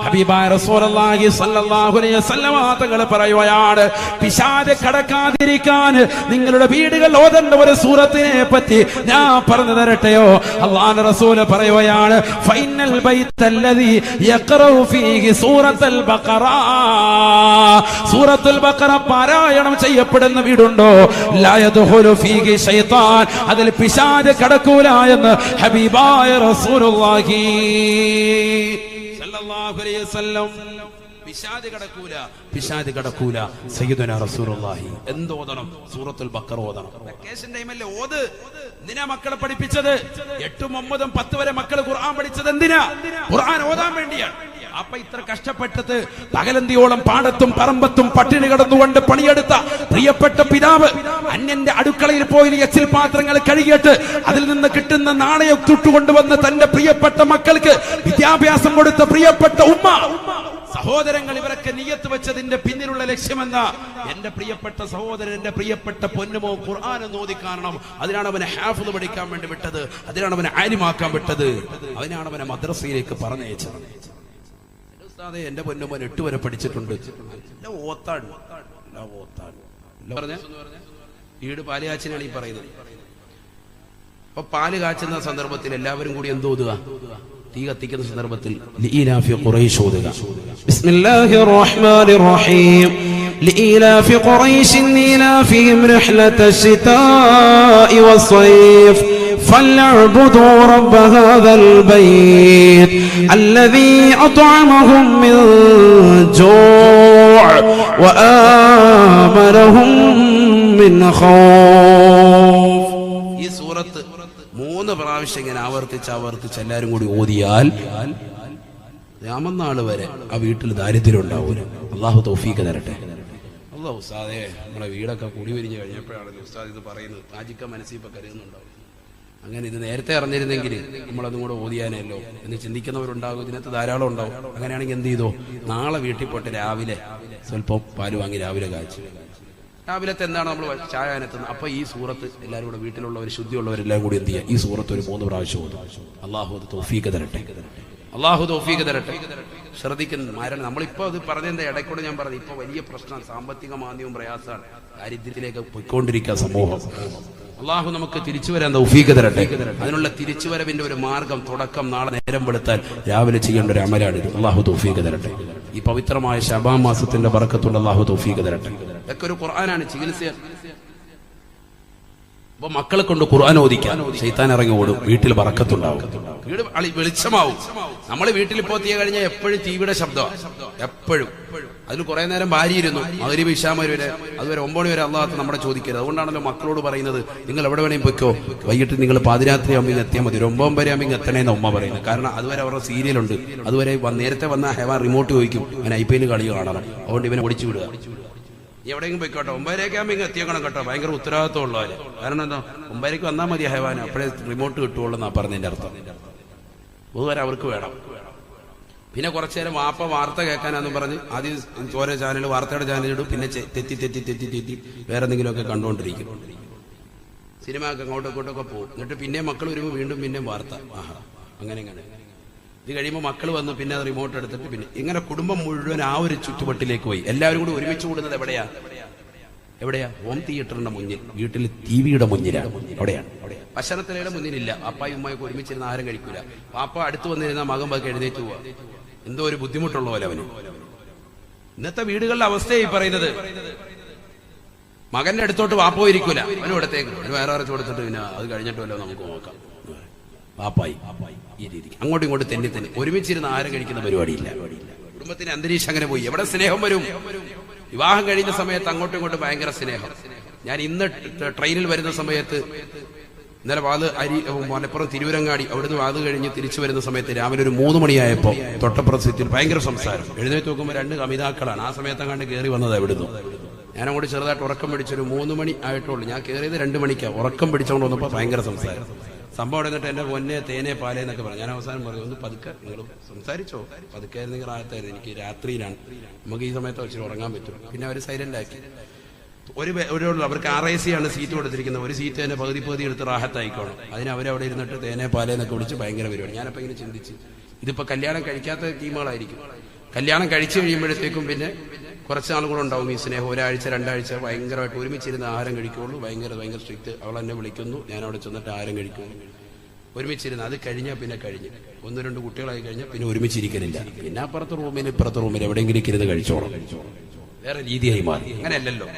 ഹബീബായ റസൂലുള്ളാഹി സ്വല്ലല്ലാഹു അലൈഹി വസല്ലമ തങ്ങൾ പറയുകയാണ്, പിശാച് കടക്കാതിരിക്കാൻ നിങ്ങളുടെ വീടുകൾ ഓതേണ്ട ഒരു സൂറത്തിനെ പറ്റി ഞാൻ പറഞ്ഞു തരട്ടെയോ? അല്ലാഹുവിന്റെ റസൂൽ പറയുകയാണ്, ഫഇന്നൽ ബൈതല്ലദീ സൂറത്തുൽ ബഖറ പാരായണം ചെയ്യപ്പെടുന്ന വീടുണ്ടോ, ലാ യദ്ഖുലു ഫീഹി ശൈത്താൻ, അതിൽ പിശാച് കടക്കൂല എന്ന് ഹബീബായ റസൂലുള്ളാഹി സ്വല്ലല്ലാഹു അലൈഹി വസല്ലം. പിശാച് കടക്കൂല. സയ്യിദുനാ റസൂലുള്ളാഹി എന്തോദണം? സൂറത്തുൽ ബഖറ ഓതണം. വെക്കേഷൻ ടൈമല്ലേ ഓത്. എന്തിനാ മക്കളെ പഠിപ്പിച്ചത്? 8, 9, 10 വരെ മക്കൾ ഖുർആൻ പഠിച്ചത് എന്തിനാ? ഖുർആൻ ഓതാൻ വേണ്ടിയാണ്. അപ്പൊ ഇത്ര കഷ്ടപ്പെട്ടത് പകലന്തിയോളം പാടത്തും പറമ്പത്തും പട്ടിണി കിടന്നുകൊണ്ട് പണിയെടുത്ത പ്രിയപ്പെട്ട പിതാവ് അന്യന്റെ അടുക്കളയിൽ പോയി എച്ചിൽ പാത്രങ്ങൾ കഴുകിയിട്ട് അതിൽ നിന്ന് കിട്ടുന്ന നാണയം തൊട്ടുകൊണ്ടുവന്ന് തന്റെ പ്രിയപ്പെട്ട മക്കൾക്ക് വിദ്യാഭ്യാസം കൊടുത്ത പ്രിയപ്പെട്ട ഉമ്മ, സഹോദരങ്ങൾ, ഇവരൊക്കെ നിയ്യത്ത് വെച്ചതിന്റെ പിന്നിലുള്ള ലക്ഷ്യമെന്താ? എന്റെ പ്രിയപ്പെട്ട സഹോദരൻ, എന്റെ പ്രിയപ്പെട്ട പൊന്നുമോ ഖുർആൻ ഓതി കാണണം. അതിനാണ് അവനെ ഹാഫിദ് പഠിക്കാൻ വേണ്ടി വിട്ടത്, അതിനാണ് അവനെ ആലിമാക്കാൻ വിട്ടത്, അതിനാണ് അവനെ മദ്രസയിലേക്ക് പറഞ്ഞയച്ചത്. ഉസ്താദേ, എന്റെ പൊന്നുമോൻ 8 വരെ പഠിച്ചിട്ടുണ്ട്, വീട് പാല് കാച്ചിനാണ് ഈ പറയുന്നത്. അപ്പൊ പാല് കാച്ചുന്ന സന്ദർഭത്തിൽ എല്ലാവരും കൂടി എന്തോതുക? തീ കത്തിക്കുന്ന സന്ദർഭത്തിൽ ലീലാഫി ഖുറൈശ് ഓതുക. ബിസ്മില്ലാഹിർ റഹ്മാനിർ റഹീം. لإيلاف قريش إيلافهم رحلة الشتاء والصيف فليعبدوا رب هذا البيت الذي أطعمهم من جوع وآمنهم من خوف. ഈ സൂറത്ത് 3 പ്രാവശ്യം ഇങ്ങനെ ആവർത്തിച്ച് എല്ലാവരും കൂടി ഓതിയാൽ യാമനാള് വരെ ആ വീട്ടിൽ ദാരിദ്ര്യം ഉണ്ടാവൂല. അള്ളാഹു തൗഫീഖ് തരട്ടെ. അല്ലാഹു ഉസ്താദേ, നമ്മളെ വീടൊക്കെ കൂടി വിരിഞ്ഞ് കഴിഞ്ഞപ്പോഴാണല്ലോ ഉസ്താദ് ഇത് പറയുന്നത്. ആജിക്ക മനസ്സിൽ ഇപ്പൊ കരുതുന്നുണ്ടാവും. അങ്ങനെ ഇത് നേരത്തെ അറിഞ്ഞിരുന്നെങ്കിൽ നമ്മളതും കൂടെ ഓതിയാനല്ലോ എന്ന് ചിന്തിക്കുന്നവരുണ്ടാകും. ഇതിനകത്ത് ധാരാളം ഉണ്ടാവും. അങ്ങനെയാണെങ്കിൽ എന്ത് ചെയ്തോ, നാളെ വീട്ടിൽ പോയിട്ട് രാവിലെ സ്വല്പം പാല് വാങ്ങി രാവിലെ കാച്ചു. രാവിലത്തെ എന്താണ് നമ്മൾ ചായ എത്തുന്നത്? അപ്പൊ ഈ സൂറത്ത് എല്ലാവരും കൂടെ വീട്ടിലുള്ളവർ, ശുദ്ധിയുള്ളവരെല്ലാം കൂടി എന്ത് ചെയ്യുക? ഈ സൂറത്ത് ഒരു 3 പ്രാവശ്യം ഓതും. അള്ളാഹു തൗഫീഖ് തരട്ടെ. അള്ളാഹു തൗഫീഖ് തരട്ടെ. ശ്രദ്ധിക്കുന്ന മാരണം. നമ്മളിപ്പോ അത് പറഞ്ഞതിന്റെ ഇടയ്ക്കൂടെ ഞാൻ പറഞ്ഞു, ഇപ്പൊ വലിയ പ്രശ്നം സാമ്പത്തിക മാന്ദ്യവും പ്രയാസമാണ്. ദാരിദ്ര്യത്തിലേക്ക് പോയിക്കൊണ്ടിരിക്കുക സമൂഹം. അള്ളാഹു നമുക്ക് തിരിച്ചു വരാൻ തൗഫീഖ് തരട്ടെ. അതിനുള്ള തിരിച്ചുവരവിന്റെ ഒരു മാർഗം, തുടക്കം നാളെ നേരം വെളുത്താൽ രാവിലെ ചെയ്യേണ്ട ഒരു അമലാണിത്. അള്ളാഹു തൗഫീഖ് തരട്ടെ. ഈ പവിത്രമായ ശഅബാൻ മാസത്തിന്റെ ബറക്കത്തുള്ള അള്ളാഹു തൗഫീഖ് തരട്ടെ. ഇതൊക്കെ ഒരു ഖുർആനാണ്, ചികിത്സ. അപ്പൊ മക്കളെ കൊണ്ട് ഖുർആൻ ഓദിക്കാൻ ശൈത്താൻ ഇറങ്ങി ഓടും. വീട്ടിൽ ബറക്കത്തുണ്ടാവും, വീട് വെളിച്ചമാവും. നമ്മൾ വീട്ടിൽ ഇപ്പോൾ തീയ കഴിഞ്ഞാൽ എപ്പോഴും ടിവിയുടെ ശബ്ദമാണ്, എപ്പോഴും. അതിൽ കുറെ നേരം ഭാര്യയിരുന്നു, മഗ്‌രിബ് ഇശാ വരെ, അതുവരെ 9 മണി വരെ അള്ളാഹ് നമ്മുടെ ചോദിക്കരുത്. അതുകൊണ്ടാണല്ലോ മക്കളോട് പറയുന്നത്, നിങ്ങൾ എവിടെ വേണേലും പൊയ്ക്കോ, വൈകിട്ട് നിങ്ങൾ പാതിരാത്രി ആകുമ്പോൾ എത്തിയാൽ മതി, ഒരു 9 വരെ ആകുമ്പോൾ എത്തണേന്ന് ഉമ്മ പറയുന്നത്. കാരണം അതുവരെ അവരുടെ സീരിയലുണ്ട്. അതുവരെ നേരത്തെ വന്ന ഹെവാൻ റിമോട്ട് ചോദിക്കും, അവൻ IPL കളി കാണണം, അതുകൊണ്ട് ഇവനെ ഓടിച്ചു വിടുക. എവിടെയെങ്കിലും പോയിക്കോട്ടെ, 9 വരെയൊക്കെ എത്തിയേക്കണം കേട്ടോ, ഭയങ്കര ഉത്തരവാദിത്വം ഉള്ളവര്. കാരണം എന്താ, 9 വരേക്ക് വന്നാൽ മതി ഹെവാൻ, അപ്പോഴേ റിമോട്ട് കിട്ടുള്ളൂ എന്നാ പറഞ്ഞതിന്റെ അർത്ഥം. അതുവരെ അവർക്ക് വേണം. പിന്നെ കുറച്ചു നേരം വാപ്പ വാർത്ത കേൾക്കാനാന്ന് പറഞ്ഞ് ആദ്യം ഓരോ ചാനൽ, വാർത്തയുടെ ചാനലിടും, പിന്നെ തെറ്റി വേറെ എന്തെങ്കിലുമൊക്കെ കണ്ടുകൊണ്ടിരിക്കും. സിനിമ ഒക്കെ അങ്ങോട്ടൊക്കെ പോകും. എന്നിട്ട് പിന്നെ മക്കൾ വരുമ്പോൾ വീണ്ടും പിന്നെ വാർത്ത. അങ്ങനെ ഇത് കഴിയുമ്പോൾ മക്കൾ വന്ന് പിന്നെ അത് റിമോട്ട് എടുത്തിട്ട് പിന്നെ ഇങ്ങനെ കുടുംബം മുഴുവൻ ആ ഒരു ചുറ്റുപട്ടിലേക്ക് പോയി. എല്ലാവരും കൂടി ഒരുമിച്ച് കൂടുന്നത് എവിടെയാ? ഹോം തിയേറ്ററിന്റെ മുന്നിൽ, വീട്ടിൽ ടിവിയുടെ മുന്നിലാണ്. അവിടെയാണ്. ഭക്ഷണത്തിലയുടെ മുന്നിലില്ല. അപ്പായും ഉമ്മയൊക്കെ ഒരുമിച്ചിരുന്ന് ആഹാരം കഴിക്കൂല. പാപ്പ അടുത്ത് വന്നിരുന്ന മകൻ പതുക്കെ എഴുന്നേറ്റ് പോവാ. എന്തോ ഒരു ബുദ്ധിമുട്ടുള്ള പോലെ അവന്. ഇന്നത്തെ വീടുകളുടെ അവസ്ഥയായി പറയുന്നത്. മകന്റെ അടുത്തോട്ട് വാപ്പ ഇരിക്കൂല, അവനും ഇടത്തേക്ക് വേറെ അരച്ചു കൊടുത്തിട്ട് പിന്നെ അത് കഴിഞ്ഞിട്ടുമല്ലോ നമുക്ക് നോക്കാം. വാപ്പായി ഈ രീതിക്ക് അങ്ങോട്ടും ഇങ്ങോട്ടും തെന്നി ഒരുമിച്ചിരുന്ന് ആഹാരം കഴിക്കുന്ന പരിപാടിയില്ല. കുടുംബത്തിന്റെ അന്തരീക്ഷം അങ്ങനെ പോയി. എവിടെ സ്നേഹം വരും? വിവാഹം കഴിഞ്ഞ സമയത്ത് അങ്ങോട്ടും ഇങ്ങോട്ടും ഭയങ്കര സ്നേഹം. ഞാൻ ഇന്ന് ട്രെയിനിൽ വരുന്ന സമയത്ത് ഇന്നലെ വാത് മലപ്പുറം തിരുവരങ്ങാടി അവിടുന്ന് വാത് കഴിഞ്ഞ് തിരിച്ചു വരുന്ന സമയത്ത് രാവിലെ ഒരു 3 മണിയായപ്പോൾ തൊട്ടപ്പുറം സിറ്റിയിൽ ഭയങ്കര സംസാരം. എഴുന്നേറ്റ് നോക്കുമ്പോൾ 2 കമിതാക്കളാണ്. ആ സമയത്തങ്ങാണ്ട് കയറി വന്നത് എവിടുന്നു. ഞാനങ്ങോട്ട് ചെറുതായിട്ട് ഉറക്കം പിടിച്ചൊരു 3 മണി ആയിട്ടുള്ളൂ. ഞാൻ കയറിയത് 2 മണിക്കാണ്. ഉറക്കം പിടിച്ചുകൊണ്ട് വന്നപ്പോൾ ഭയങ്കര സംസാരം. സംഭവം എന്നിട്ട് എന്റെ പൊന്നെ തേനെ പാലേ എന്നൊക്കെ പറഞ്ഞു. ഞാൻ അവസാനം പറഞ്ഞു, ഒന്ന് പതുക്കെ നിങ്ങൾ സംസാരിച്ചോ, പതുക്കായിരുന്നെങ്കിൽ റാഹത്തായിരുന്നു. എനിക്ക് രാത്രിയിലാണ്, നമുക്ക് ഈ സമയത്ത് വെച്ചിട്ട് ഉറങ്ങാൻ പറ്റും. പിന്നെ അവർ സൈലന്റ് ആക്കി. അവർക്ക് RAC ആണ് സീറ്റ് കൊടുത്തിരിക്കുന്നത്. ഒരു സീറ്റ് തന്നെ പകുതി എടുത്ത് റാഹത്തായിക്കോണം. അതിന് അവരവിടെ ഇരുന്നിട്ട് തേനെ പാലേ എന്നൊക്കെ വിളിച്ച് ഭയങ്കര പരിപാടി. ഞാനപ്പോൾ ഇങ്ങനെ ചിന്തിച്ച്, ഇതിപ്പോ കല്യാണം കഴിക്കാത്ത ടീമുകളായിരിക്കും. കല്യാണം കഴിച്ചു കഴിയുമ്പോഴത്തേക്കും പിന്നെ കുറച്ച് നാൾ കൂടെ ഉണ്ടാവും ഈ സ്നേഹം. 1 ആഴ്ച 2 ആഴ്ച ഭയങ്കരമായിട്ട് ഒരുമിച്ചിരുന്ന് ആഹാരം കഴിക്കുള്ളൂ. ഭയങ്കര സ്ട്രിക്റ്റ്. അവൾ എന്നെ വിളിക്കുന്നു, ഞാൻ അവിടെ ചെന്നിട്ട് ആഹാരം കഴിക്കുന്നു. ഒരുമിച്ചിരുന്ന് അത് കഴിഞ്ഞാൽ പിന്നെ കഴിഞ്ഞ് 1-2 കുട്ടികളായി കഴിഞ്ഞാൽ പിന്നെ ഒരുമിച്ചിരിക്കലില്ല. പിന്നെ അപ്പുറത്തെ റൂമിൽ ഇപ്പുറത്തെ റൂമിൽ എവിടെയെങ്കിലും ഇരുന്ന് കഴിച്ചോളാം. വേറെ രീതിയായി മാറി. അങ്ങനെയല്ലല്ലോ.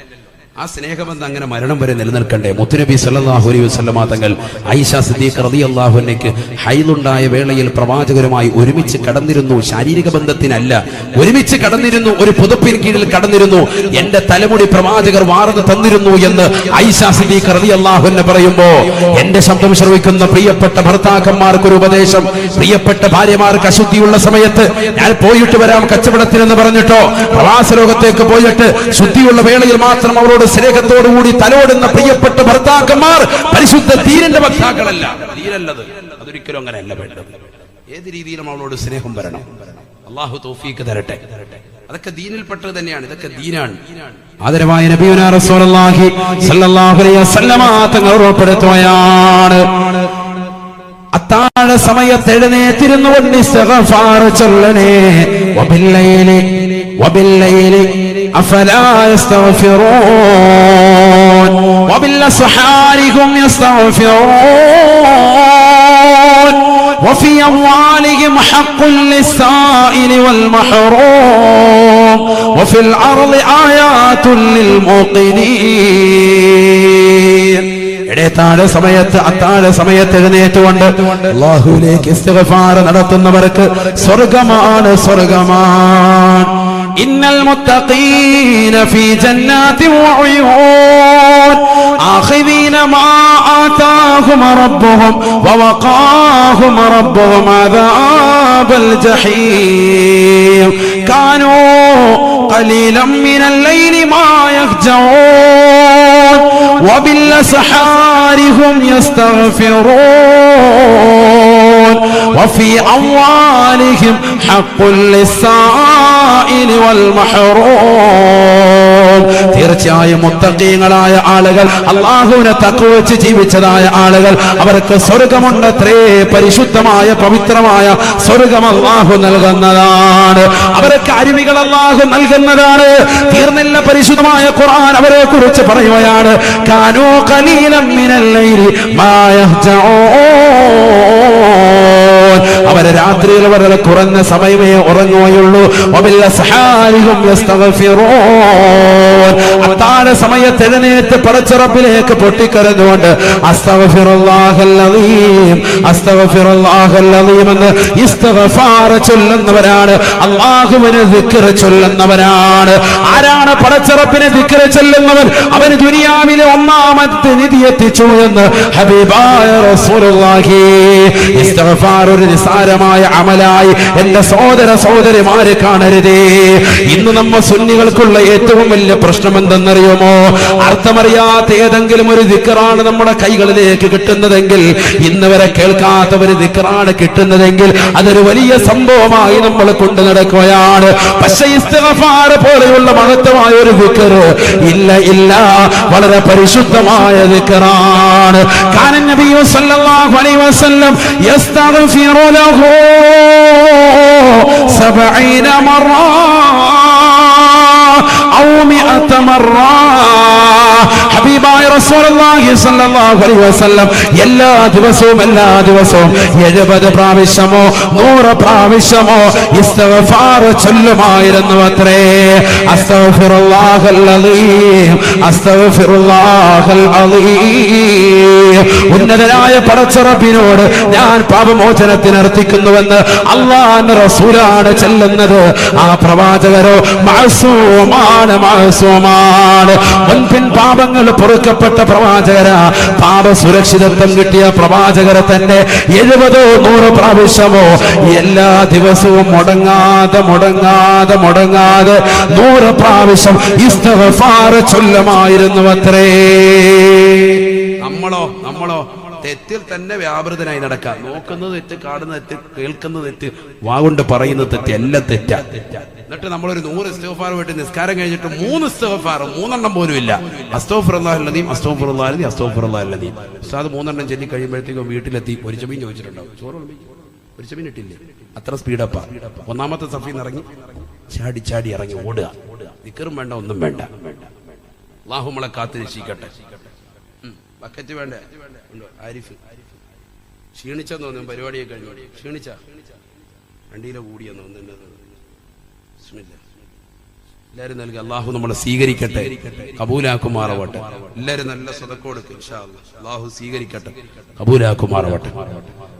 ആ സ്നേഹബന്ധം അങ്ങനെ മരണം വരെ നിലനിൽക്കണ്ടേ? മുത്തുനബി സല്ലല്ലാഹു അലൈഹി വസല്ലമ തങ്ങൾ ആയിഷ സിദ്ദീഖ റളിയല്ലാഹു അൻഹയ്ക്ക് ഹൈലുണ്ടായ വേളയിൽ പ്രവാചകരുമായി ഒരുമിച്ച് കടന്നിരുന്നു. ശാരീരിക ബന്ധത്തിനല്ല, ഒരുമിച്ച് കടന്നിരുന്നു. ഒരു പുതപ്പിൻ കീഴിൽ കടന്നിരുന്നു. എന്റെ തലമുടി പ്രവാചകർ വാർന്ന് തന്നിരുന്നു എന്ന് ആയിഷ സിദ്ദീഖ റളിയല്ലാഹു അൻഹ പറയുമ്പോ, എന്റെ ശബ്ദം ശ്രവിക്കുന്ന പ്രിയപ്പെട്ട ഭർത്താക്കന്മാർക്കൊരു ഉപദേശം. പ്രിയപ്പെട്ട ഭാര്യമാർക്ക് അശുദ്ധിയുള്ള സമയത്ത് ഞാൻ പോയിട്ട് വരാം കച്ചവടത്തിനെന്ന് പറഞ്ഞിട്ടോ, പ്രവാസ ലോകത്തേക്ക് പോയിട്ട് ശുദ്ധിയുള്ള വേളയിൽ മാത്രം അവരോട് സ്നേഹത്തോടുകൂടി തലോടുന്ന പ്രിയപ്പെട്ട ഭർത്താക്കന്മാർ പരിശുദ്ധ ദീനിന്റെ ഭർത്താക്കളല്ല. ദീനല്ലത്, അതൊരിക്കലും അങ്ങനെയല്ല വേണ്ടത്. ഏത് രീതിയിലും അവളോട് സ്നേഹം വരണം. അല്ലാഹു തൗഫീഖ് തരട്ടെ. അതൊക്കെ ദീനിൽപ്പെട്ടത് തന്നെയാണ്. ഇതൊക്കെ ദീനാണ്. ആദരവായ നബിയുനാ റസൂലുള്ളാഹി സ്വല്ലല്ലാഹു അലൈഹി വസല്ലമ തങ്ങൾ ഉറപ്പെടുത്തുകയാണ്, അത്താഴ സമയത്ത് എഴുന്നേറ്റിരുന്നുകൊണ്ട് ഇസ്തിഗ്ഫാർ ചൊല്ലണേ. വബില്ലൈലി അഫലാ യസ്തഗ്ഫിറൂൻ വബില്ലസ്ഹാരി ഹും യസ്തഗ്ഫിറൂൻ വഫീ അംവാലിഹിം ഹഖ്ഖുൻ ലിസ്സാഇലി വൽ മഹ്റൂം വഫിൽ അർളി ആയാതുൻ ലിൽ മുഖിനീൻ. അത്താഴ സമയത്ത് എഴുന്നേറ്റുകൊണ്ട് അല്ലാഹുവിലേക്ക് ഇസ്തിഗ്ഫാർ നടത്തുന്നവർക്ക് സ്വർഗ്ഗമാണ്. ഇന്നൽ മുത്തഖീന ഫീ ജന്നാതിൻ വഉയൂൻ ആഖിദീന മാ ആതാഹും റബ്ബുഹും വവഖാഹും റബ്ബുഹും അദാബൽ ജഹീം കാനൂ ഖലീലൻ മിനൽ ലൈലി മാ യഹ്ജഊൻ وبالأسحار هم يستغفرون وفي أموالهم حق للسائل والمحروم. തീർച്ചയായും മുത്തഖീങ്ങളായ ആളുകൾ, അല്ലാഹുവിനെ തഖ്വ വെച്ച് ജീവിച്ചതായ ആളുകൾ, അവർക്ക് സ്വർഗ്ഗമുണ്ടത്രേ. പരിശുദ്ധമായ പവിത്രമായ സ്വർഗ്ഗം അല്ലാഹു നൽകുന്നതാണ്. അവർക്ക് അരുവികൾ അല്ലാഹു നൽകുന്നതാണ്. തീർന്നില്ല, പരിശുദ്ധമായ ഖുർആൻ അവരെ കുറിച്ച് പറയുകയാണ്, കാനൂ ഖലീലൻ മിനൽ ലൈലി മാ യഹ്ജഊൻ. അവർ രാത്രിയിൽ വളരെ കുറഞ്ഞ സമയമേ ഉറങ്ങുകയുള്ളൂ. വബില്ലസ്ഹാരിഹും യസ്തഗ്ഫിറൂൻ. അത്താഴ സമയത്ത് എഴുന്നേറ്റ് പടച്ചറപ്പിലേക്ക് പൊട്ടിക്കരഞ്ഞുകൊണ്ട് അസ്തഗ്ഫിറുല്ലാഹൽ അലീം അസ്തഗ്ഫിറുല്ലാഹൽ അലീം എന്ന് ഇസ്തിഗ്ഫാർ ചൊല്ലുന്നവരാണ്. അല്ലാഹുവിനെ ദിക്ർ ചൊല്ലുന്നവരാണ്. ആരാണ് പടച്ചറപ്പിനെ ദിക്ർ ചൊല്ലുന്നവൻ? അവന് ദുനിയാവിലെ ഒന്നാമത്തെ നിധി എത്തിച്ചു എന്ന് ഹബീബായ റസൂലുള്ളാഹി. ഇസ്തിഗ്ഫാർ ഒരു നിസ്സാരമായ അമലായി എന്റെ സഹോദരിമാരെ കാണരുതേ. ഇന്ന് നമ്മ സുന്നികൾക്കുള്ള ഏറ്റവും വലിയ പ്രശ്നം എന്തെന്നറിയുമോ? അർത്ഥമറിയാത്ത ഏതെങ്കിലും ഒരു ദിക്റാണ് നമ്മുടെ കൈകളിലേക്ക് കിട്ടുന്നതെങ്കിൽ, ഇന്ന് വരെ കേൾക്കാത്ത ഒരു ദിക്റാണ് കിട്ടുന്നതെങ്കിൽ അതൊരു വലിയ സംഭവമായി നമ്മൾ കൊണ്ടു നടക്കുകയാണ്. പക്ഷേ ഇസ്തിഗ്ഫാർ പോലെയുള്ള മഹത്വമായ ഒരു ദിക്ർ ഇല്ല, വളരെ പരിശുദ്ധമായ ദിക്റാണ്. കാന നബി സല്ലല്ലാഹു അലൈഹി വസല്ലം യസ്തഗ്ഫിറു ലഹു 70 മറ ഔ 100 മറ. ഹബീബായ റസൂലുള്ളാഹി സ്വല്ലല്ലാഹു അലൈഹി വസല്ലം എല്ലാ ദിവസവും 70 പ്രാവശ്യമോ 100 പ്രാവശ്യമോ ഇസ്തിഗ്ഫാർ ചൊല്ലുമായിരുന്നു അത്രേ. അസ്തഗ്ഫിറുല്ലാഹൽ അലീം അസ്തഗ്ഫിറുല്ലാഹൽ അലീം. ഉന്നതനായ പടച്ചറബിനോട് ഞാൻ പാപമോചനത്തിന് അർത്ഥിക്കുന്നുവെന്ന് അല്ലാഹുവിന്റെ റസൂലാണ് ചെല്ലുന്നത്. ആ പ്രവാചകരോ മഅസൂമാണ്. മുൻപിൻ പാപങ്ങൾ പൊറുക്കപ്പെട്ട പ്രവാചകരാ. പാപ സുരക്ഷിതത്വം കിട്ടിയ പ്രവാചകരെ തന്നെ 70-100 പ്രാവശ്യമോ എല്ലാ ദിവസവും മുടങ്ങാതെ 100 പ്രാവശ്യം ഇസ്തിഗ്ഫാർ ചൊല്ലുമായിരുന്നു അത്രേ. നമ്മളോ തെറ്റിൽ തന്നെ വ്യാപൃതനായി നടക്കാം. നോക്കുന്നത് തെറ്റ്, കാണുന്ന തെറ്റ്, കേൾക്കുന്നത് തെറ്റ്, വാഗുണ്ട് പറയുന്നത് തെറ്റ്, എല്ലാം തെറ്റാ. എന്നിട്ട് നമ്മളൊരു 100 ഇസ്തിഗ്ഫാർ പോയിട്ട് നിസ്കാരം കഴിഞ്ഞിട്ട് 3 ഇസ്തിഗ്ഫാർ 3 പോലും ഇല്ല. അസ്തഗ്ഫിറുല്ലാഹൽ അസ്തഗ്ഫിറുല്ലാഹൽ ഉസ്താദ് 3 ചൊല്ലി കഴിയുമ്പോഴത്തേക്കും വീട്ടിലെത്തി ഒരു ചെമീൻ ചോദിച്ചിട്ടുണ്ടാവും. ചോറ് ഒരു ചെമീൻ ഇട്ടില്ലേ? അത്ര സ്പീഡപ്പാ. 1ാമത്തെ സഫീന്ന് ഇറങ്ങി ചാടി ഇറങ്ങി ഓടുക. ദിക്റും വേണ്ട, ഒന്നും വേണ്ട. അല്ലാഹു നമ്മളെ കാത്ത് രക്ഷിക്കട്ടെ. ബക്കറ്റ് വേണ്ട. ആരിഫ് ക്ഷീണിച്ചെന്ന് തോന്നുന്നു. പരിപാടിയൊക്കെ കഴിഞ്ഞു ക്ഷീണിച്ച വണ്ടിയിലെ കൂടിയെന്ന് തോന്നുന്നു. എല്ലാരും നൽകി. അള്ളാഹു നമ്മളെ സ്വീകരിക്കട്ടെ, കബൂലാക്കുമാറാവട്ടെ. എല്ലാരും നല്ല സ്വതക്ക കൊടുക്കും. ഇൻഷാ അല്ലാഹ് അള്ളാഹു സ്വീകരിക്കട്ടെ, കബൂലാക്കുമാറാവട്ടെ.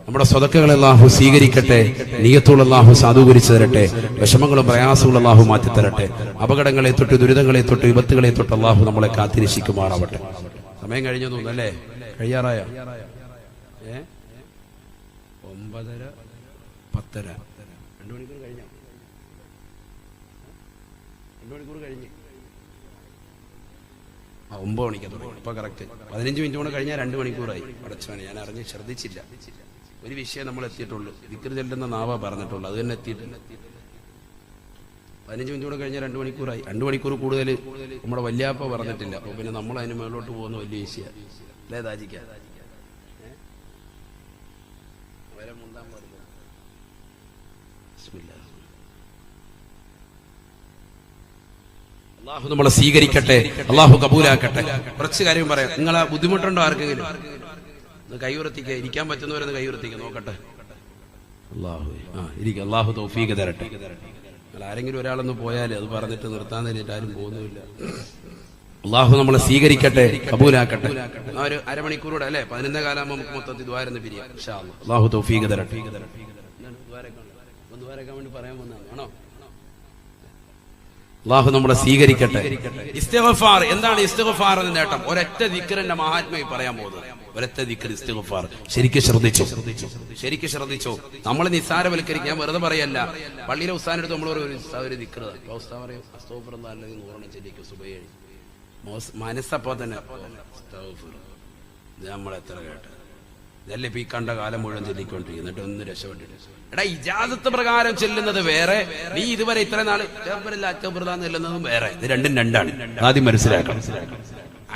നമ്മുടെ സ്വതക്കകളെ അള്ളാഹു സ്വീകരിക്കട്ടെ. നിയ്യത്തുള്ള അള്ളാഹു സാധൂകരിച്ചു തരട്ടെ. വിഷമങ്ങളും പ്രയാസങ്ങളും അള്ളാഹു മാറ്റി തരട്ടെ. അപകടങ്ങളെ തൊട്ട്, ദുരിതങ്ങളെ തൊട്ട്, വിപത്തുകളെ തൊട്ട് അള്ളാഹു നമ്മളെ കാത്തിരക്ഷിക്കുമാറാവട്ടെ. സമയം കഴിഞ്ഞു തോന്നുന്നല്ലേ? കഴിയാറായ 9:30 10:30 2 മണിക്കൂർ കഴിഞ്ഞോ? 2 മണിക്കൂർ കഴിഞ്ഞ് 9 മണിക്ക് തുടങ്ങി. ഇപ്പൊ കറക്റ്റ് 15 മിനിറ്റ് കൂടെ കഴിഞ്ഞാൽ 2 മണിക്കൂറായി. അടച്ചാണ്, ഞാൻ അറിഞ്ഞ് ശ്രദ്ധിച്ചില്ല. ഒരു വിഷയം നമ്മൾ എത്തിയിട്ടുള്ളൂ. ദിക്ർ ചെല്ലുന്ന നാവ പറഞ്ഞിട്ടുള്ളൂ, അത് തന്നെ എത്തിയിട്ടില്ല. 15 മിനിറ്റ് കൂടെ കഴിഞ്ഞാൽ 2 മണിക്കൂറായി. 2 മണിക്കൂർ കൂടുതൽ നമ്മുടെ വല്യാപ്പ പറഞ്ഞിട്ടില്ല. അപ്പൊ പിന്നെ നമ്മൾ അതിന് മേലോട്ട് പോകുന്ന വലിയ വിഷയം അല്ലേ താജിക്ക? അള്ളാഹു നമ്മളെ സ്വീകരിക്കട്ടെ, അള്ളാഹു കബൂലാക്കട്ടെ. കുറച്ച് കാര്യം പറയാം. നിങ്ങളെ ബുദ്ധിമുട്ടുണ്ടോ ആർക്കെങ്കിലും? കൈയുറത്തിക്ക, ഇരിക്കാൻ പറ്റുന്നവരെന്ന് കൈയുറത്തിക്ക നോക്കട്ടെ. ഇരിക്കും. അള്ളാഹു തൗഫീഖ് തരട്ടെ. നിങ്ങൾ ആരെങ്കിലും ഒരാളൊന്ന് പോയാൽ അത് പറഞ്ഞിട്ട് നിർത്താൻ തന്നിട്ട് ആരും പോകുന്നില്ല. അള്ളാഹു നമ്മളെ സ്വീകരിക്കട്ടെ, കബൂലാക്കട്ടെ. ഒരു അരമണിക്കൂറൂടെ അല്ലെ 11 കാലാകുമ്പോൾ നമുക്ക് മൊത്തത്തിൽ ദ്വാരന്ന് പിരിയാം. ഇൻഷാ അല്ലാഹ് അള്ളാഹു തൗഫീഖ് തരട്ടെ. പറയാൻ വന്നതാണോ? അള്ളാഹു നമ്മളെ സ്വീകരിക്കട്ടെ. ഇസ്തിഗ്ഫാർ എന്താണ്? ഇസ്തിഗ്ഫാർ എന്ന നേട്ടം ഒരൊറ്റ ദിക്റിന്റെ മഹാത്മ്യം പറയാൻ പോകുന്നത്. ഒരൊറ്റ ദിക്ർ ഇസ്തിഗ്ഫാർ. ശരിക്കും ശ്രദ്ധിച്ചു. നമ്മൾ നിസ്സാരവൽക്കരിക്കുക. ഞാൻ വെറുതെ പറയല്ല. പള്ളിയിലെ ഉസ്താദിനടുത്ത് നമ്മൾ ഒരു ദിക്ർ ഉസ്താദ് പറയും, അസ്തഗ്ഫിറുല്ലാഹ് അല്ലെങ്കിൽ 100 ചൊല്ലിക്കും സുബഹി. മനസ്സപ്പോ തന്നെ നമ്മളെത്ര കേട്ട ഇതല്ലേ ഇപ്പൊ ഈ കണ്ട കാലം മുഴുവൻ ചൊല്ലിക്കൊണ്ടിരിക്കും. എന്നിട്ട് ഒന്ന് രക്ഷപ്പെട്ടിട്ട് എടാ, ഇജാസത്ത് പ്രകാരം ചെല്ലുന്നത് വേറെ, നീ ഇതുവരെ ഇത്ര നാള് ചെല്ലുന്നതും വേറെ. ഇത് രണ്ടാണ്. ആദ്യം മനസ്സിലാക്കണം.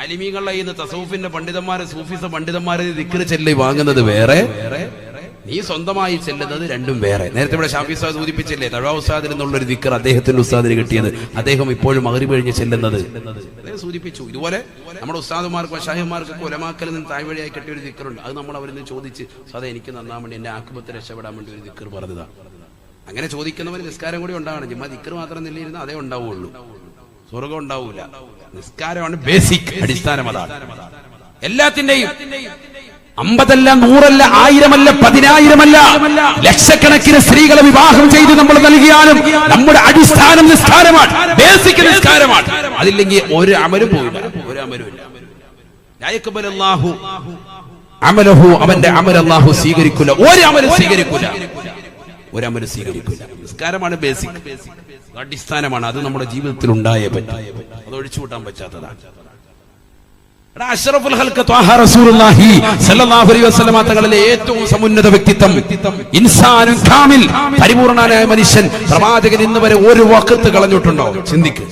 അലിമീങ്ങളുടെ ഇന്ന് തസൗഫിന്റെ പണ്ഡിതന്മാര്, സൂഫിസ പണ്ഡിതന്മാര് ദിക്ർ ചൊല്ലി വാങ്ങുന്നത് വേറെ, നീ സ്വന്തമായി ചെല്ലുന്നത് രണ്ടും വേറെ. നേരത്തെ ഇവിടെ ഷാഫി ഉസ്താദ് സൂചിപ്പിച്ചില്ലേ, തഴവ ഉസ്താദിൽ നിന്നുള്ളൊരു ദിക്ർ അദ്ദേഹത്തിന്റെ ഉസ്താദിന് കിട്ടിയത്. അദ്ദേഹം ഇപ്പോഴും മഗ്രിബ് കഴിഞ്ഞ് ചെല്ലുന്നത് സൂചിപ്പിച്ചു. ഇതുപോലെ നമ്മുടെ ഉസ്താദുമാർക്കും ഷാഹിമാർക്കൊക്കെ ഉലമാക്കലിൽ നിന്ന് താഴ്വഴിയായി കിട്ടിയ ഒരു ദിക്റുണ്ട്. അത് നമ്മൾ അവരിൽ നിന്ന് ചോദിച്ച്, സാധേ എനിക്ക് നന്നാൻ വേണ്ടി, എന്നെ ആക്കുപത്തിൽ രക്ഷപ്പെടാൻ വേണ്ടി ഒരു ദിക്ർ പറഞ്ഞതാണ്. അങ്ങനെ ചോദിക്കുന്നവന് നിസ്കാരം കൂടി ഉണ്ടാവണം. ചുമ്മാ ദിക്ർ മാത്രം നിന്നിരുന്ന അതേ ഉണ്ടാവുള്ളൂ, സ്വർഗം ഉണ്ടാവൂല. നിസ്കാരമാണ് ബേസിക്, അടിസ്ഥാനം. അതാണ് എല്ലാത്തിന്റെയും. 50 അല്ല, 100 അല്ല, 1000 അല്ല, 10,000 അല്ല, ലക്ഷക്കണക്കിന് സ്ത്രീകളെ വിവാഹം ചെയ്ത് നമ്മൾ നൽകിയാലും നമ്മുടെ അടിസ്ഥാനം നിസ്കാരമാണ്, ബേസിക് നിസ്കാരമാണ്. അതില്ലെങ്കിൽ ഒരു അമലും പോയില്ല, ഒരു അമലും ഇല്ല. അവന്റെ അമൽ അല്ലാഹു സ്വീകരിക്കില്ല. ഒരു അമലും സ്വീകരിക്കില്ല. നിസ്കാരമാണ് ബേസിക്, അടിസ്ഥാനമാണ്. അത് നമ്മുടെ ജീവിതത്തിൽ ഉണ്ടായേ പറ്റും, അത് ഒഴിച്ചുകൂട്ടാൻ പറ്റാത്തതാണ്. അഷ്റഫുൽ ഖൽഖ് ത്വാഹ റസൂലുള്ളാഹി സ്വല്ലല്ലാഹു അലൈഹി വസല്ലം തങ്ങളിലെ ഏറ്റവും സമുന്നത വ്യക്തിത്വം, ഇൻസാനുൻ കാമിൽ, പരിപൂർണനായ മനുഷ്യൻ. പ്രവാചകൻ ഇന്ന് വരെ ഒരു വഖത്ത് കളഞ്ഞിട്ടുണ്ടോ? ചിന്തിക്ക്,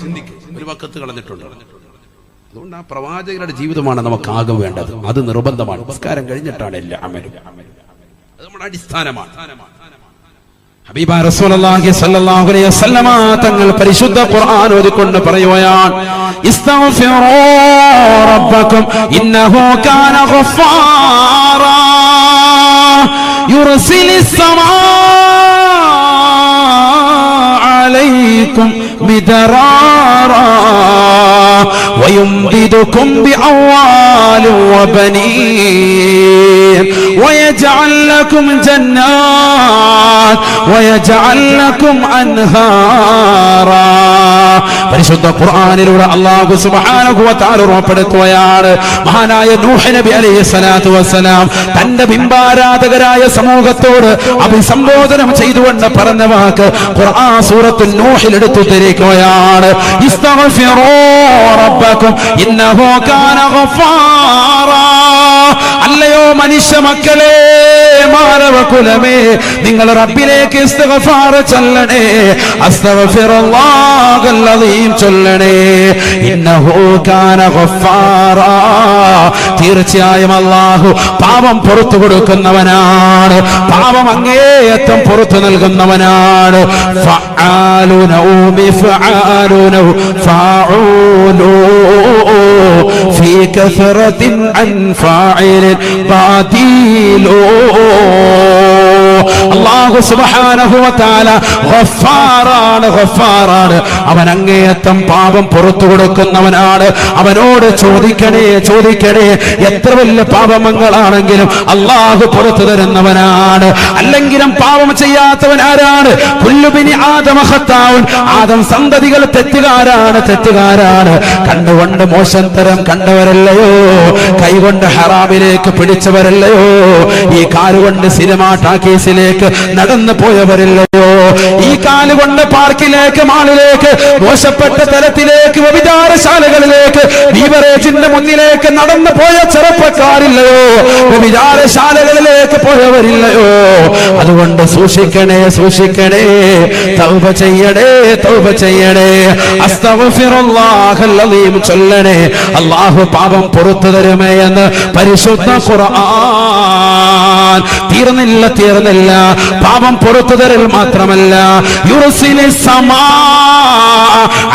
ഒരു വഖത്ത് കളഞ്ഞിട്ടുണ്ടോ? അതുകൊണ്ട് ആ പ്രവാചകരുടെ ജീവിതമാണ് നമുക്ക് ആകെ വേണ്ടത്. അത് നിർബന്ധമാണ്. നമസ്കാരം കഴിഞ്ഞിട്ടാണ് എല്ലാ അമലും. അത് നമ്മുടെ അടിസ്ഥാനമാണ്. ഹബീബ റസൂലുള്ളാഹി സ്വല്ലല്ലാഹു അലൈഹി വസല്ലമ തങ്ങൾ പരിശുദ്ധ ഖുർആൻ ഓതിക്കൊണ്ട് പറയുകയാണ്, ഇസ്തഗ്ഫിറൂ റബ്ബക്കും ഇന്നഹു കാന ഗഫാറാ യുർസിലിസ് സമാഅ അലൈക്കും മിദറാറാ വയുംദിദുകും ബിഅംവാലിൻ വബനീൻ വയജഅൽ ലക്കും ജന്നാത്ത് വയജഅൽ ലക്കും അൻഹാറാ. പരിശുദ്ധ ഖുർആനിലൂടെ അല്ലാഹു സുബ്ഹാനഹു വ തആല ഉറപ്പെടുത്തുകയാണ്, മഹാനായ നൂഹ് നബി അലൈഹിസ്സലാത്തു വസ്സലാം തന്റെ ബിംബാരാധകരായ സമൂഹത്തോട് അഭിസംബോധന ചെയ്തുകൊണ്ട് പറഞ്ഞ വാക്ക് ഖുർആൻ സൂറത്തുൻ നൂഹിൽ എടുത്തു തിരിക്കുകയാണ്. ഇസ്തഗ്ഫിറൂ റബ്ബക്കും ഇന്നഹു കാന ഗഫാറാ. അല്ലയോ മനുഷ്യ മക്കളെ, മാനവകുലമേ, നിങ്ങൾ റബ്ബിലേക്ക് ഇസ്തിഗ്ഫാർ ചൊല്ലണേ, അസ്തഗ്ഫിറുല്ലാഹൽ അസീം ചൊല്ലണേ. ഇന്നഹു കാന ഗഫാറാ. തീർച്ചയായും അല്ലാഹു പാപം പുറത്തു കൊടുക്കുന്നവനാണ്, പാപം അങ്ങേയറ്റം പുറത്തു നൽകുന്നവനാണ്. ഫഅാലുനു മിഫഅാലുനു ഫഅൂലു ഫീ കസറത്തിൻ അൻ ഫാഇലിൻ ബാതിലു. അല്ലാഹു സുബ്ഹാനഹു വ തആല ഗഫാറാണ്, ഗഫാറാണ്. അവൻ അങ്ങേയറ്റം പാപം പുറത്തു കൊടുക്കുന്നവനാണ്. അവനോട് ചോദിക്കണേ, ചോദിക്കണേ, എത്ര വലിയ പാപങ്ങളാണെങ്കിലും അല്ലാഹു പുറത്തു തരുന്നവനാണ്. അല്ലെങ്കിലും പാപം ചെയ്യാത്തവൻ ആരാണ്? കുല്ലു ബിനി ആദമ ഖത്താഉൻ. ആദം സന്തതികൾ തെറ്റുകാരാണ്, തെറ്റുകാരാണ്. കണ്ടുകൊണ്ട് മോശം തരം കണ്ടവരല്ലയോ, കൈകൊണ്ട് ഹറാമിലേക്ക് പിടിച്ചവരല്ലയോ, ഈ കാലുകൊണ്ട് സിനിമാ ടാക്കീസിലേക്ക് നടന്നു പോയവരില്ലയോ, ഈ കാലുകൊണ്ട് പാർക്കിലേക്ക്, മാളിലേക്ക്, മോശപ്പെട്ട തലത്തിലേക്ക്, വ്യഭിചാരശാലകളിലേക്ക്, ബീവറേജിന്റെ മുന്നിലേക്ക് നടന്നു പോയ ചെറുപ്പക്കാരില്ലയോ, വ്യഭിചാരശാലകളിലേക്ക് പോയവരില്ലയോ. അതുകൊണ്ട് സൂക്ഷിക്കണേ, സൂക്ഷിക്കണേ, തൗബ ചെയ്യണേ, തൗബ ചെയ്യണേ, അസ്തഗ്ഫിറുല്ലാഹൽ അസീം ചൊല്ലണേ. അല്ലാഹു പാപം പുറത്തു തരുമേ എന്ന് പരിശുദ്ധ ഖുർആൻ. തീർന്നില്ല, തീർന്നില്ല. പാപം പുറത്തു തരൽ മാത്രമല്ല, യുർസിലിസ് സമാ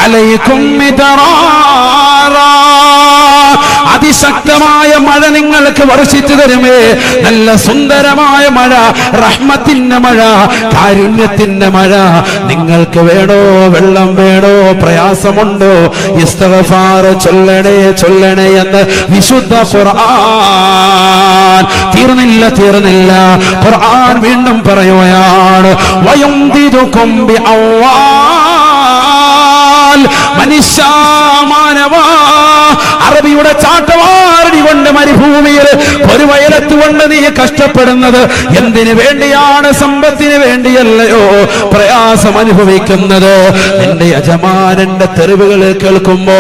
അലൈക്കും മിദ്റാറാ. അതിശക്തമായ മഴ നിങ്ങൾക്ക് വർഷിച്ചു തരുമേ. നല്ല സുന്ദരമായ മഴ, റഹ്മത്തിന്റെ മഴ, കാരുണ്യത്തിന്റെ മഴ. നിങ്ങൾക്ക് വേണോ വെള്ളം വേണോ, പ്രയാസമുണ്ടോ, ഇസ്തിഗ്ഫാർ ചൊല്ലണേ, ചൊല്ലണേ എന്ന് വിശുദ്ധ ഖുർആൻ. തീർന്നില്ല, തീർന്നില്ല. ഖുർആൻ വീണ്ടും പറയുകയാണ്, വയുംദിദുകും ബിഅവാൽ. മനുഷ്യ, മാനവ, അറബിയുടെ ചാട്ടവാറടി കൊണ്ട് മരുഭൂമിയിൽ ഒരു വയലത്ത് കൊണ്ട് നീ കഷ്ടപ്പെടുന്നത് എന്തിനു വേണ്ടിയാണ്? സമ്പത്തിന് വേണ്ടിയല്ലയോ പ്രയാസം അനുഭവിക്കുന്നത്. നിന്റെ യജമാനന്റെ തെരുവുകൾ കേൾക്കുമ്പോ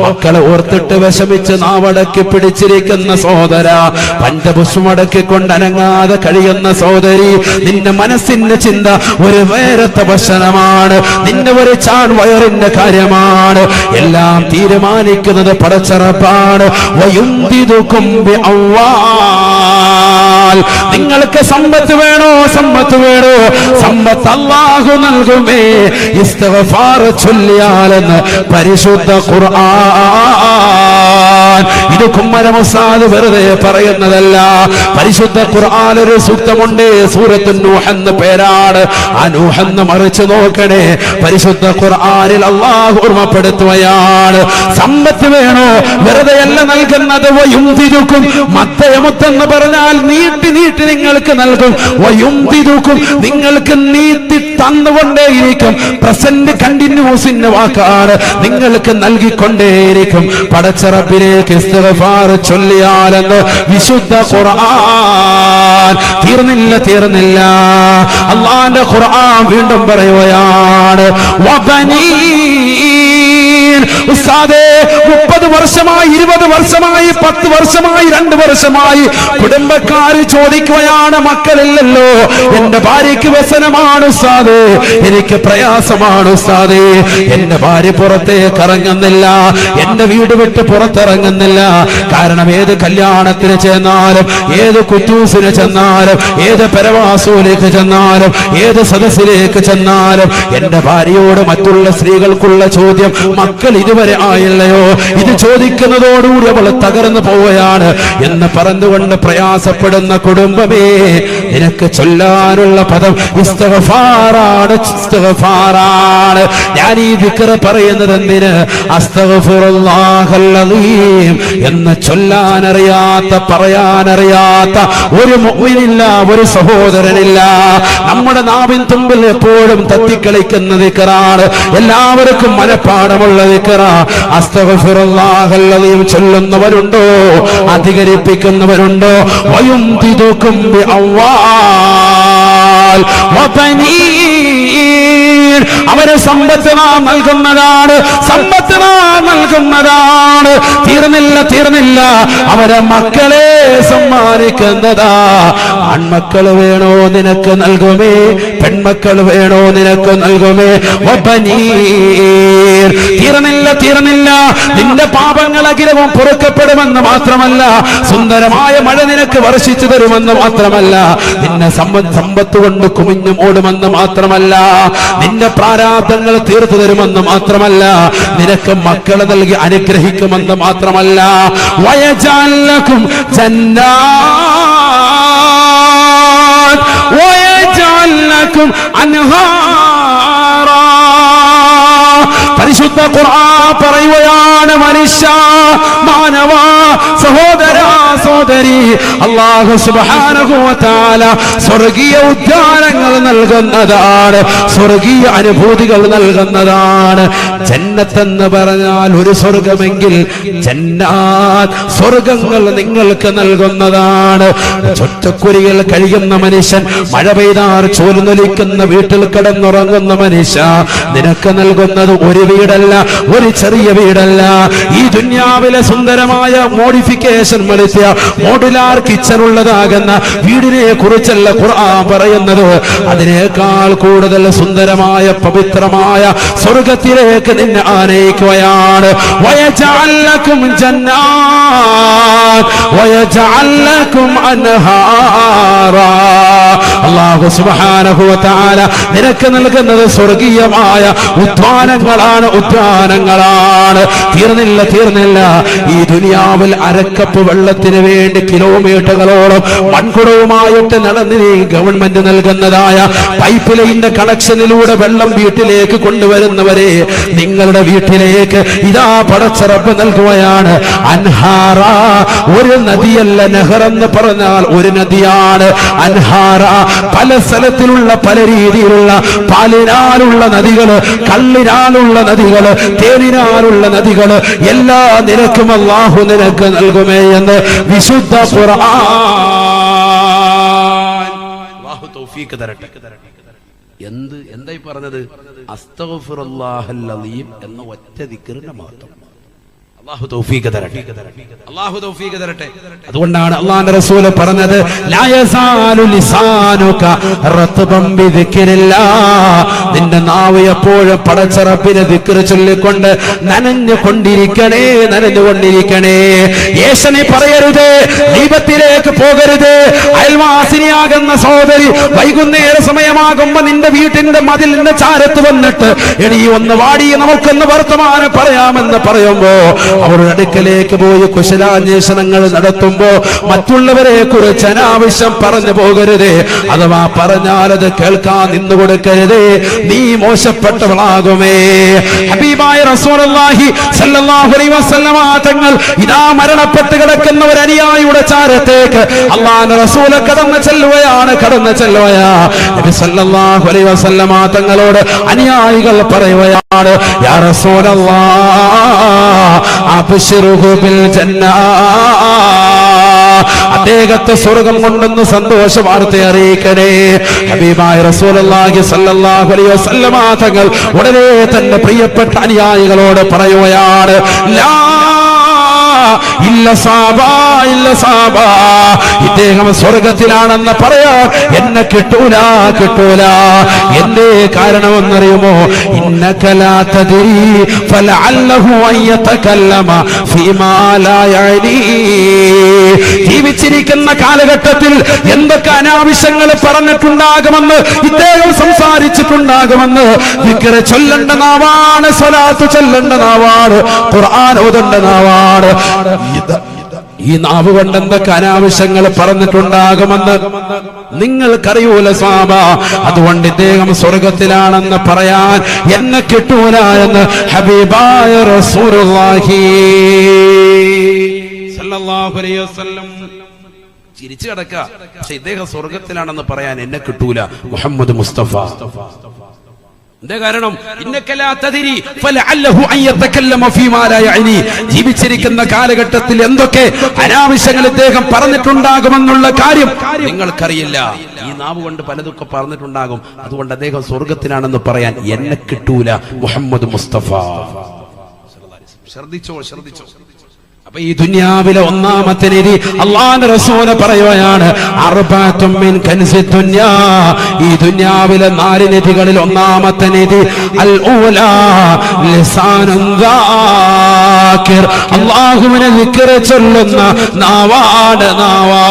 മക്കളെ ഓർത്തിട്ട് വിഷമിച്ച് നാവടക്കി പിടിച്ചിരിക്കുന്ന സഹോദര, പഞ്ചപുഷ്പമടക്കിക്കൊണ്ട് അനങ്ങാതെ കഴിയുന്ന സഹോദരി, നിന്റെ മനസ്സിന്റെ ചിന്ത ഒരു വേരത്തെ ഭക്ഷണമാണ്, നിന്റെ ഒരു ചാൺ വയറിന്റെ കാര്യമാണ്. എല്ലാം തീരുമാനിക്കുന്നത് പടച്ചറപ്പാണ്. വയുംദിദുകും ബിഅവാൽ. നിങ്ങൾക്ക് സമ്പത്ത് വേണോ, സമ്പത്ത് വേണോ, സമ്പത്ത് അല്ലാഹു നൽകുമേ, ഇസ്തിഗ്ഫാർ ചൊല്ലിയാലെന്ന് പരിശുദ്ധ ഖുർആൻ. ഇത് കുമ്മരമുസാദ് വെറുതെ പറയുന്നതല്ല. പരിശുദ്ധ ഖുർആൻ ഒരു സൂക്തമുണ്ട്, സൂറത്തുൻ നൂഹ് എന്ന പേരാണ്. ആ നൂഹ് എന്ന് മറിച്ച് നോക്കണേ, പരിശുദ്ധ ഖുർആനിൽ അല്ലാഹു ഓർമ്മപ്പെടുത്തുകയാണ്. സമ്പത്ത് വേണോ, വെറുതെയല്ല നൽകുന്നത്. വയുംദിദുകും, മത്തയമുത്തെന്ന് പറഞ്ഞാൽ നീട്ടി നീട്ടി നിങ്ങൾക്ക് നൽകും. വയുംദിദുകും, നിങ്ങൾക്ക് നീട്ടി തന്നുകൊണ്ടേയിരിക്കും. പ്രസന്റ് കണ്ടിന്യൂസിന്റെ വാക്കാണ്, നിങ്ങൾക്ക് നൽകിക്കൊണ്ടേയിരിക്കും. പടച്ചറബിലേക്ക് ഇസ്തിഗ്ഫാർ ചൊല്ലിയാലെന്ന് വിശുദ്ധ ഖുർആൻ. തീർന്നില്ല, തീർന്നില്ല. അല്ലാഹുവിന്റെ ഖുർആൻ വീണ്ടും പറയുകയാണ്, വബനീൻ. ഉസ്താദേ, 30 വർഷമായി, 20 വർഷമായി, 10 വർഷമായി, 2 വർഷമായി കുടുംബക്കാര് ചോദിക്കുകയാണ്, മക്കളില്ലല്ലോ, എന്റെ ഭാര്യയ്ക്ക് വ്യസനമാണ് ഉസ്താദേ, എനിക്ക് പ്രയാസമാണ് ഉസ്താദേ, എന്റെ ഭാര്യ പുറത്തേക്ക് ഇറങ്ങുന്നില്ല, എന്റെ വീട് വിട്ട് പുറത്തിറങ്ങുന്നില്ല. കാരണം ഏത് കല്യാണത്തിന് ചെന്നാലും, ഏത് കുറ്റൂസിന് ചെന്നാലും, ഏത് പരവാസൂലേക്ക് ചെന്നാലും, ഏത് സദസ്സിലേക്ക് ചെന്നാലും എന്റെ ഭാര്യയോട് മറ്റുള്ള സ്ത്രീകൾക്കുള്ള ചോദ്യം, മക്കൾ ഇതുവരെ ആയില്ലയോ? ഇല്ലയോ? ഇത് ചോദിക്കുന്നതോടുകൂടി അവൾ തകർന്നു പോവുകയാണ് എന്ന് പറഞ്ഞുകൊണ്ട് പ്രയാസപ്പെടുന്ന കുടുംബമേ, നിനക്ക് ചൊല്ലാനുള്ള പദം ഇസ്തിഗ്ഫാറാണ്, ഇസ്തിഗ്ഫാറാണ്. ഞാൻ ഈ ദിക്ർ പറയുന്നത് എന്തിന്? അസ്തഗ്ഫിറുല്ലാഹൽ അലീം എന്ന് ചൊല്ലാനറിയാത്ത, പറയാനറിയാത്ത ഒരു മുഅ്മിനില്ല, ഒരു സഹോദരനില്ല. നമ്മുടെ നാവിൻ തുമ്പിൽ എപ്പോഴും തത്തിക്കളിക്കുന്ന ദിക്റാണ്, എല്ലാവർക്കും മനഃപ്പാടമുള്ള ദിക്റ. അസ്തഗ്ഫിറുല്ലാഹൽ അലീം ചൊല്ലുന്നവരുണ്ടോ? അധികരിപ്പിക്കുന്നവരുണ്ടോ? വയുംതിദുകും ബിഅംവാൽ വബനീൻ, അവരെ സമ്പത്ത് നാം നൽകുന്നതാണ്, സമ്പത്ത് നാം നൽകുന്നതാണ്. തീർന്നില്ല, അവരെ മക്കളെ സമ്മാനിക്കുന്നതാ. ആൺമക്കൾ വേണോ നിനക്ക് നൽകുമേ, പെൺമക്കൾ വേണോ നിനക്ക് നൽകുമേ. വബനീൻ, തീർന്നില്ല, നിന്റെ പാപങ്ങൾ അഖിലവും പൊറുക്കപ്പെടുമെന്ന് മാത്രമല്ല, സുന്ദരമായ മഴ നിനക്ക് വർഷിച്ചു തരുമെന്ന് മാത്രമല്ല, നിന്നെ സമ്പത്ത് കൊണ്ട് കുമിഞ്ഞു ഓടുമെന്ന് മാത്രമല്ല, നിന്റെ പ്രാരാബ്ദങ്ങൾ തീർത്തു തരുമെന്ന് മാത്രമല്ല, നിനക്ക് മക്കളെ നൽകി അനുഗ്രഹിക്കുമെന്ന് മാത്രമല്ല, വയജഅൽ ലക്കും ജന്നാത് വയജഅൽ ലക്കും അൻഹാറാ. പരിശുദ്ധ ഖുർആൻ പറയുകയാണ്, മനുഷ്യ, മാനവ, സഹോദര, സഹോദരി, അല്ലാഹു സുബ്ഹാനഹു വ തആല സ്വർഗീയ ഉദ്യാനങ്ങൾ നൽകുന്നതാണ്, സ്വർഗീയ അനുഭൂതികൾ നൽകുന്നതാണ്. ജന്നത്ത് എന്ന് പറഞ്ഞാൽ ഒരു സ്വർഗമെങ്കിൽ ജന്നാത്ത് സ്വർഗങ്ങൾ നിങ്ങൾക്ക് നൽകുന്നതാണ്. ചൊറ്റക്കുരികൾ കഴിയുന്ന മനുഷ്യൻ, മഴ പെയ്താൽ ചോർന്നൊലിക്കുന്ന വീട്ടിൽ കിടന്നുറങ്ങുന്ന മനുഷ്യ, നിനക്ക് നൽകുന്നത് ഒരു വീടല്ല, ഒരു ചെറിയ വീടല്ല. ഈ ദുനിയാവിലെ സുന്ദരമായ മോഡിഫിക്കേഷൻ വരുത്തിയ മോഡുലാർ കിച്ചൺ ഉള്ളതാകുന്ന വീടിനെ കുറിച്ചല്ല ഖുർആൻ പറയുന്നത്. അതിനേക്കാൾ കൂടുതൽ സുന്ദരമായ പവിത്രമായ സ്വർഗത്തിലേക്ക് നിന്നെ ആനയിക്കുകയാണ്. വയജഅൽ ലക്കും ജന്നാത്ത് വയജഅൽ ലക്കും അൻഹാറാ. അല്ലാഹു സുബ്ഹാനഹു വ തആല നിനക്ക് നൽകുന്നത് സ്വർഗീയമായ ഉദ്യാനങ്ങളാണ്, ഉദ്യാനങ്ങളാണ്. തീർന്നില്ല, ഈ ദുനിയാവിൽ അരക്കപ്പ് വെള്ളത്തിന് വേണ്ടി കിലോമീറ്ററുകളോളം മൺകുടവുമായിട്ട് നടന്ന് ഗവൺമെന്റ് നൽകുന്നതായ പൈപ്പ് ലൈനിന്റെ കണക്ഷനിലൂടെ വെള്ളം വീട്ടിലേക്ക് കൊണ്ടുവരുന്നവരെ, നിങ്ങളുടെ വീട്ടിലേക്ക് ഇതാ പടച്ച റബ്ബ് നൽകുകയാണ് അൻഹാറ. ഒരു നദിയല്ല, നെഹർ എന്ന് പറഞ്ഞാൽ ഒരു നദിയാണ്. അൻഹാറ പല സ്ഥലത്തിലുള്ള പല രീതിയിലുള്ള പാലിനാലുള്ള നദികള്, കള്ളിനാലുള്ള നദികള്, തേനിനാലുള്ള നദികള്, എല്ലാ നിരക്കും അല്ലാഹു നിനക്ക് നൽകുമേ എന്ന് വിശുദ്ധ ഖുർആൻ. അല്ലാഹു തൗഫീഖ് തരട്ടെ. എന്തായി പറഞ്ഞത്? അസ്തഗ്ഫിറുല്ലാഹൽ അലീം എന്ന ഒറ്റ ദിക്റിന്റെ മാത്രം. അല്ലാഹു തൗഫീഖ് തരട്ടെ, അല്ലാഹു തൗഫീഖ് തരട്ടെ. അതുകൊണ്ടാണ് അല്ലാഹുവിന്റെ റസൂൽ പറഞ്ഞത്, ലാ യസാലു ലിസാനുക റത്ബൻ ബിദിക്രില്ലാഹ്. നിന്റെ നാവ് എപ്പോഴും പടച്ച റബ്ബിനെ ദിക്ർ ചൊല്ലിക്കൊണ്ട് നനഞ്ഞുകൊണ്ടിരിക്കണേ, നനഞ്ഞുകൊണ്ടിരിക്കണേ. യേശനെ പറയരുത്, ദീപത്തിലേക്ക് പോകരുത്. അയൽവാസിനിയാകുന്ന സഹോദരി വൈകുന്നേര സമയമാകുമ്പോ നിന്റെ വീട്ടിന്റെ മതിലിന്റെ ചാരത്ത് വന്നിട്ട്, എടീ ഒന്ന് വാടി, നമുക്കൊന്ന് വർത്തമാനം പറയാമെന്ന് പറയുമ്പോ അവരുടെ അടുക്കലേക്ക് പോയി കുശലാന്വേഷണങ്ങൾ നടത്തുമ്പോ മറ്റുള്ളവരെ കുറിച്ച് അനാവശ്യം പറഞ്ഞു പോകരുതേ. അഥവാ പറഞ്ഞാൽ അത് കേൾക്കാൻ നിന്നു കൊടുക്കരുതേ, നീ മോശപ്പെട്ടവളാകുമേ. ഹബീബായ റസൂലുള്ളാഹി സ്വല്ലല്ലാഹു അലൈഹി വസല്ലമ തങ്ങൾ ഇതാ മരണപ്പെട്ട് കിടക്കുന്ന ഒരു അനുയായിയുടെ ചാരത്തേക്ക് അല്ലാഹുവിന്റെ റസൂൽ കടന്നു ചെല്ലുകയാണ്. നബി സ്വല്ലല്ലാഹു അലൈഹി വസല്ലമ തങ്ങളോട് അനുയായികൾ പറയുകയാണ്, യാ റസൂലല്ലാഹ് അബ്ശിറുഹു ബിൽ ജന്നാ. അദ്ദേഹത്തെ സ്വർഗം കൊണ്ടൊന്ന് സന്തോഷ വാർത്ത അറിയിക്കണേ. ഹബീബായ റസൂലുള്ളാഹി സ്വല്ലല്ലാഹു അലൈഹി വസല്ലമ തങ്ങൾ ഉടനെ തന്നെ പ്രിയപ്പെട്ട അനുയായികളോട് പറയുകയാണ്, ലാ ഇല്ല സാബാ, ഇല്ല സാബാ, ഇദ്ദേഹം സ്വർഗത്തിലാണെന്ന് പറയാൻ എന്നെ കിട്ടൂല, കിട്ടൂല. എന്തേ കാരണമെന്നറിയുമോ? ഇന്നക ലാ തദ്രി ഫലഅല്ലഹു അൻ യതകല്ലമ ഫീമാ ലാ യഅനി. ജീവിച്ചിരിക്കുന്ന കാലഘട്ടത്തിൽ എന്തൊക്കെ അനാവശ്യങ്ങൾ പറഞ്ഞിട്ടുണ്ടാകുമെന്ന്, ഇദ്ദേഹം സംസാരിച്ചിട്ടുണ്ടാകുമെന്ന്. ദിക്ർ ചൊല്ലേണ്ട നാവാണ്, സ്വലാത്ത് ചൊല്ലേണ്ട നാവാണ്, ഖുർആൻ ഓതേണ്ട നാവാണ്. ഈ നാവ് കൊണ്ട് എന്തൊക്കെ അനാവശ്യങ്ങൾ പറഞ്ഞിട്ടുണ്ടാകുമെന്ന് നിങ്ങൾക്കറിയൂല സാബ. അതുകൊണ്ട് ഇദ്ദേഹം സ്വർഗത്തിലാണെന്ന് പറയാൻ എന്നെ കിട്ടൂല എന്ന് ഹബീബായ റസൂലുള്ളാഹി സ്വല്ലല്ലാഹു അലൈഹി വസല്ലം ചിരിച്ചു കിടക്കുക. പക്ഷെ ഇദ്ദേഹം സ്വർഗത്തിലാണെന്ന് പറയാൻ എന്നെ കിട്ടൂല മുഹമ്മദ് മുസ്തഫ. എന്താ കാരണം? ഇന്നക ലാ തദ്രി ഫലഅല്ലഹു അൻ യതകല്ലമ ഫീമാ ലാ യഅനി. ജീവിച്ചിരിക്കുന്ന കാലഘട്ടത്തിൽ എന്തൊക്കെ അനാവശ്യങ്ങൾ ഇദ്ദേഹം പറഞ്ഞിട്ടുണ്ടാകുമെന്നുള്ള കാര്യം നിങ്ങൾക്കറിയില്ല. ഈ നാവ് കൊണ്ട് പലതൊക്കെ പറഞ്ഞിട്ടുണ്ടാകും. അതുകൊണ്ട് അദ്ദേഹം സ്വർഗത്തിലാണെന്ന് പറയാൻ എന്നെ കിട്ടൂല മുഹമ്മദ് മുസ്തഫ. ശ്രദ്ധിച്ചോ, ശ്രദ്ധിച്ചോ. അപ്പൊ ഈ ദുനിയാവിലെ ഒന്നാമത്തെ നിധി അല്ലാഹുവിന്റെ റസൂൽ പറയുകയാണ്, അർബഅത്തും മിൻ കൻസി ദുനിയാ. ഈ ദുനിയാവിലെ 4 നിധികളിൽ ഒന്നാമത്തെ നിധി അൽ ഊലാ ലിസാനുൻ ദാകിർ. അല്ലാഹുവിനെ ദിക്ർ ചൊല്ലുന്ന നാവാണ്, നാവാ.